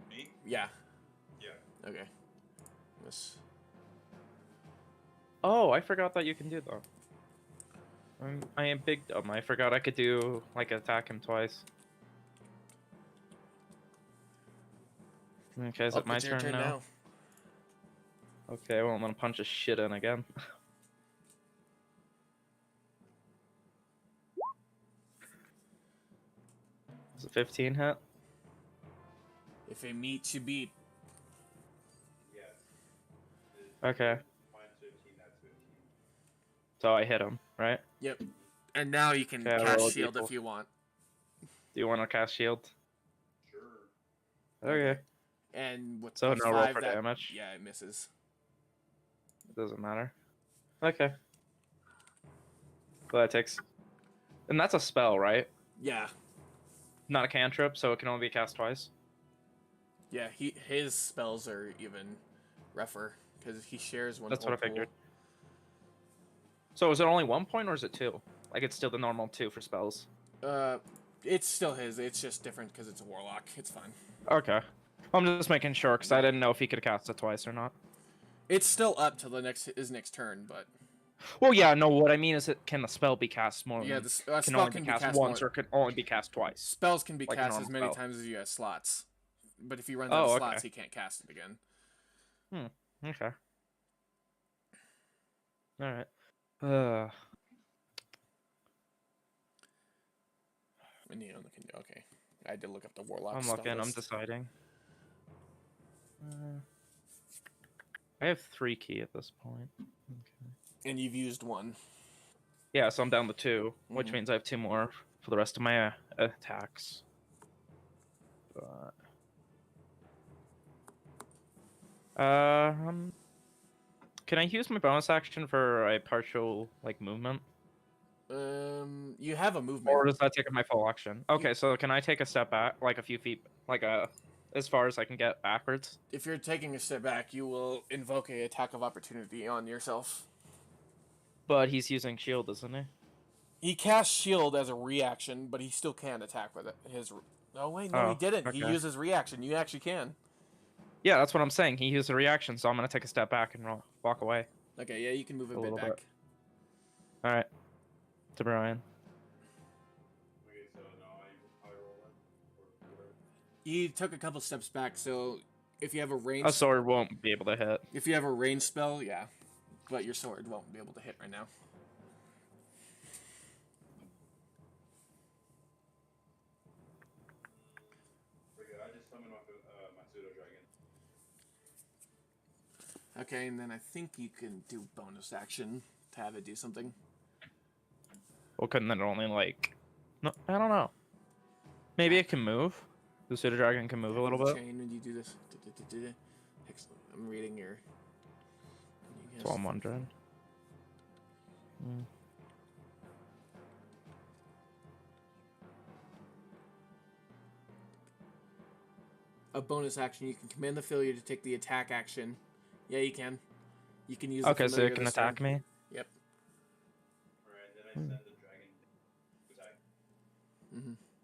Me? Yeah. Yeah. Okay. Yes. Oh, I forgot that you can do that. I am big dumb. I forgot I could do like attack him twice. Okay, is Oh, it my it's your turn now? Okay, well I'm gonna punch his shit in again. Is it 15 hit? If it meets, you beat. Okay. So I hit him, right? Yep. And now you can Okay, I cast roll a shield D4. if you want. Do you want to cast shield? Okay. And with So plus no roll 5, for that damage? yeah, it misses. It doesn't matter. Okay. Well, that takes... And that's a spell, right? Yeah, Not a cantrip, so it can only be cast twice? yeah. His spells are even rougher because he shares one. That's whole what I pool. figured. So is it only 1 point, or is it 2? Like, it's still the normal 2 for spells. It's still his. It's just different because it's a warlock. It's fine. Okay. I'm just making sure, because I didn't know if he could cast it twice or not. It's still up till his next turn, but Well, yeah, no, what I mean is, can the spell be cast more yeah, than... the can spell only can be be cast cast once, more. or can only be cast twice? Spells can be Like a cast as normal many spell. times as you have slots, but if he runs Oh, out of okay. slots, he can't cast it again. Okay. Alright. And okay, I had to look up the warlock. I'm spell looking, I'm list. deciding. I have 3 key at this point. Okay. And you've used one. Yeah, so I'm down to 2, which Mhm. means I have 2 more for the rest of my attacks. But... can I use my bonus action for a partial, like, movement? You have a movement. Or does that take up my full action? Okay, so can I take a step back, like a few feet, like as far as I can get backwards? If you're taking a step back, you will invoke a attack of opportunity on yourself. But he's using shield, isn't he? He casts shield as a reaction, but he still can attack with it. Oh wait, no, he Oh, didn't. He okay. uses reaction. You actually can. Yeah, that's what I'm saying. He used a reaction, so I'm gonna take a step back and walk away. Okay, yeah, you can move a bit little back. bit. All right, to Brian. He took a couple steps back, so if you have a range, A sword won't be able to hit. if you have a range spell, yeah, but your sword won't be able to hit right now. Okay, and then I think you can do bonus action to have it do something. Well, couldn't it only like? No, I don't know. Maybe it can move. The pseudo dragon can move a little bit. Chain when you do this. Excellent. I'm reading your. That's what I'm wondering. A bonus action. You can command the failure to take the attack action. Yeah, you can. You can use. Okay, the so familiar it can this attack turn. me. Yep.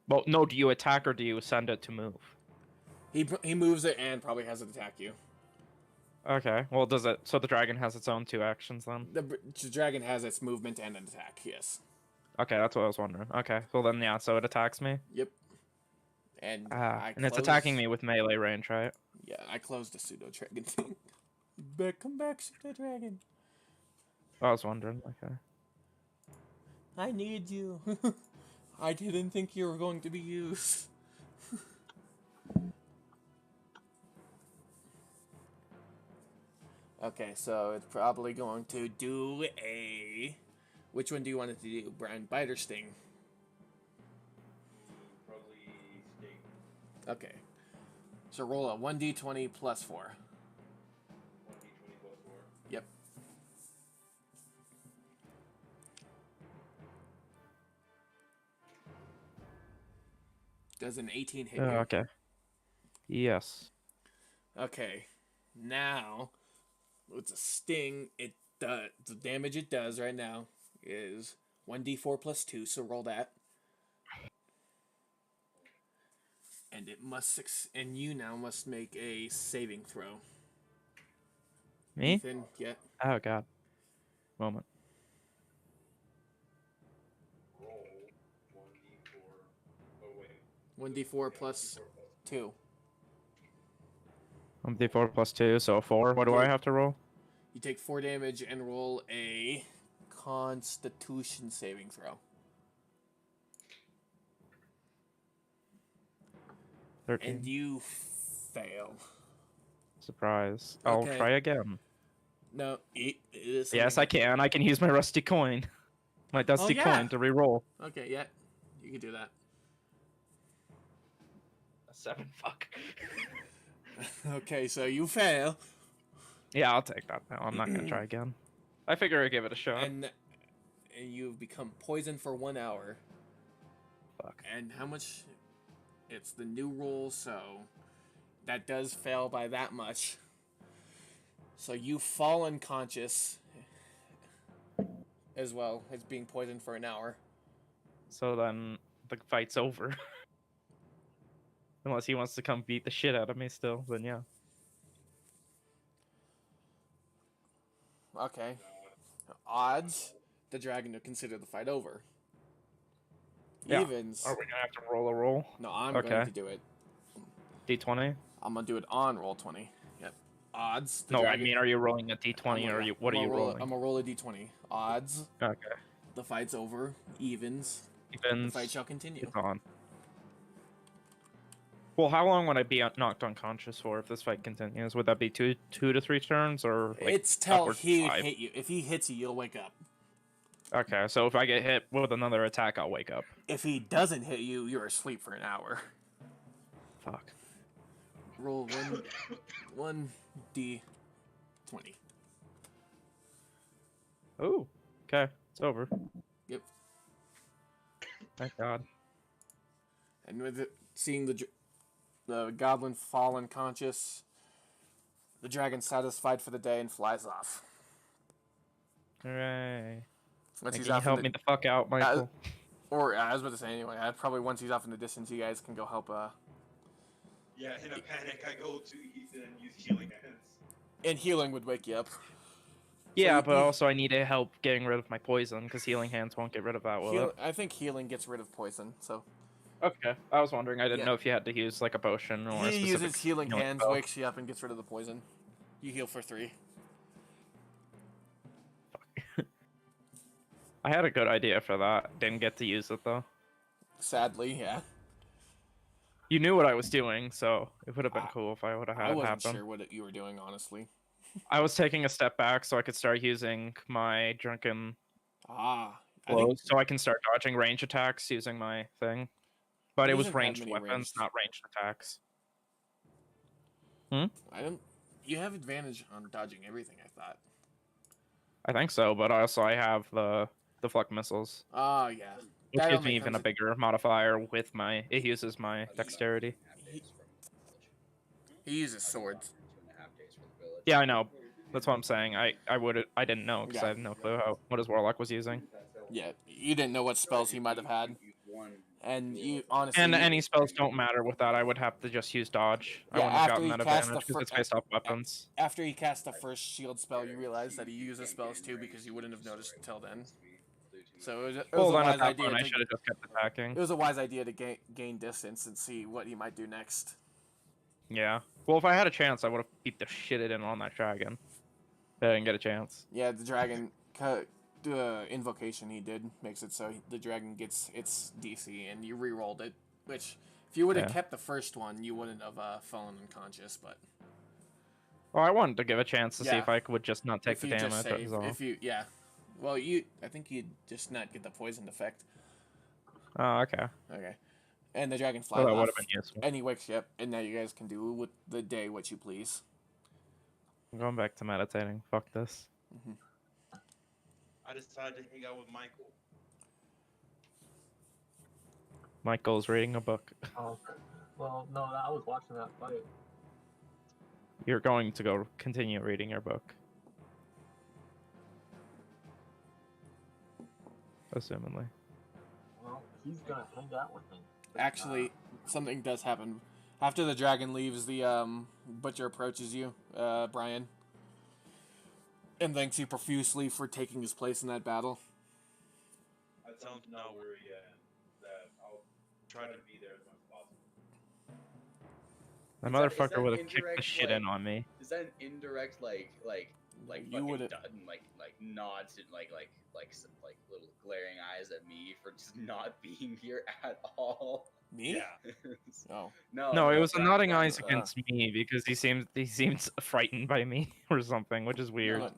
Well, no. Do you attack or do you send it to move? He moves it and probably has it attack you. Okay. Well, does it? So the dragon has its own 2 actions then. The dragon has its movement and an attack. Yes. Okay, that's what I was wondering. Okay. Well then, yeah. So it attacks me. Yep. And And it's attacking me with melee range, right? Yeah, I closed the pseudo dragon thing. Come back, pseudo dragon. I was wondering. Okay. I need you. I didn't think you were going to be used. Okay, so it's probably going to do a... Which one do you want it to do? Brian, bite or sting? Probably sting. Okay. So roll a 1d20 plus 4. 1d20 plus 4. Yep. Does an 18 hit you? Okay. Yes. Okay. Now, with a sting, the damage it does right now is 1d4 plus 2, so roll that. And it must and you now must make a saving throw. Me? Ethan, yeah. Oh god. Moment. Roll 1d4. Oh wait. 1d4 plus 2. 1d4 plus 2, so 4. What do I have to roll? You take 4 damage and roll a Constitution saving throw. 13. And you fail. Surprise. I'll Okay. try again. No, it is. Yes, I can. I can use my rusty coin. My dusty yeah. coin to reroll. Okay, yeah. You can do that. A 7, fuck. Okay, so you fail. Yeah, I'll take that now. I'm not gonna try again. I figure I'd give it a shot. And you've become poisoned for 1 hour. Fuck. And how much? It's the new rule, so that does fail by that much. So you fall unconscious as well as being poisoned for an hour. So then the fight's over. Unless he wants to come beat the shit out of me still, then yeah. Okay. Odds, the dragon to consider the fight over. Yeah. Evens. Are we gonna have to roll a roll? No, I'm Okay. going to do it. D20? I'm gonna do it on roll 20. Yep. Odds. The No, dragon, I mean, are you rolling a D20 or are you? What are you rolling? I'm gonna roll a D20. Odds. Okay. The fight's over. Evens. Evens. The fight shall continue. It's on. Well, how long would I be knocked unconscious for if this fight continues? Would that be two to 3 turns or? Like, It's till upwards of he 5? hit you. If he hits you, you'll wake up. Okay, so if I get hit with another attack, I'll wake up. If he doesn't hit you, you're asleep for an hour. Fuck. Roll one D20. Oh, okay, it's over. Yep. Thank God. And with it, seeing the goblin fall unconscious, the dragon's satisfied for the day and flies off. Hooray. Once Can he's you off help in me the, the fuck out, Michael? or I was about to say anyway. Probably once he's off in the distance, you guys can go help. Yeah, in a panic, I go to Ethan and use healing hands. And healing would wake you up. Yeah, you- but also I need to help getting rid of my poison because healing hands won't get rid of that, will it? I think healing gets rid of poison. So Okay, I was wondering. I didn't Yeah. know if you had to use like a potion or a he specific uses healing hands, spell. wakes you up, and gets rid of the poison. You heal for 3. I had a good idea for that. Didn't get to use it though. Sadly, yeah. You knew what I was doing, so it would have been cool if I would have had I it wasn't happen. sure what you were doing, honestly. I was taking a step back so I could start using my drunken I think blows, so I can start dodging range attacks using my thing. But He it was doesn't have ranged many weapons, ranged. not ranged attacks. I don't. You have advantage on dodging everything. I thought. I think so, but also I have the flak missiles, Oh yeah. which That gives only me even comes a in- bigger modifier with my. It uses my dexterity. He uses swords. 2.5 days for the village. Yeah, I know. That's what I'm saying. I didn't know because Yeah. I had no clue what his warlock was using. Yeah, you didn't know what spells he might have had, and you honestly. And any spells don't matter with that. I would have to just use dodge. I Yeah, wouldn't have after gotten he that cast advantage the because it's based off weapons. After he cast the first shield spell, you realize that he uses spells too because you wouldn't have noticed until then. So it was Well, a then wise at that idea. point, I To, should have just kept attacking. it was a wise idea to gain distance and see what he might do next. Yeah. Well, if I had a chance, I would have beat the shit out of him on that dragon. But I didn't get a chance. Yeah, the dragon. The invocation he did makes it so the dragon gets its DC, and you re-rolled it. Which, if you would have Yeah. kept the first one, you wouldn't have fallen unconscious. But Well, I wanted to give a chance to see Yeah. if I would just not take if the you damage. just That save, was all. if you well, I think you'd just not get the poisoned effect. Oh, okay. Okay, and the dragon Well, flies that would off, have been useful. and he wakes you up, and now you guys can do with the day what you please. I'm going back to meditating. Fuck this. I decided to hang out with Michael. Michael's reading a book. Oh, well, no, I was watching that fight. You're going to go continue reading your book. Assumingly. Well, he's gonna hang out with me. Actually, something does happen after the dragon leaves. The butcher approaches you, Brian, and thanks you profusely for taking his place in that battle. I tell him to not worry and that I'll try to be there as much as possible. That Is that motherfucker would have kicked the indirect, shit like- in on me. Is that an indirect like You fucking would've- like nods and like little glaring eyes at me for just not being here at all? Me? Yeah. Oh. No, it was a Brian- nodding Brian eyes said- against me because he seems frightened by me or something, which is weird. No.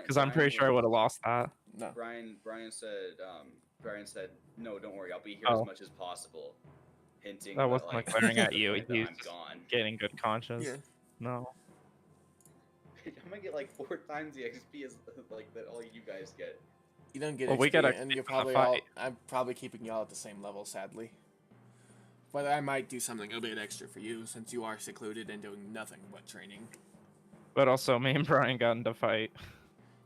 Because I'm pretty sure I would have lost that. No. Brian said, no, don't worry, I'll be here Oh. as much as possible, hinting That that wasn't like glaring at you. that He's I'm gone. getting good conscience. Yeah. No. I'm gonna get like 4 times the XP as like that all you guys get. You don't get Well, we XP, get and XP you're for the probably all. fight. I'm probably keeping y'all at the same level, sadly. But I might do something a bit extra for you since you are secluded and doing nothing but training. But also, me and Brian got into fight.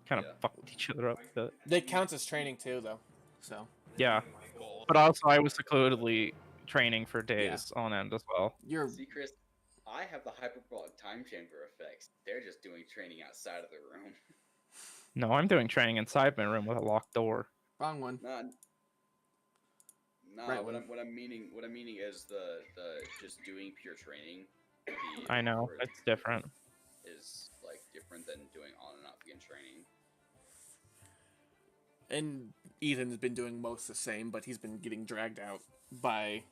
Kind of Yeah. fucked each other up a bit. That counts as training too, though. So Yeah. Cool. But also, I was secludedly training for days on end as well. you're See, Chris, I have the hyperbolic time chamber effects. They're just doing training outside of the room. No, I'm doing training inside my room with a locked door. wrong one. Nah, Right what one. I'm meaning is the just doing pure training. I know, for- it's different. Is like different than doing on and off again training. And Ethan's been doing most the same, but he's been getting dragged out by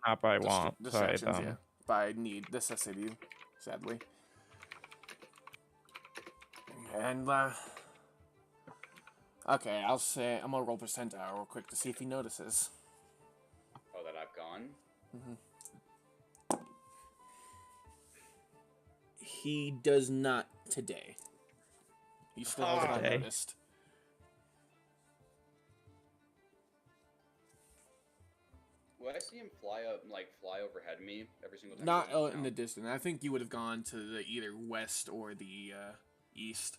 Not by want, by distractions, them. yeah, by necessity, sadly. And okay, I'm gonna roll percentile real quick to see if he notices. Oh, that I've gone. He does not today. He still has not Today. noticed. Well, I see him fly overhead me every single time. he Not goes in the down. distance. I think you would have gone to the either west or the east,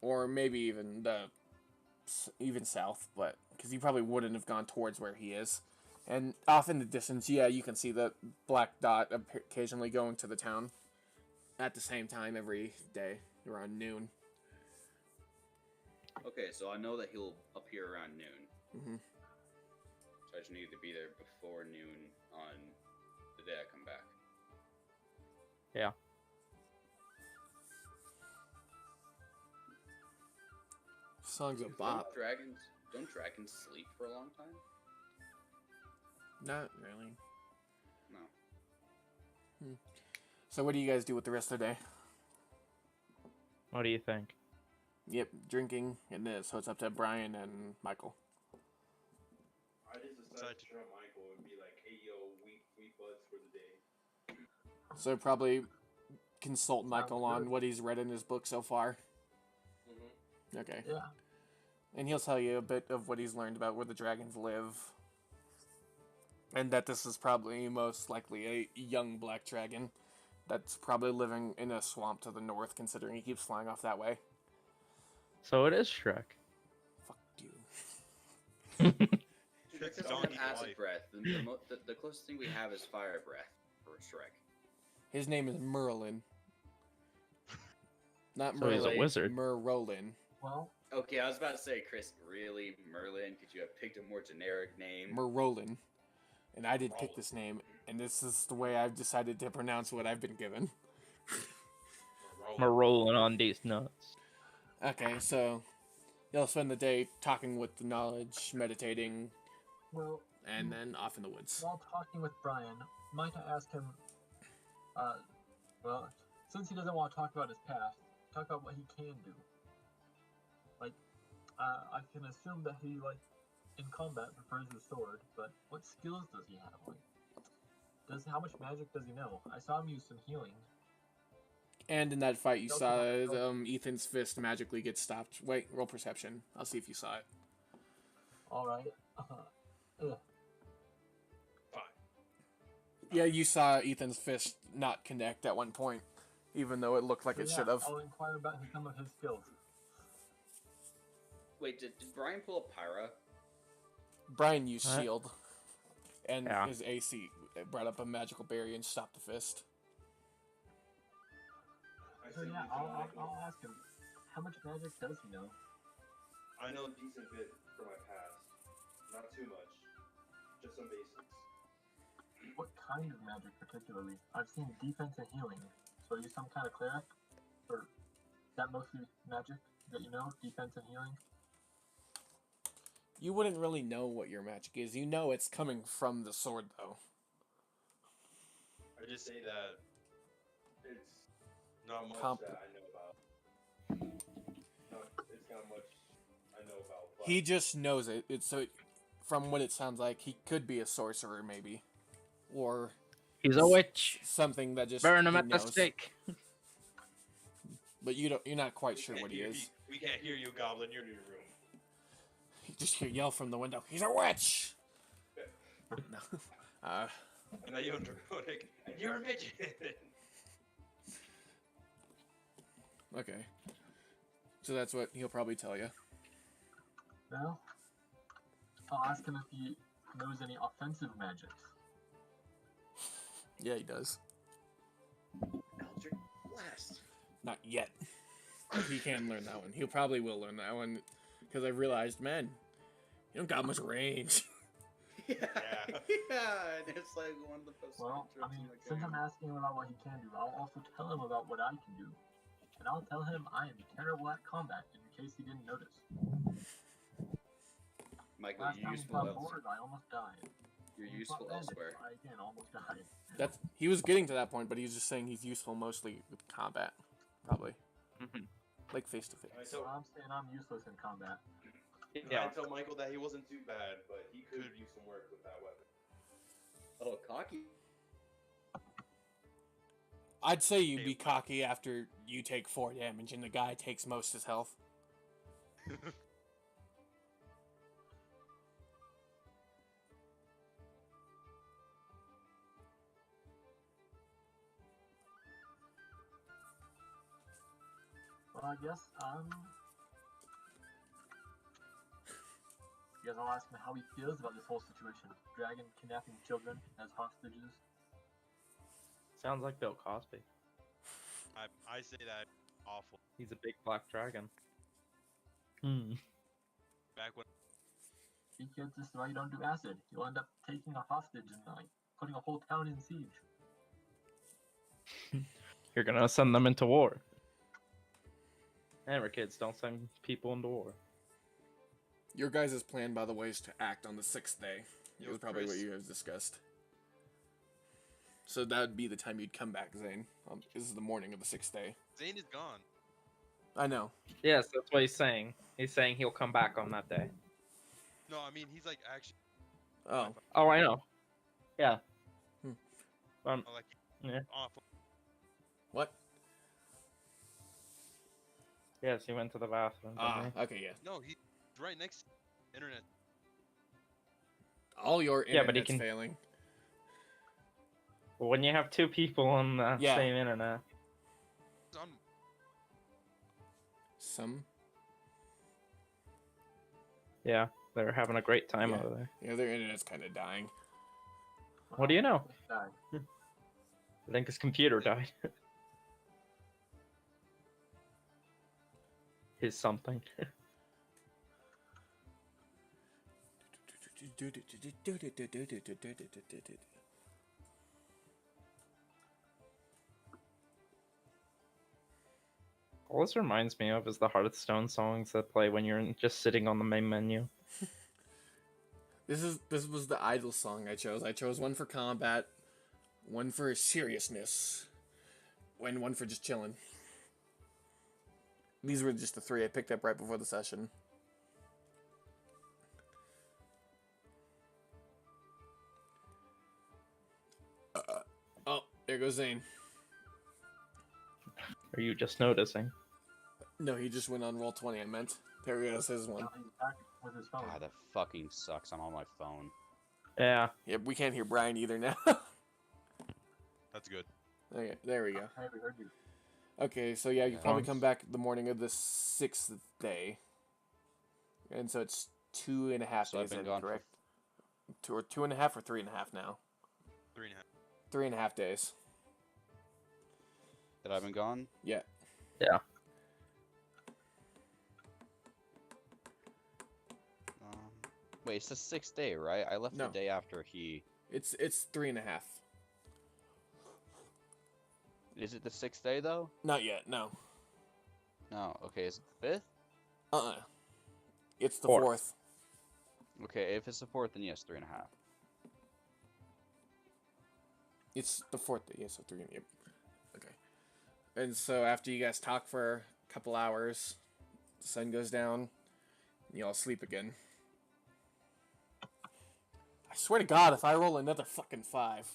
or maybe even even south. But because you probably wouldn't have gone towards where he is. And off in the distance, yeah, you can see the black dot occasionally going to the town at the same time every day around noon. Okay, so I know that he'll appear around noon. Mm-hmm. So I just need to be there before noon on the day I come back. Yeah. Song's a bop. Don't dragons sleep for a long time? Not really. No. So what do you guys do with the rest of the day? What do you think? Yep, drinking and this. So it's up to Brian and Michael. I just decided to try Michael and be like, hey yo, we buds for the day. So probably consult Michael Sounds on good. what he's read in his book so far. Mm-hmm. Okay. Yeah. And he'll tell you a bit of what he's learned about where the dragons live. And that this is probably most likely a young black dragon that's probably living in a swamp to the north, considering he keeps flying off that way. So it is Shrek. Fuck you. Shrek doesn't donkey have acid life. breath. The closest thing we have is fire breath for Shrek. His name is Merlin. Not So he's a Merlin. wizard. Merlin. Well, Okay, I was about to say, Chris, really? Merlin? Could you have picked a more generic name? Merlin. And I did pick this name, and this is the way I've decided to pronounce what I've been given. We're rolling on these nuts. Okay, so you'll spend the day talking with the knowledge, meditating, well, and then off in the woods. while talking with Brian, might I ask him, well, since he doesn't want to talk about his past, talk about what he can do. Like, I can assume that he, like, in combat prefers the sword, but what skills does he have? Like, how much magic does he know? I saw him use some healing. And in that fight, you Okay, saw okay. Ethan's fist magically get stopped. Wait, roll perception. I'll see if you saw it. Alright. Yeah. Fine. Yeah, you saw Ethan's fist not connect at one point, even though it looked like So it yeah, should have. I'll inquire about some of his skills. Wait, did Brian pull a Pyra? Brian used What? shield, and Yeah. his AC brought up a magical barrier and stopped the fist. So yeah, I'll ask him, how much magic does he know? I know a decent bit from my past. Not too much. Just some basics. What kind of magic particularly? I've seen defense and healing. So are you some kind of cleric? Or is that mostly magic that you know? Defense and healing? You wouldn't really know what your magic is. You know it's coming from the sword, though. I just say that it's not much Comp- that I know about. It's not much I know about. But He just knows it. It's so, from what it sounds like, he could be a sorcerer, maybe, or He's a witch. something that just Burn him he at the knows. stake. But you don't. You're not quite sure can't what he hear is. we can't hear you, Goblin. You're in your room. You just hear yell from the window. He's a witch. No. And then you're like, you're a midget. Okay. So that's what he'll probably tell you. Well, I'll ask him if he knows any offensive magics. Yeah, he does. Eldritch Blast. Not yet. But he can learn that one. He probably will learn that one. Because I've realized, man, you don't got much range. Yeah. Yeah. Yeah, and it's like one of the best Well, I trips mean, in the since I'm game. asking him about what he can do, I'll also tell him about what I can do. And I'll tell him I am terrible at combat, in case he didn't notice. Michael, Last you're time we useful fought elsewhere. board, I almost died. You're When we fought useful bandits, elsewhere. I again almost died. He was getting to that point, but he was just saying he's useful mostly with combat. Probably. Mhm. Like face to I face. So told, I'm saying I'm useless in combat. Yeah. I told Michael that he wasn't too bad, but he could use some work with that weapon. Oh, cocky. I'd say you'd Hey, be cocky after you take 4 damage and the guy takes most his health. Well, I guess, I guess I'll ask him how he feels about this whole situation. Dragon kidnapping children as hostages. Sounds like Bill Cosby. I say that awful. He's a big black dragon. Hmm. Back when Be kids, this is why you don't do acid. You'll end up taking a hostage and, like, putting a whole town in siege. You're gonna send them into war. Remember, kids, don't send people into war. Your guys' plan, by the way, is to act on the 6th day. Yo, Is probably what Chris. you guys discussed. So that would be the time you'd come back, Zane. This is the morning of the 6th day. Zane is gone. I know. Yes, that's what he's saying. He's saying he'll come back on that day. No, I mean he's like actually Oh. Oh, I know. Yeah. like Yeah. off. What? Yes, he went to the bathroom. Didn't he? Okay, yeah. No, he's right next to internet. All your Yeah, but he internet's can- failing. Well, when you have two people on the Yeah. same internet. He's on Some. Yeah, they're having a great time Yeah. over there. Yeah, their internet's kind of dying. What do you know? Died. I think his computer died. His something. All this reminds me of is the Hearthstone songs that play when you're just sitting on the main menu. This was the idle song I chose. I chose one for combat, one for seriousness, and one for just chilling. These were just the 3 I picked up right before the session. Oh, there goes Zane. Are you just noticing? No, he just went on roll 20. I meant. There goes his one. Now he's back with his phone. God, that fucking sucks. I'm on my phone. Yeah. Yep, we can't hear Brian either now. That's good. Okay, there we go. Hey, we heard you. Okay, so yeah, you Yeah. probably come back the morning of the 6th day. And so it's 2.5 So I've days been in, gone for- correct? 2.5 or 3.5 now? 3.5. 3.5 days. That I've been gone? Yeah. Wait, it's the 6th day, right? I left No. the day after he... It's 3.5. Is it the 6th day, though? Not yet, no. No. Okay, is it the 5th? Uh-uh. It's the Fourth. 4th. Okay, if it's the fourth, then yes, 3.5. It's the fourth day. Yes, so 3. Yep. Okay. And so after you guys talk for a couple hours, the sun goes down, and you all sleep again. I swear to God, if I roll another fucking 5.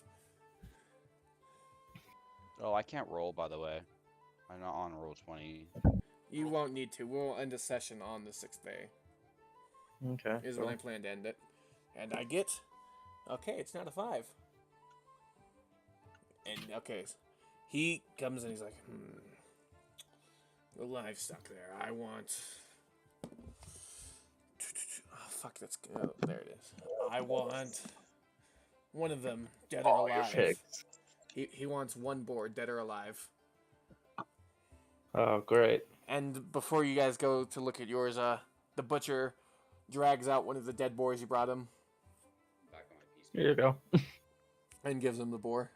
Oh, I can't roll, by the way. I'm not on roll 20. You won't need to. We'll end the session on the 6th day. Okay. Is cool. when I plan to end it. And I get... Okay, it's not a 5. And, okay, he comes and he's like, the livestock there. I want... Oh, fuck, that's good. Oh, there it is. I want one of them, dead or alive. He wants one boar, dead or alive. Oh, great. And before you guys go to look at yours, the butcher drags out one of the dead boars you brought him Back on my piece. Here you go. and gives him the boar.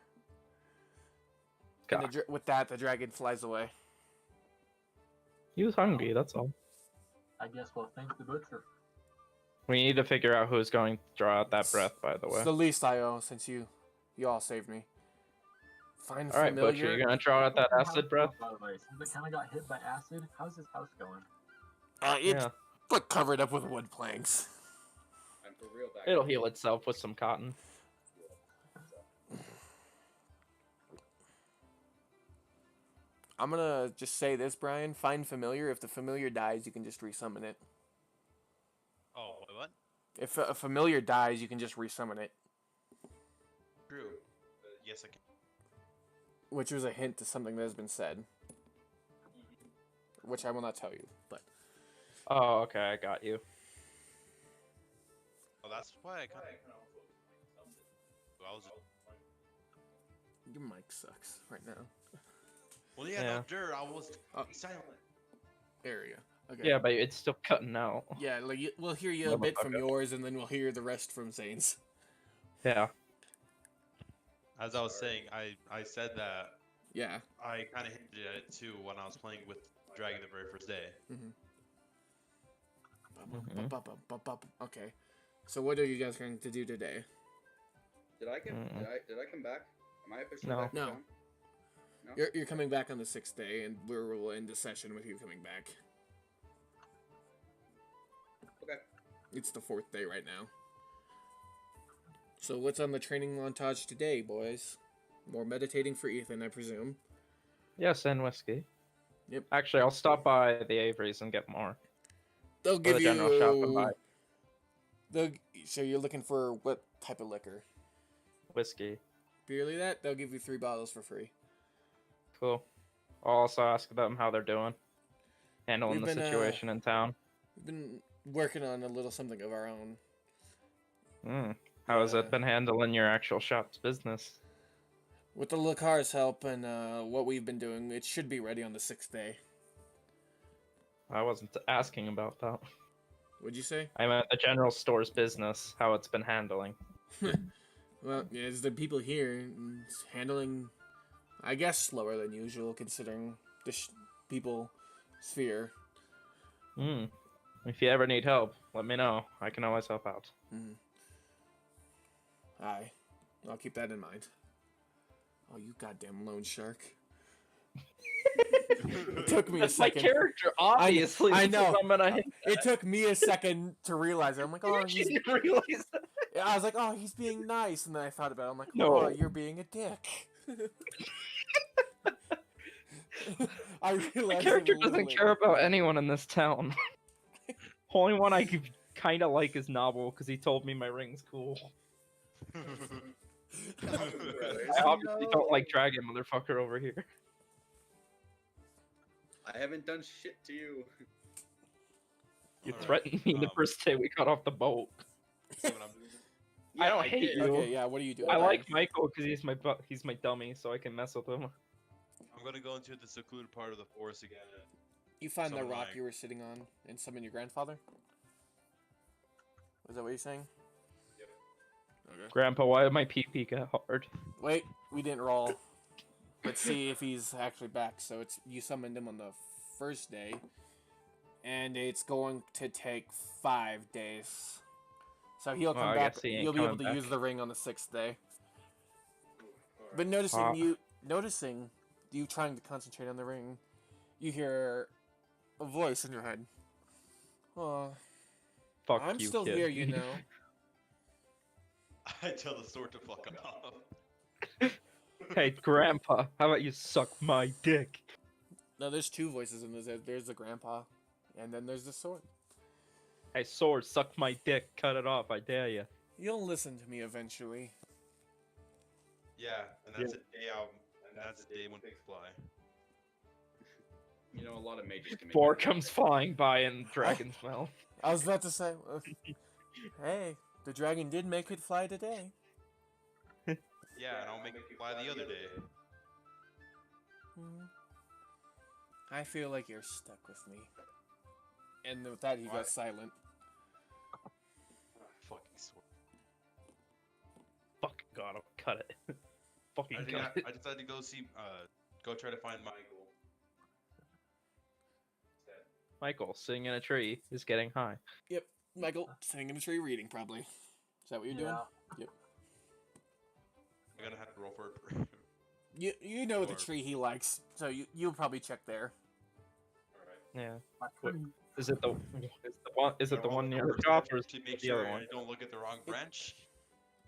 God. And with that, the dragon flies away. He was hungry, that's all. I guess we'll thank the butcher. We need to figure out who's going to draw out that breath, by the It's way. the least I owe, since you all saved me. Find Alright, familiar. Butcher, you gonna draw out that How's acid it breath? going, by the way? Since it kind of got hit by acid, how's his house going? It's Yeah. like covered up with wood planks. I'm for real back. It'll heal itself with some cotton. I'm gonna just say this, Brian. Find familiar. If the familiar dies, you can just resummon it. Oh, what? If a familiar dies, you can just resummon it. True. Yes, I can. Which was a hint to something that has been said. Which I will not tell you, but... Oh, okay, I got you. Oh, that's why I kind of. I was. Your mic sucks right now. Well, yeah, Yeah. no, dirt. I was Oh. silent. Area. Okay. Yeah, but it's still cutting out. Yeah, like we'll hear you a bit from Motherfucker. yours, and then we'll hear the rest from Zane's. Yeah. As I was saying, I said that Yeah. I kind of hinted at it too when I was playing with Dragon the very first day. Okay. So what are you guys going to do today? Did I come back? Am I officially No. back? No. Down? No. You're coming back on the 6th day, and we'll end the session with you coming back. Okay. It's the 4th day right now. So what's on the training montage today, boys? More meditating for Ethan, I presume. Yes, and whiskey. Yep. Actually, I'll stop by the Avery's and get more. They'll Or give the general shop and buy So you're looking for what type of liquor? whiskey. Purely that? They'll give you 3 bottles for free. Cool. I'll also ask them how they're doing. Handling We've the been, situation in town. We've been working on a little something of our own. How has Yeah. it been handling your actual shop's business? With the Lacar's help and what we've been doing, it should be ready on the 6th day. I wasn't asking about that. What'd you say? I meant the general store's business, how it's been handling. Well, yeah, it's the people here it's handling, I guess, slower than usual considering the people sphere. If you ever need help, let me know. I can always help out. Aye, I'll keep that in mind. Oh, you goddamn loan shark! It took me a That's my second. character, obviously. I because know. I'm gonna hit It took me a second to realize it. I'm like, oh, you he's. didn't realize that. I was like, oh, he's being nice, and then I thought about it. I'm like, No. oh, you're being a dick. I My realized character it a little doesn't later. care about anyone in this town. Only one I kind of like is Novel, because he told me my ring's cool. I obviously don't like Dragon Motherfucker over here. I haven't done shit to you. You Alright, threatened me the first day we got off the boat. See what I'm doing? I don't I hate did. you. Okay, yeah. What are you doing? I Brian? like Michael because he's my dummy, so I can mess with him. I'm gonna go into the secluded part of the forest again. You find the Someone rock like- you were sitting on and summon your grandfather? Was that what you're saying? Grandpa, why did my pee get hard? Wait, we didn't roll. Let's see if he's actually back. So it's you summoned him on the 1st day, and it's going to take 5 days. So he'll Well, come I back. guess he ain't You'll be able coming to back. use the ring on the 6th day. Alright. But Ah. noticing you trying to concentrate on the ring, you hear a voice in your head. Oh, Fuck I'm you, still kid. here, you know. I tell the sword to fuck him off. Hey, Grandpa, how about you suck my dick? No, there's 2 voices in this. There's the grandpa, and then there's the sword. Hey, sword, suck my dick. Cut it off, I dare you. You'll listen to me eventually. Yeah, and that's a day out, and that's the day when pigs fly. You know, a lot of mages can make Boar that comes flying by in dragon's mouth. I was about to say, hey, the dragon did make it fly today. Yeah, and I'll make it fly the other day. I feel like you're stuck with me. And with that, he What? got silent. Fucking sword. Fucking god, I'll cut it. Fucking cut it. I decided to go see, go try to find Michael. Michael, sitting in a tree, is getting high. Yep, Michael, sitting in a tree reading, probably. Is that what you're doing? Yep. I'm gonna have to roll for it. You know the Or- tree he likes, so you'll probably check there. Yeah. My What- tree. Is it the one? Is it the one near the First top, step or is to it make the sure other one? I don't look at the wrong branch?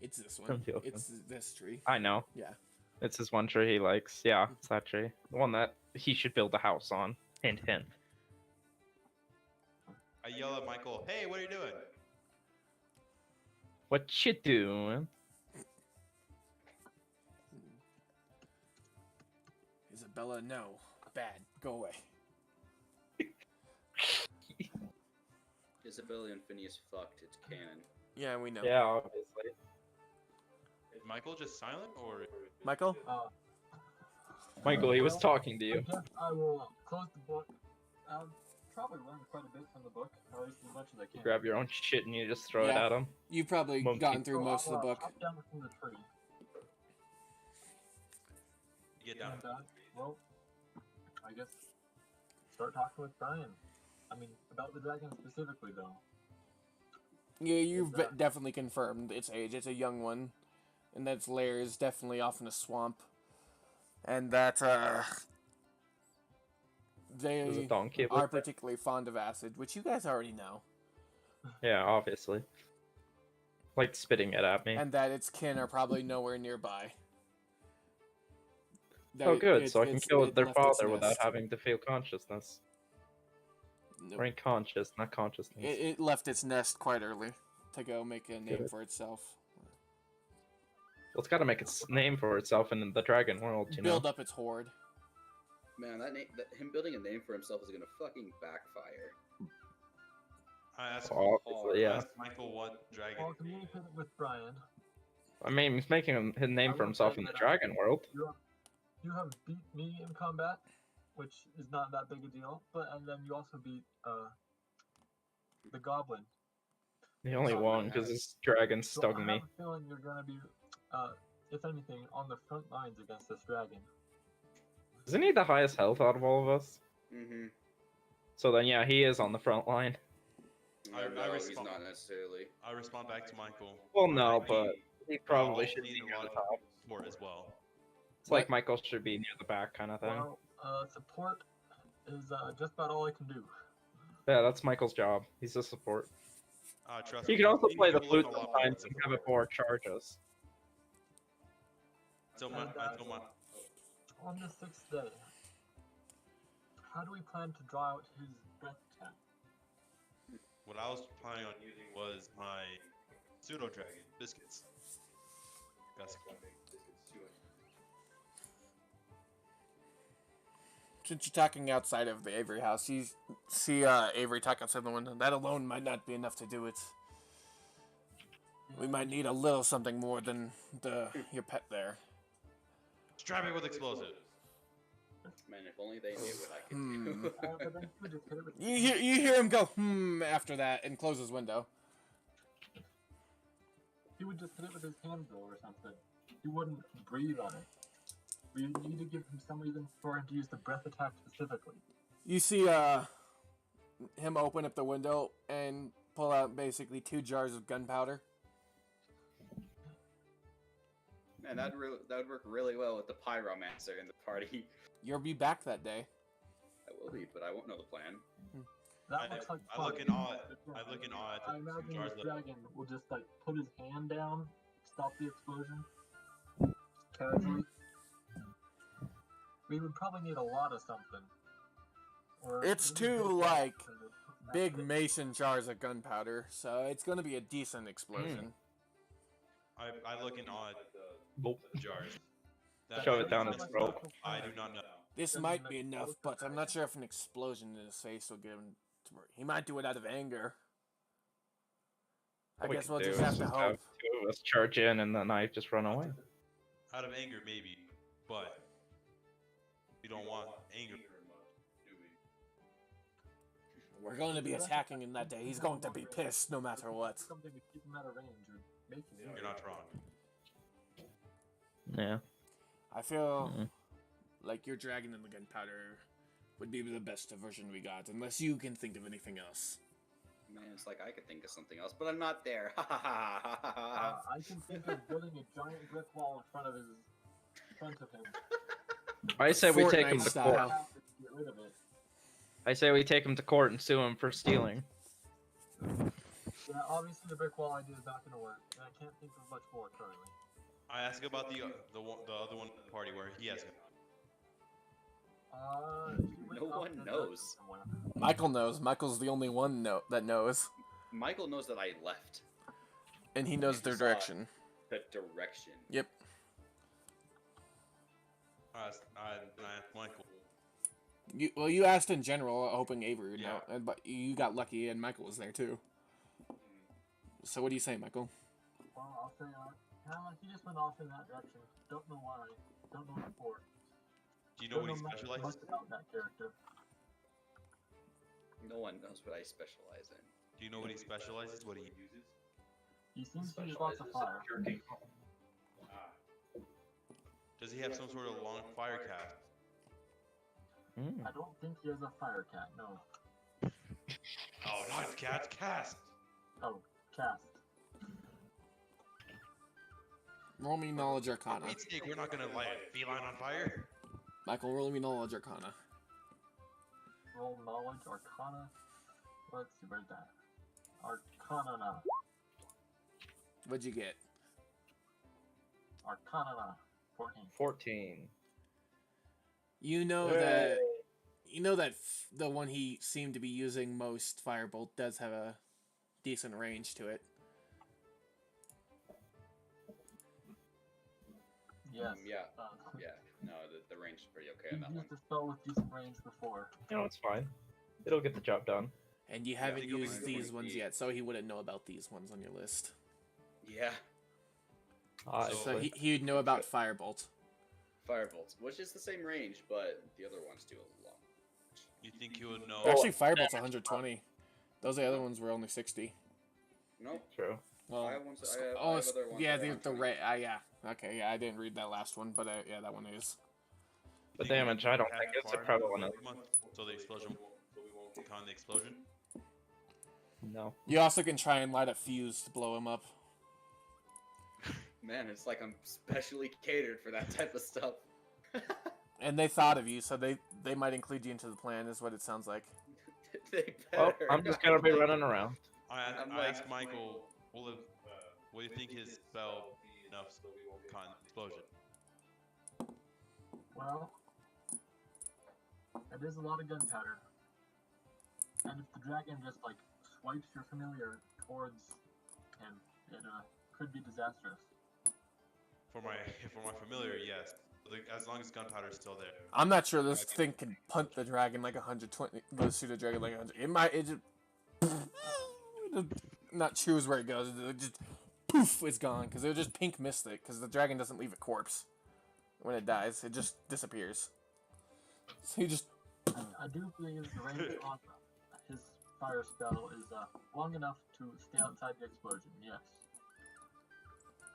It's this one. Don't feel It's this tree. I know. Yeah. It's his one tree he likes. Yeah, it's that tree. The one that he should build a house on. Hint, hint. I yell at Michael, "Hey, what are you doing?" What you doing? Isabella, no. Bad. Go away. Isabella and Phineas fucked. It's canon. Yeah, we know. Yeah, obviously. Is Michael just silent, or Michael? Michael, he was Well, talking to I you. guess I will close the book. Probably learned quite a bit from the book, or at least as much as I can. Grab your own shit and you just throw it Yeah. at him. You've probably Monkey. gotten through So most of the I'll, book. Hop down from the tree. you get down? And, well, I guess start talking with Brian. I mean, about the dragon specifically, though. Yeah, you've that- definitely confirmed its age. It's a young one. And that its lair is definitely off in a swamp. And that, There's a they donkey. are with it. particularly fond of acid, which you guys already know. Yeah, obviously. Like spitting it at me. And that its kin are probably nowhere nearby. That Oh, good. it- So I can it's- kill it their left its father without nest. having to feel consciousness. Nope. Or unconscious, not consciousness. It left its nest quite early to go make a name Good. for itself. Well, it's got to make its name for itself in the dragon world, you know. Build up its horde. Man, him building a name for himself is gonna fucking backfire. I asked, Obviously, I yeah. asked Michael what dragon. I'll communicate it with Brian. I mean, he's making his name I for will himself say in the that, dragon world. You have beat me in combat, which is not that big a deal. And then you also beat the goblin. He only Oh, won man. because his dragon So stung I me. have a feeling you're gonna be, if anything, on the front lines against this dragon. Isn't he the highest health out of all of us? Mm-hmm. So then, yeah, he is on the front line. I No, he's respond. not necessarily. I respond back to Michael. Well, no, Might but be- he probably I'll should need be a near lot the of top. support as well. It's like Michael should be near the back kind of thing. Well, support is just about all I can do. Yeah, that's Michael's job. He's a support. Trust He me, can also these play the people look flute a lot more sometimes and have a boar charge us. I told my On the 6th day, how do we plan to draw out his breath attack? what I was planning on using was my pseudo dragon biscuits. Got some biscuits too. Since you're talking outside of the Avery house, you see Avery talk outside the window. That alone might not be enough to do it. We might need a little something more than your pet there. Strap it with explosives. Man, if only they knew what I could Hmm. do. But then he would just hit it with You hear him go after that and close his window. He would just hit it with his hand though or something. He wouldn't breathe on it. We need to give him some reason for him to use the breath attack specifically. You see him open up the window and pull out basically 2 jars of gunpowder. Man, that would work really well with the pyromancer in the party. You'll be back that day. I will be, but I won't know the plan. That looks like I fun. look in awe. I look in awe at I the imagine jars this that. dragon will just like put his hand down, stop the explosion, casually. We would probably need a lot of something. Or It's maybe 2 just like to put that big bit. mason jars of gunpowder, so it's gonna be a decent explosion. I look in awe at Nope. the jars. Shove it down his throat. I do not know. This might be enough, but I'm not sure if an explosion in his face will give him. He might do it out of anger. I What we guess could we'll do just is have to hope. 2 of us charge in and the knife just run away. Out of anger, maybe, but we don't want anger. Do we? We're going to be attacking him that day. He's going to be pissed no matter what. Something to keep him out of range or make him. You're not wrong. Yeah. I feel Mhm. like your dragon and the gunpowder would be the best version we got, unless you can think of anything else. Man, it's like I could think of something else, but I'm not there. I can think of building a giant brick wall in front of him. I say we take him Fortnite to style. court. Get rid of it. I say we take him to court and sue him for stealing. Yeah, obviously the brick wall idea is not going to work, and I can't think of much more currently. I ask about the other one at the party where he has. No one knows. Michael knows. Michael's the only one that knows. Michael knows that I left. And he knows their Saw direction. The direction. Yep. I asked Michael. You asked in general, hoping Avery would know, Yeah. but you got lucky and Michael was there too. So what do you say, Michael? Well, I'll say, he just went off in that direction. Don't know why. Don't know what for. Do you know what he Don't much specializes? about that character. No one knows what I specialize in. Do you know what he specializes? What he uses? He seems to use lots of fire. Does he have some sort of long fire cast? Mm. I don't think he has a fire cat, no. Oh, not cat, cast. Oh, cast. Roll me knowledge arcana. Pete's sake, we're not gonna light a feline on fire. Michael, roll me knowledge arcana. Roll knowledge, arcana. Let's see, where's that? Arcana. What'd you get? Arcana. 14. 14. You know that the one he seemed to be using most, Firebolt, does have a decent range to it. Yes. Yeah. Uh, Yeah. No, the range is pretty okay on He's that one. used a spell with decent range before. You know, it's fine. It'll get the job done. And you I haven't think it'll be used good these when ones we- yet, so he wouldn't know about these ones on your list. Yeah. So he'd know about Firebolt. Firebolts, which is the same range, but the other ones do a lot. You think he would know? Actually, Firebolt's 120. Those other ones were only 60. Nope. True. Well, I have ones. I have oh, other ones yeah, that are the on ray. Yeah. Okay, yeah, I didn't read that last one, but yeah, that one is. The Think he damage, would I don't cast think it's a fire prevalent. next month, so the explosion, so we won't con the explosion. No. You also can try and light a fuse to blow him up. Man, it's like I'm specially catered for that type of stuff. And they thought of you, so they might include you into the plan, is what it sounds like. They Well, better. I'm just gonna be running around. I'm I like- asked Michael, will do you think his spell be enough so we won't con the explosion? Well, it is a lot of gunpowder. And if the dragon just, like, swipes your familiar towards him, it could be disastrous. For my familiar, yes. As long as gunpowder is still there. I'm not sure this thing can punt the dragon like 120. Shoot a dragon like 100. It might. It just. It'll not choose where it goes. It just poof, it's gone because it'll just pink mist it because the dragon doesn't leave a corpse when it dies. It just disappears. So you just. I do believe the range on his fire spell is long enough to stay outside the explosion, yes.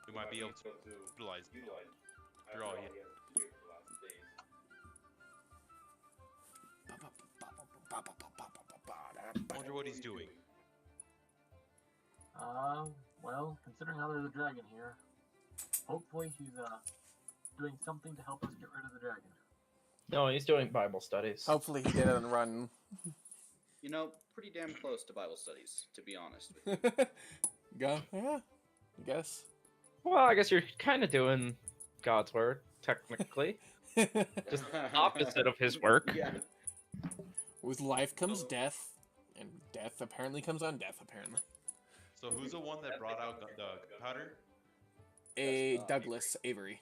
We might be able to utilize after all. Yeah. I wonder what he's doing. Well, considering how there's a dragon here, hopefully he's doing something to help us get rid of the dragon. No, he's doing Bible studies. Hopefully he didn't run. You know, pretty damn close to Bible studies, to be honest with you. Go. Yeah. I guess. Well, I guess you're kind of doing God's work, technically. Just opposite of his work. Yeah. With life comes death, and death apparently comes on death, apparently. So who's the one that brought out the powder? Douglas Avery.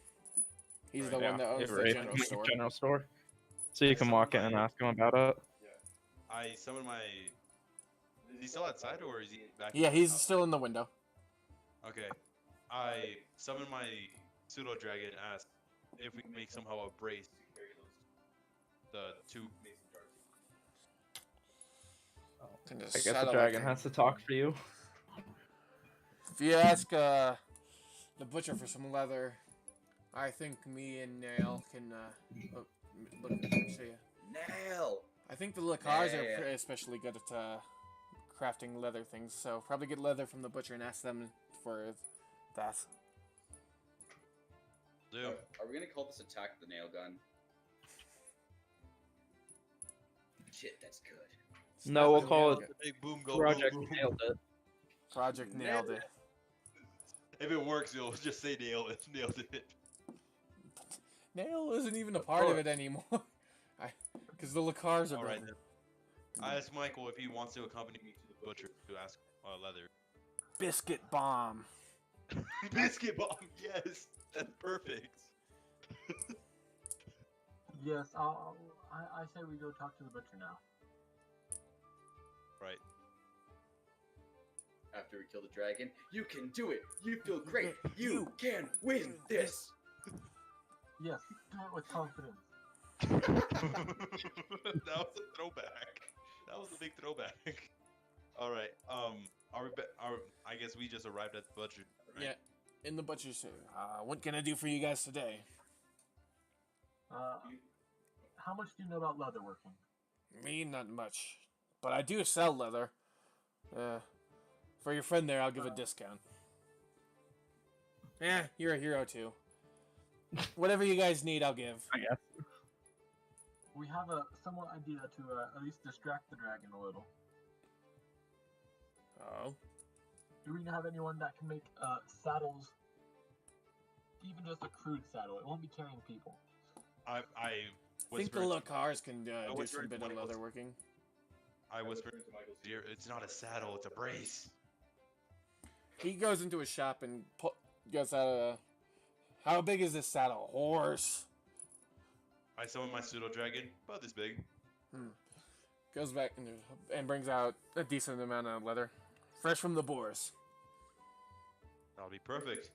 He's the Yeah, one that owns the Avery general from the store. general store. So you can walk in and ask him about it. I summoned my. Is he still outside or is he back? Yeah, in the he's house? still in the window. Okay. I summoned my pseudo dragon and asked if we can make somehow a brace to carry the two mason jars. I guess the dragon has to talk for you. If you ask the butcher for some leather, I think me and Nail can see ya. Nail! I think the Lacars Yeah. are especially good at crafting leather things, so probably get leather from the butcher and ask them for that. Dude, Are we gonna call this attack the nail gun? Shit, that's good. No, we'll call it the big boom go Project boom, boom. Nailed It. Project nailed it. If it works, you'll just say nailed it. Nail isn't even a part of it anymore. Because the Lacars are All right better. then. I asked Michael if he wants to accompany me to the butcher to ask leather. Biscuit bomb. Biscuit bomb, yes, that's perfect. Yes, I say we go talk to the butcher now. Right. After we kill the dragon, you can do it! You feel great! You can win this! Yes, do it with confidence. That was a throwback. That was a big throwback. All right. I guess we just arrived at the butcher. Right? Yeah, in the butcher's suit. What can I do for you guys today? How much do you know about leather working? Me, not much. But I do sell leather. For your friend there, I'll give a discount. You're a hero too. Whatever you guys need, I'll give. I guess. We have a somewhat idea to at least distract the dragon a little. Oh. Do we have anyone that can make saddles? Even just a crude saddle. It won't be carrying people. I think the whispered. Lacars can do whispered some bit of Michael's- leather working. I whispered into Michael's ear. It's not a saddle. It's a brace. He goes into a shop and gets out a... How big is this saddle? Horse. I summoned my pseudo dragon, about this big. Goes back and brings out a decent amount of leather. Fresh from the boars. That'll be perfect.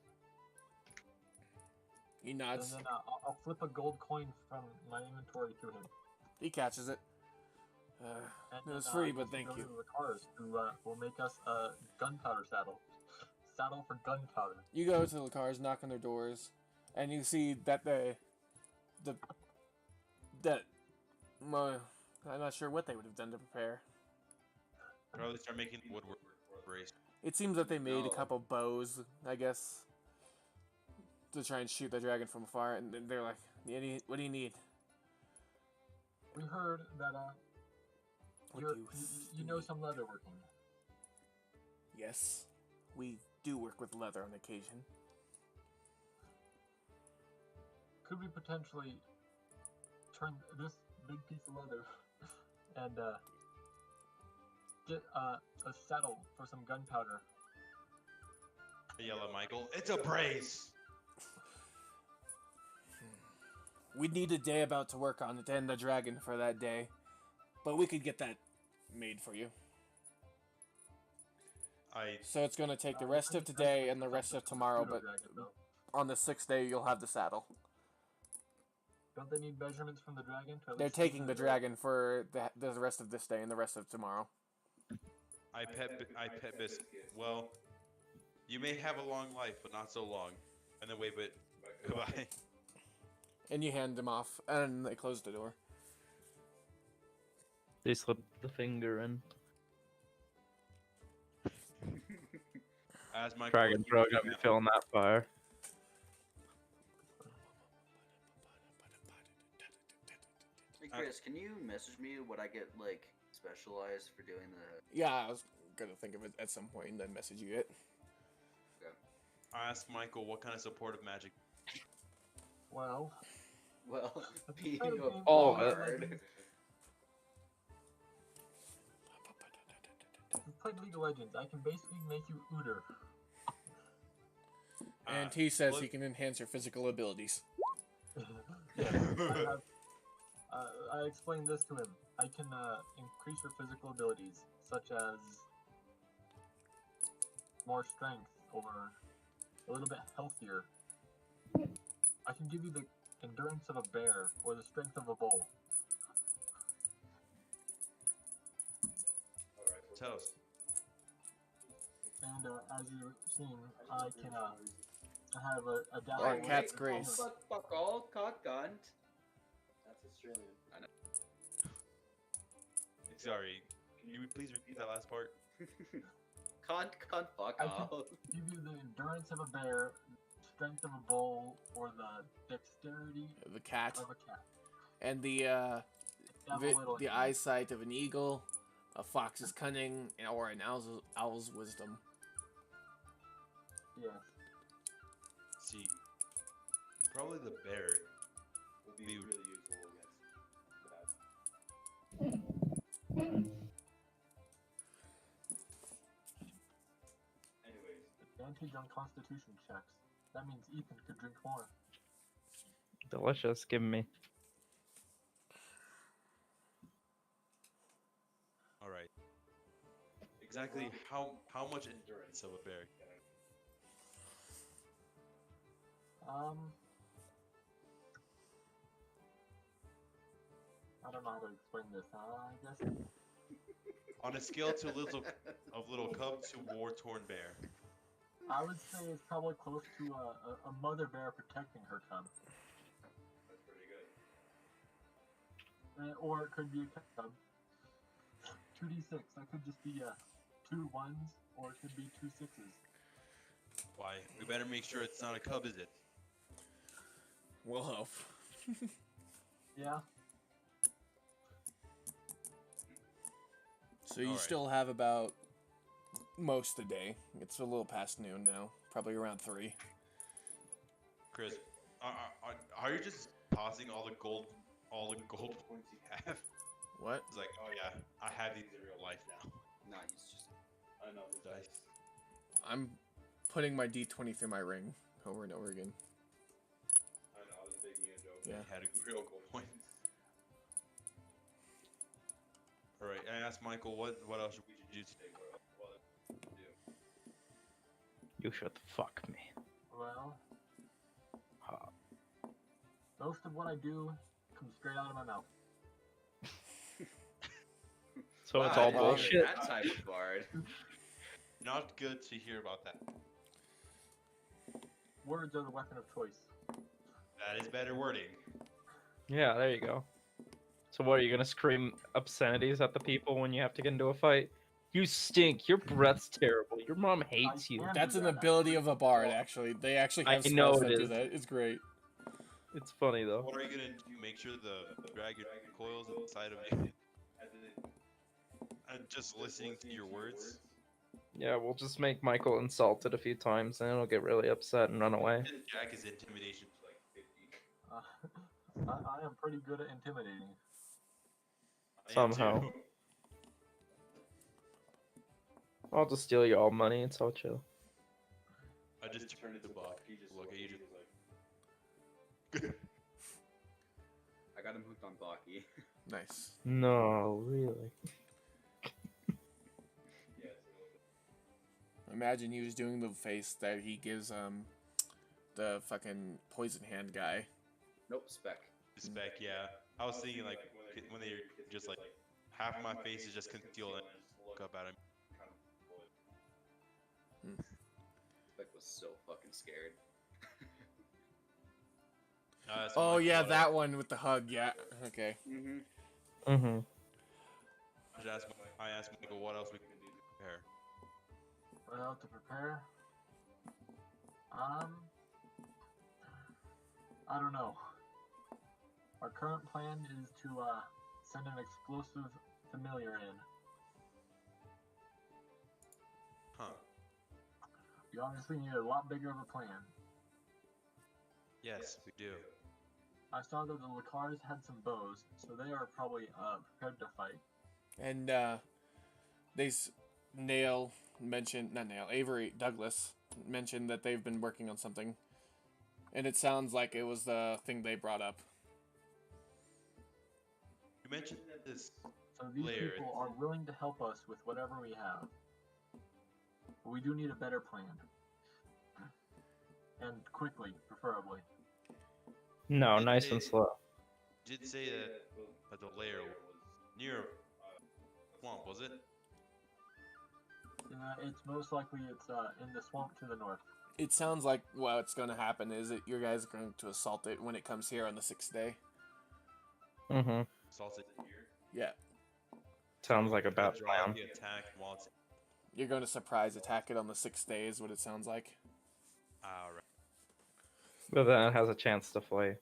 He And nods. then I'll flip a gold coin from my inventory to him. He catches it. And It was then, free, I but can thank go you. to the cars who will make us a gunpowder saddle. Saddle for gunpowder. You go to the cars, knock on their doors, and you see that I'm not sure what they would have done to prepare. Probably start making woodwork brace. It seems that they made a No. couple bows, I guess, to try and shoot the dragon from afar, and they're like, what do you need? We heard that What you're, do you know some leather working. Yes, we do work with leather on occasion. Could we potentially turn this big piece of leather and get a saddle for some gunpowder? I yell at Michael. It's a brace. We'd need a day about to work on it and the dragon for that day, but we could get that made for you. So it's going to take the rest of today and the rest of tomorrow, but on the 6th day you'll have the saddle. Don't they need measurements from the dragon? To at They're least taking see the dragon for the rest of this day and the rest of tomorrow. I pet Biscuit. Well, you may have a long life, but not so long. And then wave it goodbye. And you hand him off, and they close the door. They slip the finger in. Ask Michael. Dragon Pro gonna be feeling that fire. Hey Chris, can you message me what I get like specialized for doing the? Yeah, I was gonna think of it at some point and then message you it. Ask Michael what kind of supportive magic. Well, Well, being Kind of a game All of plan, it. like, if you played League of Legends, I can basically make you Uter. And he says look- he can enhance your physical abilities. Yeah, I explained this to him. I can increase your physical abilities, such as more strength or a little bit healthier. I can give you the endurance of a bear or the strength of a bull. Tell us. And as you've seen, I can I have a dash. Or cat's grace. Fuck all, cock cunt. That's Australian. Sorry. Can you please repeat that last part? Cunt, fuck I can off. give you the endurance of a bear, strength of a bull, or the dexterity The cat. of a cat. And the Devil the eyesight of an eagle, a fox's cunning, or an owl's wisdom. Yeah. See, probably the bear. Will be Be- really useful against that. Anyways, Advantage on constitution checks. That means Ethan could drink more. Delicious. Give me. All right. Exactly how much endurance of a bear? I don't know how to explain this. I guess On a scale to little cub to war-torn bear. I would say it's probably close to a mother bear protecting her cub. that's pretty good. Or it could be a cub. 2d6. That could just be 2 1s, or it could be 2 6s. Why? We better make sure it's not a cub, is it? Will help. Yeah. So you Alright. still have about most of the day. It's a little past noon now. Probably around 3. Chris, are you just tossing all the gold points you have? What? It's like, oh yeah, I have these in real life now. Nah, he's just. I know. Dice. I'm putting my D20 through my ring over and over again. I know. I was making a joke. Yeah. You had a real gold points. All right, I asked Michael what else we should do today. What do? You should fuck me. Well, Ha. most of what I do comes straight out of my mouth. So it's Wow, all you're bullshit. That type of bard. Not good to hear about that. Words are the weapon of choice. That is better wording. Yeah, there you go. So what, are you gonna scream obscenities at the people when you have to get into a fight? You stink. Your breath's terrible. Your mom hates you. can That's do an that, ability of a bard, actually. They actually I have know spells that it do is. that. It's great. It's funny though. What are you gonna do? Make sure the dragon coils inside of you, and just listening to your words. Yeah, we'll just make Michael insulted a few times, and it'll get really upset and run away. Jack is intimidation like 50. I am pretty good at intimidating. I am Somehow. too. I'll just steal you all money. It's all chill. I just turned into Buck. He just Look at you. he was like, I got him hooked on Baki. Nice. No, really. yeah. Imagine he was doing the face that he gives the fucking poison hand guy. Nope, spec. Spec, yeah. I was thinking like when they're just like half of my face is just concealed and I just look up at him. Spec was so fucking scared. That's Oh my yeah, thought. that one with the hug. Yeah. Okay. Mm-hmm. Mm-hmm. I asked Michael what else we can do to prepare. Well, to prepare, I don't know. Our current plan is to send an explosive familiar in. Huh. We obviously need a lot bigger of a plan. Yes, we do. I saw that the Lacars had some bows, so they are probably prepared to fight. And Avery Douglas mentioned that they've been working on something. And it sounds like it was the thing they brought up. You mentioned this. So these Layer. people are willing to help us with whatever we have. But we do need a better plan. And quickly, preferably. No, Did nice they- and slow. Did say that the lair was near swamp, was it? It's most likely it's in the swamp to the north. It sounds like what's going to happen is that your guys are going to assault it when it comes here on the 6th day. Mm-hmm. Salted here. Yeah. Sounds like a Gonna bad drive plan. the attack while it's You're going to surprise attack it on the 6th day is what it sounds like. alright. But then it has a chance to flee.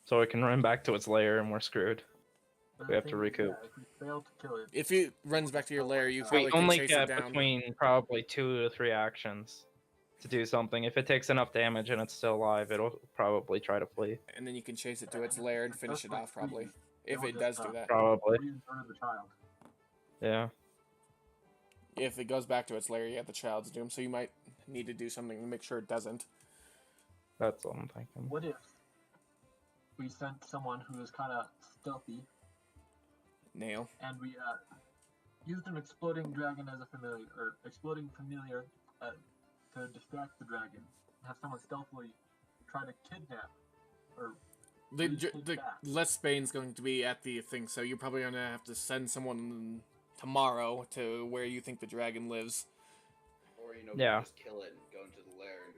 So it can run back to its lair and we're screwed. But We the have to thing is, recoup. if we fail to kill it, If it runs back to your lair, you We probably We can only chase get it down. between probably 2 to 3 actions to do something. If it takes enough damage and it's still alive, it'll probably try to flee. And then you can chase it to its lair and finish it off, probably. If It'll it just, does do that. Probably. leave in front of the child. Yeah. If it goes back to its lair, you have the child's doom, so you might need to do something to make sure it doesn't. That's what I'm thinking. What if we sent someone who is kind of stealthy Nail. and we used an exploding dragon as a familiar, or exploding familiar to distract the dragon? Have someone stealthily try to kidnap or The Les Spain's going to be at the thing, so you're probably going to have to send someone tomorrow to where you think the dragon lives. Or Yeah. just kill it and go into the lair. And...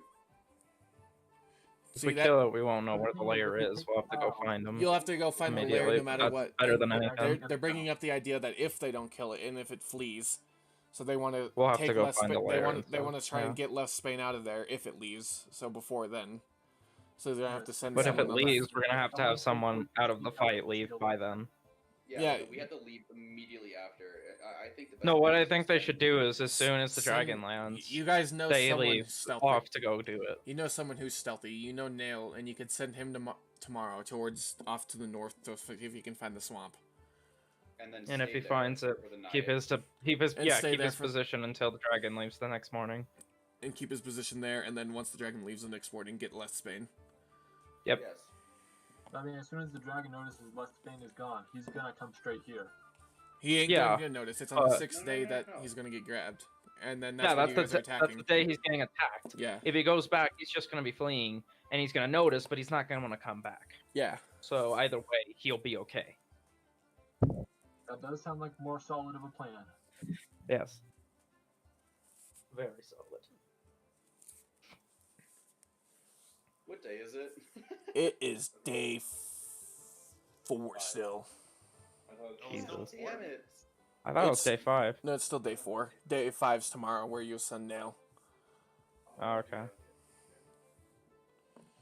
If we kill it, we won't know where the lair is. We'll have to go find them. You'll have to go find the lair Immediately. no matter That's what. better And than anything. They're bringing up the idea that if they don't kill it and if it flees, so they want to We'll have take to go Les find Spain. the They lair want and they stuff, want to try yeah. and get Les Spain out of there if it leaves. So before then, so they're gonna have to send. But if someone it on the- leaves, we're gonna have to have someone out of the fight leave by then. Yeah. We have to leave immediately after. I think the best No, what thing I is think they should do is as soon as the Send- dragon lands, You guys know they someone leave who's stealthy. off to go do it. You know someone who's stealthy. You know Nail, and you could send him tomorrow towards off to the north to if you can find the swamp. And And if stay he there finds it, for the night. keep his And stay there for- position until the dragon leaves the next morning. And keep his position there, and then once the dragon leaves the next morning, get Les Spain. Yep. Yes. I mean, as soon as the dragon notices Les Spain is gone, he's gonna come straight here. He ain't Yeah, gonna notice. It's on the 6th No, day no, that no. he's gonna get grabbed, and then that's Yeah, when you that's guys are that's attacking. the day he's getting attacked. Yeah, If he goes back, he's just gonna be fleeing, and he's gonna notice, but he's not gonna want to come back. yeah. So either way, he'll be okay. That does sound like more solid of a plan. Yes. Very solid. What day is it? It is day 4 still. I thought it was Jesus. Damn it. I thought it was It's- day 5. No, it's still day 4. Day 5's tomorrow, where you send Nail. Oh, okay.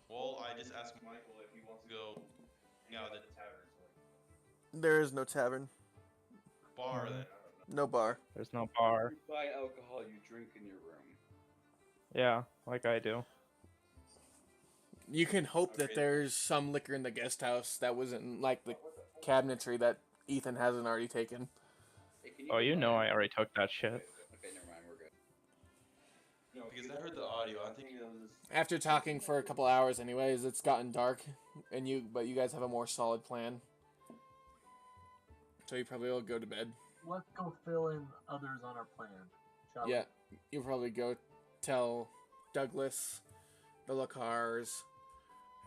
Well, I just asked Michael if he wants to go hang out at the tavern. There is no tavern, Bar then. no bar. There's no bar. You buy alcohol, you drink in your room. Yeah, like I do. You can hope that Okay. there's some liquor in the guest house that wasn't like the cabinetry that Ethan hasn't already taken. Hey, can Oh, you know combine? I already took that shit. Okay, never mind, we're good. No, because I heard the audio. I'm thinking it was. After talking for a couple hours, anyways, it's gotten dark, but you guys have a more solid plan. So you probably will go to bed. Let's go fill in others on our plan. Shall we? Yeah, you'll probably go tell Douglas, the Lacars,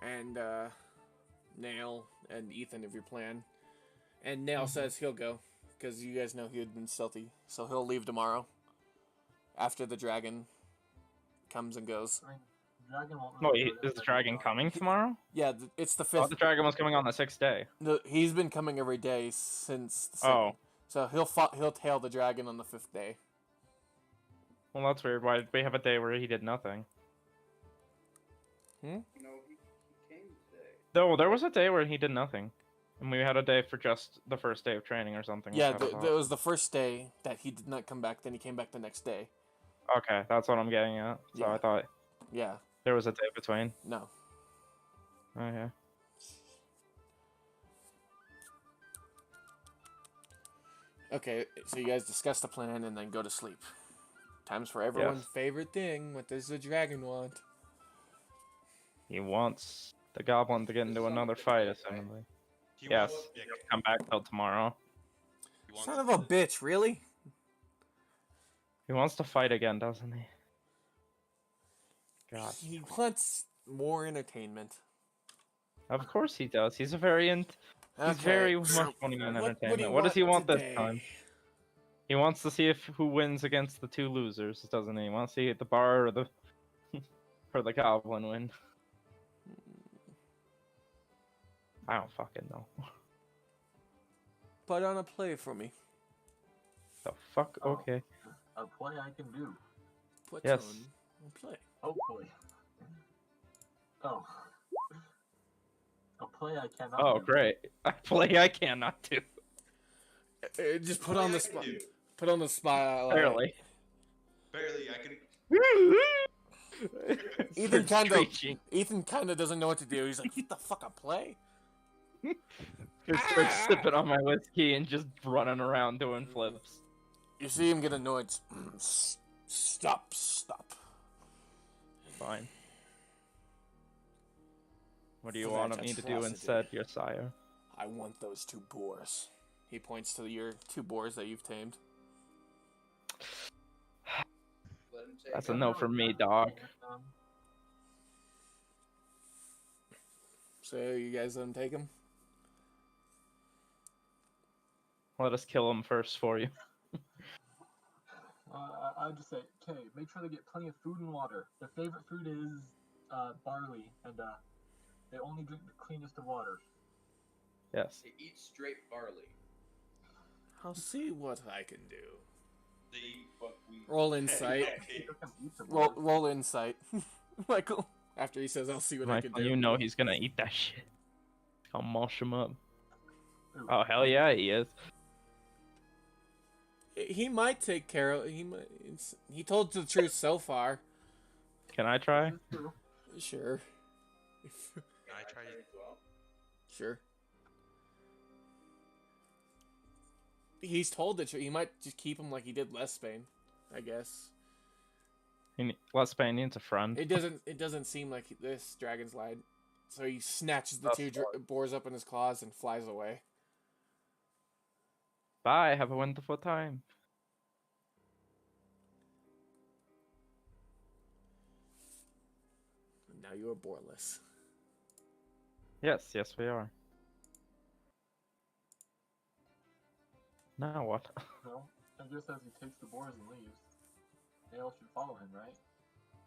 and Nail and Ethan of your plan. And Nail says he'll go because you guys know he had been stealthy, so he'll leave tomorrow after the dragon comes and goes. I mean, the dragon won't No, really notice is the that dragon he's gone. coming tomorrow? Yeah, it's the Oh, fifth. the dragon was coming on the 6th day. No, he's been coming every day since. The Oh. So he'll tail the dragon on the 5th day. Well, that's weird. Why did we have a day where he did nothing? No, he came today. No, there was a day where he did nothing. And we had a day for just the first day of training or something. Yeah, like that, I it thought. was the first day that he did not come back. Then he came back the next day. Okay, that's what I'm getting at. So Yeah. I thought Yeah. there was a day between. No. Okay. Okay, so you guys discuss the plan and then go to sleep. Times for everyone's Yes. favorite thing. What does the dragon want? He wants the goblin to get into another fight, assumingly. He Yes. wants- yeah, Come back till tomorrow. he wants Son of a bitch, really? He wants to fight again, doesn't he? God. He wants more entertainment. Of course he does. He's a very he's very much wanting an entertainment. What does he want this time? He wants to see if who wins against the two losers, doesn't he? He wants to see the bar or the or the goblin win. I don't fucking know. Put on a play for me. The fuck? Oh. Okay. A play I can do. Put Yes. on a play. Hopefully. Oh. A play I cannot Oh, do. great. A play I cannot do. Just put on the spot. Put on the spot. Barely. Barely, I can. Ethan For kind of. screeching. Ethan kind of doesn't know what to do. He's like, "What the fuck, a play?" Just start sipping on my whiskey and just running around doing flips. You see him get annoyed. Stop. Fine. What do you For want that me to do atrocity. instead, your sire? I want those two boars. He points to your two boars that you've tamed. Let him say That's it. a no for me, dog. So you guys let him take him? Let us kill him first for you. I'd just say, okay, make sure they get plenty of food and water. Their favorite food is barley, and they only drink the cleanest of water. Yes. They eat straight barley. I'll see what I can do. They eat buckwheat. Roll insight. Okay. They can eat some Roll, water. roll insight. Michael. After he says, I'll see what I can Michael, do. you know he's gonna eat that shit. I'll mush him up. Ooh. Oh, hell yeah, he is. He might take care of. He told the truth so far. Can I try? This is true. Sure. Can I try it? as well. Sure. He's told the truth. He might just keep him like he did Les Spain, I guess. Les Payne needs a friend. It doesn't seem like this dragon's lied. So he snatches the That's two boars up in his claws and flies away. Bye, have a wonderful time. And now you are boarless. Yes, yes we are. Now what? Well, I guess as he takes the boars and leaves, they all should follow him, right?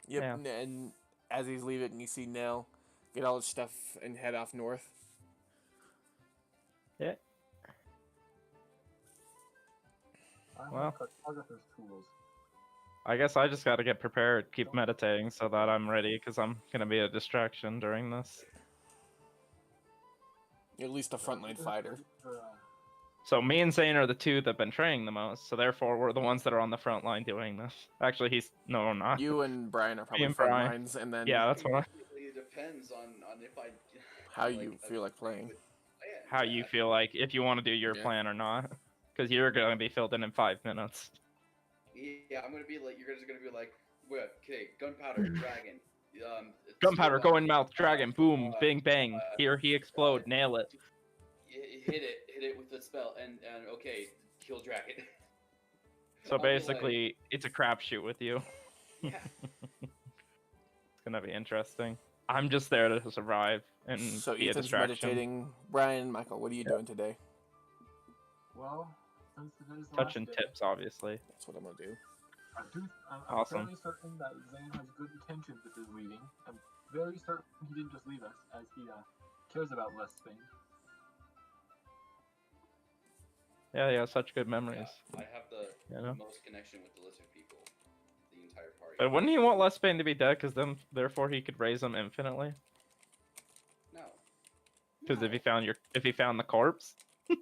Yep, Yeah. and as he's leaving, you see Nell get all his stuff and head off north. Yeah. I'm Well. a cartographer's tools. I guess I just gotta get prepared, keep meditating so that I'm ready, because I'm gonna be a distraction during this. At least a frontline fighter. So me and Zane are the two that have been training the most, so therefore we're the ones that are on the front line doing this. Actually, no, we're not. You and Brian are probably and front Brian. lines, and then Yeah, that's what It depends on if I. how you feel like playing. how you feel like, if you want to do your Yeah. plan or not. Because you're gonna be filled in 5 minutes. Yeah, I'm gonna be like, you're just gonna be like, well, okay, gunpowder, dragon. Gunpowder, skill go in mouth, dragon, boom, bing, bang. Here he explode, nail it. hit it with the spell, and okay, kill dragon. So I'll be like, basically, it's a crapshoot with you. yeah. It's gonna be interesting. I'm just there to survive and So be a Ethan's distraction. meditating. Brian, Michael, what are you doing today? Well, since today's the Touching last day, tips, obviously. That's what I'm gonna do. I'm Awesome. fairly certain that Zane has good intentions with his leaving. I'm very certain he didn't just leave us, as he cares about Les Spain. Yeah, such good memories. I have the You know? most connection with the lizard people. The entire party. But wouldn't he want less pain to be dead? Because then, therefore, he could raise them infinitely. No. Because No. if he found the corpse. The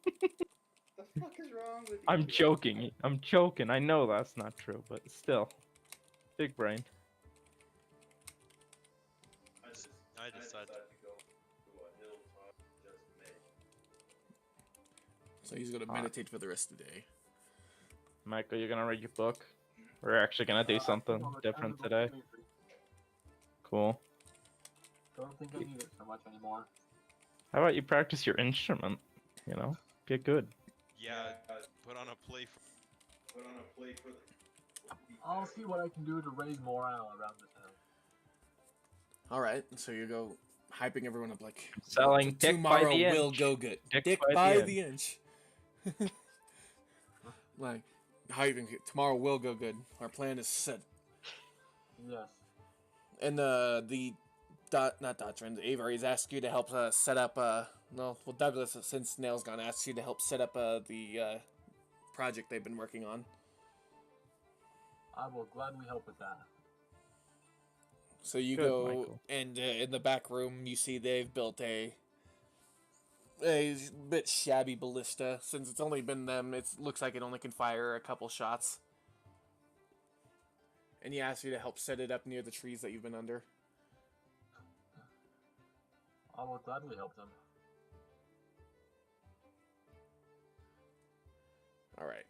fuck is wrong with you? I'm joking. I'm joking. I know that's not true, but still, big brain. I decided. to go to a hilltop just me. So he's gonna meditate for the rest of the day. Michael, you're gonna read your book. We're actually gonna do something different today. Cool. Don't think I need it so much anymore. How about you practice your instrument? You know, get good. Yeah, put on a play for. Put on a plate for the. I'll see what I can do to raise morale around the town. All right, so you go hyping everyone up like Selling dick by tomorrow the will inch. go good. Dick by by the the inch. Like hyping it. Tomorrow will go good. Our plan is set. Yes. And not Dottrand, Avery's asked you to help set up. Douglas, since Snail's gone, asked you to help set up the project they've been working on. I will gladly help with that. So you Good, go, Michael. and in the back room, you see they've built a bit shabby ballista. Since it's only been them, it looks like it only can fire a couple shots. And he asks you to help set it up near the trees that you've been under. I will gladly help them. All right.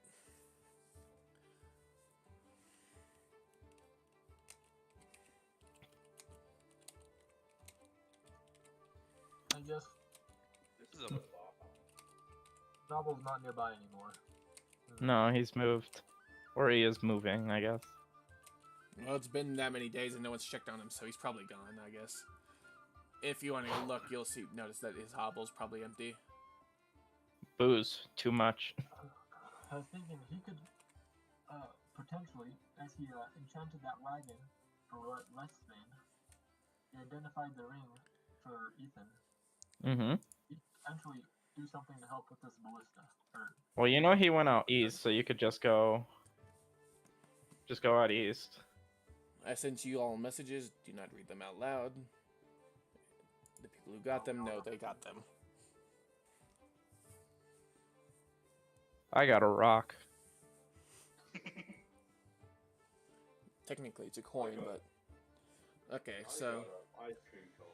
I guess This is a. Novel's not nearby anymore. No, he's moved, or he is moving, I guess. Well, it's been that many days and no one's checked on him, so he's probably gone, I guess. If you want to look, you'll notice that his hovel's probably empty. Booze, too much. I was thinking he could, potentially, as he enchanted that wagon for Lessman, he identified the ring for Ethan. Mm-hmm. He could potentially do something to help with this ballista. Well, you know he went out east, so you could just go out east. I sent you all messages. Do not read them out loud. The people who got them know they got them. I got a rock. Technically, it's a coin, but... Okay, so... Ice cream cone.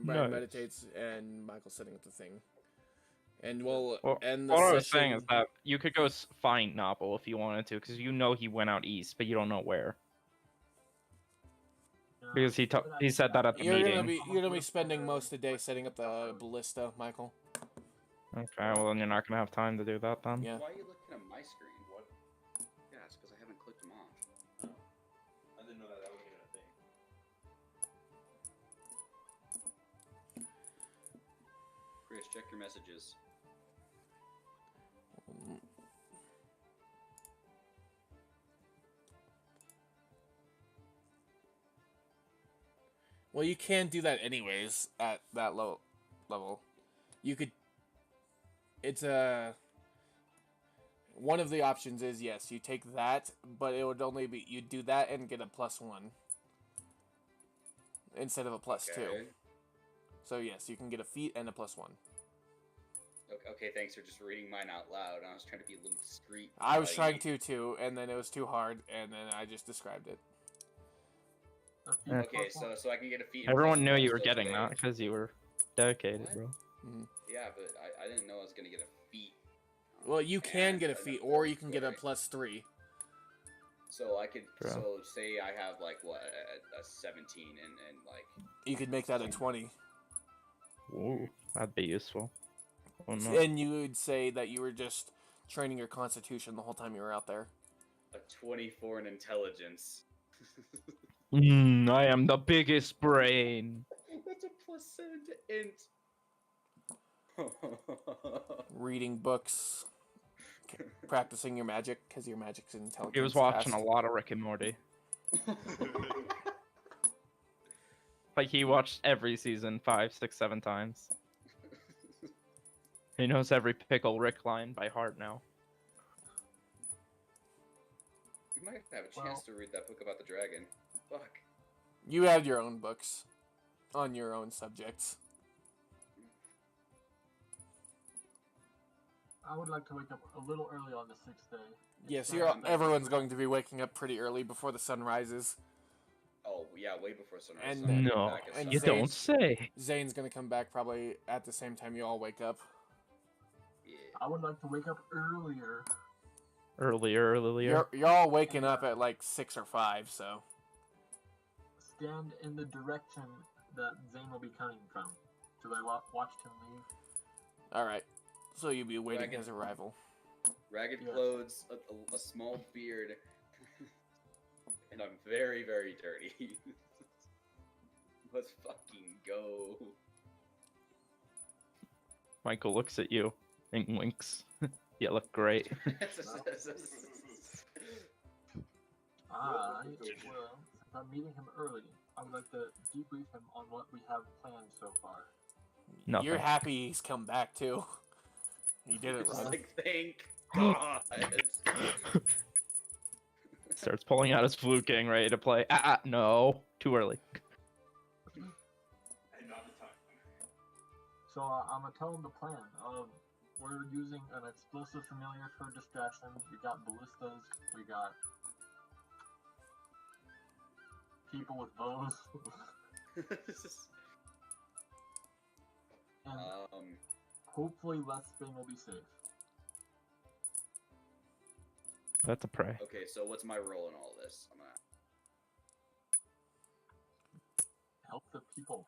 Brian Nice. meditates, and Michael's setting up the thing. And we'll Well, end the what session... I was saying is that you could go find Novel if you wanted to, because you know he went out east, but you don't know where. Because he said that at the meeting. You're gonna be spending most of the day setting up the ballista, Michael. Okay, well then you're not gonna have time to do that then. Yeah. Why are you looking at my screen? What? Yeah, it's because I haven't clicked them off. I didn't know that was even a thing. Chris, check your messages. Well, you can do that anyways at that low level. You could. It's a. One of the options is yes, you take that, but it would only be you do that and get a +1 instead of a +2. So yes, you can get a feat and a +1. Okay, thanks for just reading mine out loud. I was trying to be a little discreet. I was trying to too, and then it was too hard, and then I just described it. Yeah. Okay, so I can get a feat. and Everyone plus knew one you were still getting today. that because you were dedicated, What? bro. Yeah, but I didn't know I was gonna get a feat. Well, you can And get a an feat, or you can get a ability. +3. So I could. True. So say I have like what a 17 and like. You could make that a 20. Ooh, that'd be useful. Oh, no. And you would say that you were just training your constitution the whole time you were out there. A 24 in intelligence. I am the biggest brain. That's a +7 to int. Reading books, practicing your magic, because your magic's intelligence. He was watching fast. a lot of Rick and Morty. Like he watched every season 5, 6, 7 times. He knows every Pickle Rick line by heart now. We might have a chance to read that book about the dragon. Fuck. You had your own books on your own subjects. I would like to wake up a little early on the 6th day. Yes, Instead of everyone's going to be waking up pretty early before the sun rises. Oh, yeah, way before sunrise. And- so I'll get No, back at and you sunrise. don't say. Zane's going to come back probably at the same time you all wake up. Yeah. I would like to wake up earlier. Earlier. You're all waking up at like 6 or 5, so... Stand in the direction that Zane will be coming from. Should I watch him leave? Alright, so you'll be waiting Dragon. his arrival. Ragged Yes. clothes, a small beard, and I'm very, very dirty. Let's fucking go. Michael looks at you and winks. You look great. Well, since I'm meeting him early, I would like to debrief him on what we have planned so far. Nothing. You're happy he's come back too. He didn't It's run. like, thank God. Starts pulling out his flute, getting ready to play. No, too early. And not the time. So I'm gonna tell him the plan. We're using an explosive familiar for distraction. We got ballistas. We got people with bows. And hopefully Spain will be safe. That's a pray. Okay, so what's my role in all this? I'm gonna... Help the people.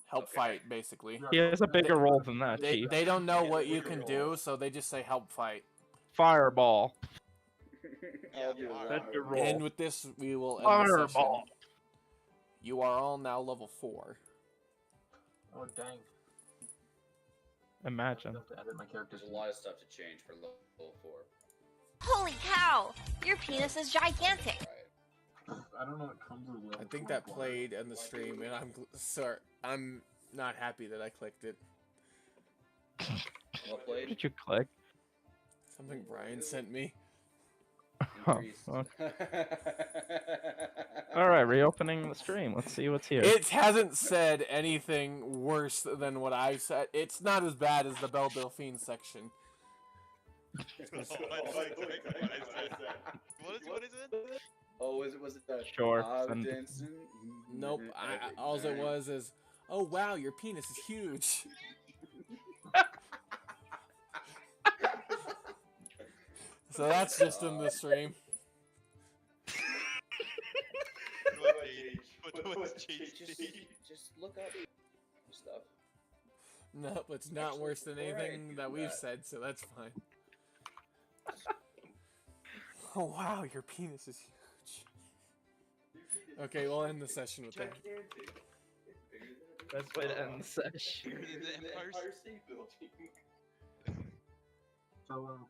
Help Okay. fight, basically. He has a bigger role than that, They, Chief. they don't know Yeah, what the you bigger can role. do, so they just say help fight. Fireball. I'll do alright. That's that. your role. And with this, we will end the session. Fireball. You are all now level 4. Oh dang! I Imagine. have to edit my character. There's a lot of stuff to change for level 4. Holy cow! Your penis is gigantic! Right. I don't know what comes with level I think 4 that flying. played in the stream, and sorry, I'm not happy that I clicked it. What What played? did you click? Something Brian sent me. Increased. Alright, reopening the stream. Let's see what's here. It hasn't said anything worse than what I've said. It's not as bad as the Belle Delphine section. What is it? Oh, was it the Shorts and- Providence and- Nope. All it was is, oh wow, your penis is huge. So that's just in the stream. What's Just look up stuff. Nope, it's not Actually, worse than before I anything do that we've that- said, so that's fine. Oh wow, your penis is huge. Okay, we'll end the session with that. Best way to end the session. Bigger than the Empire Empire State Building. So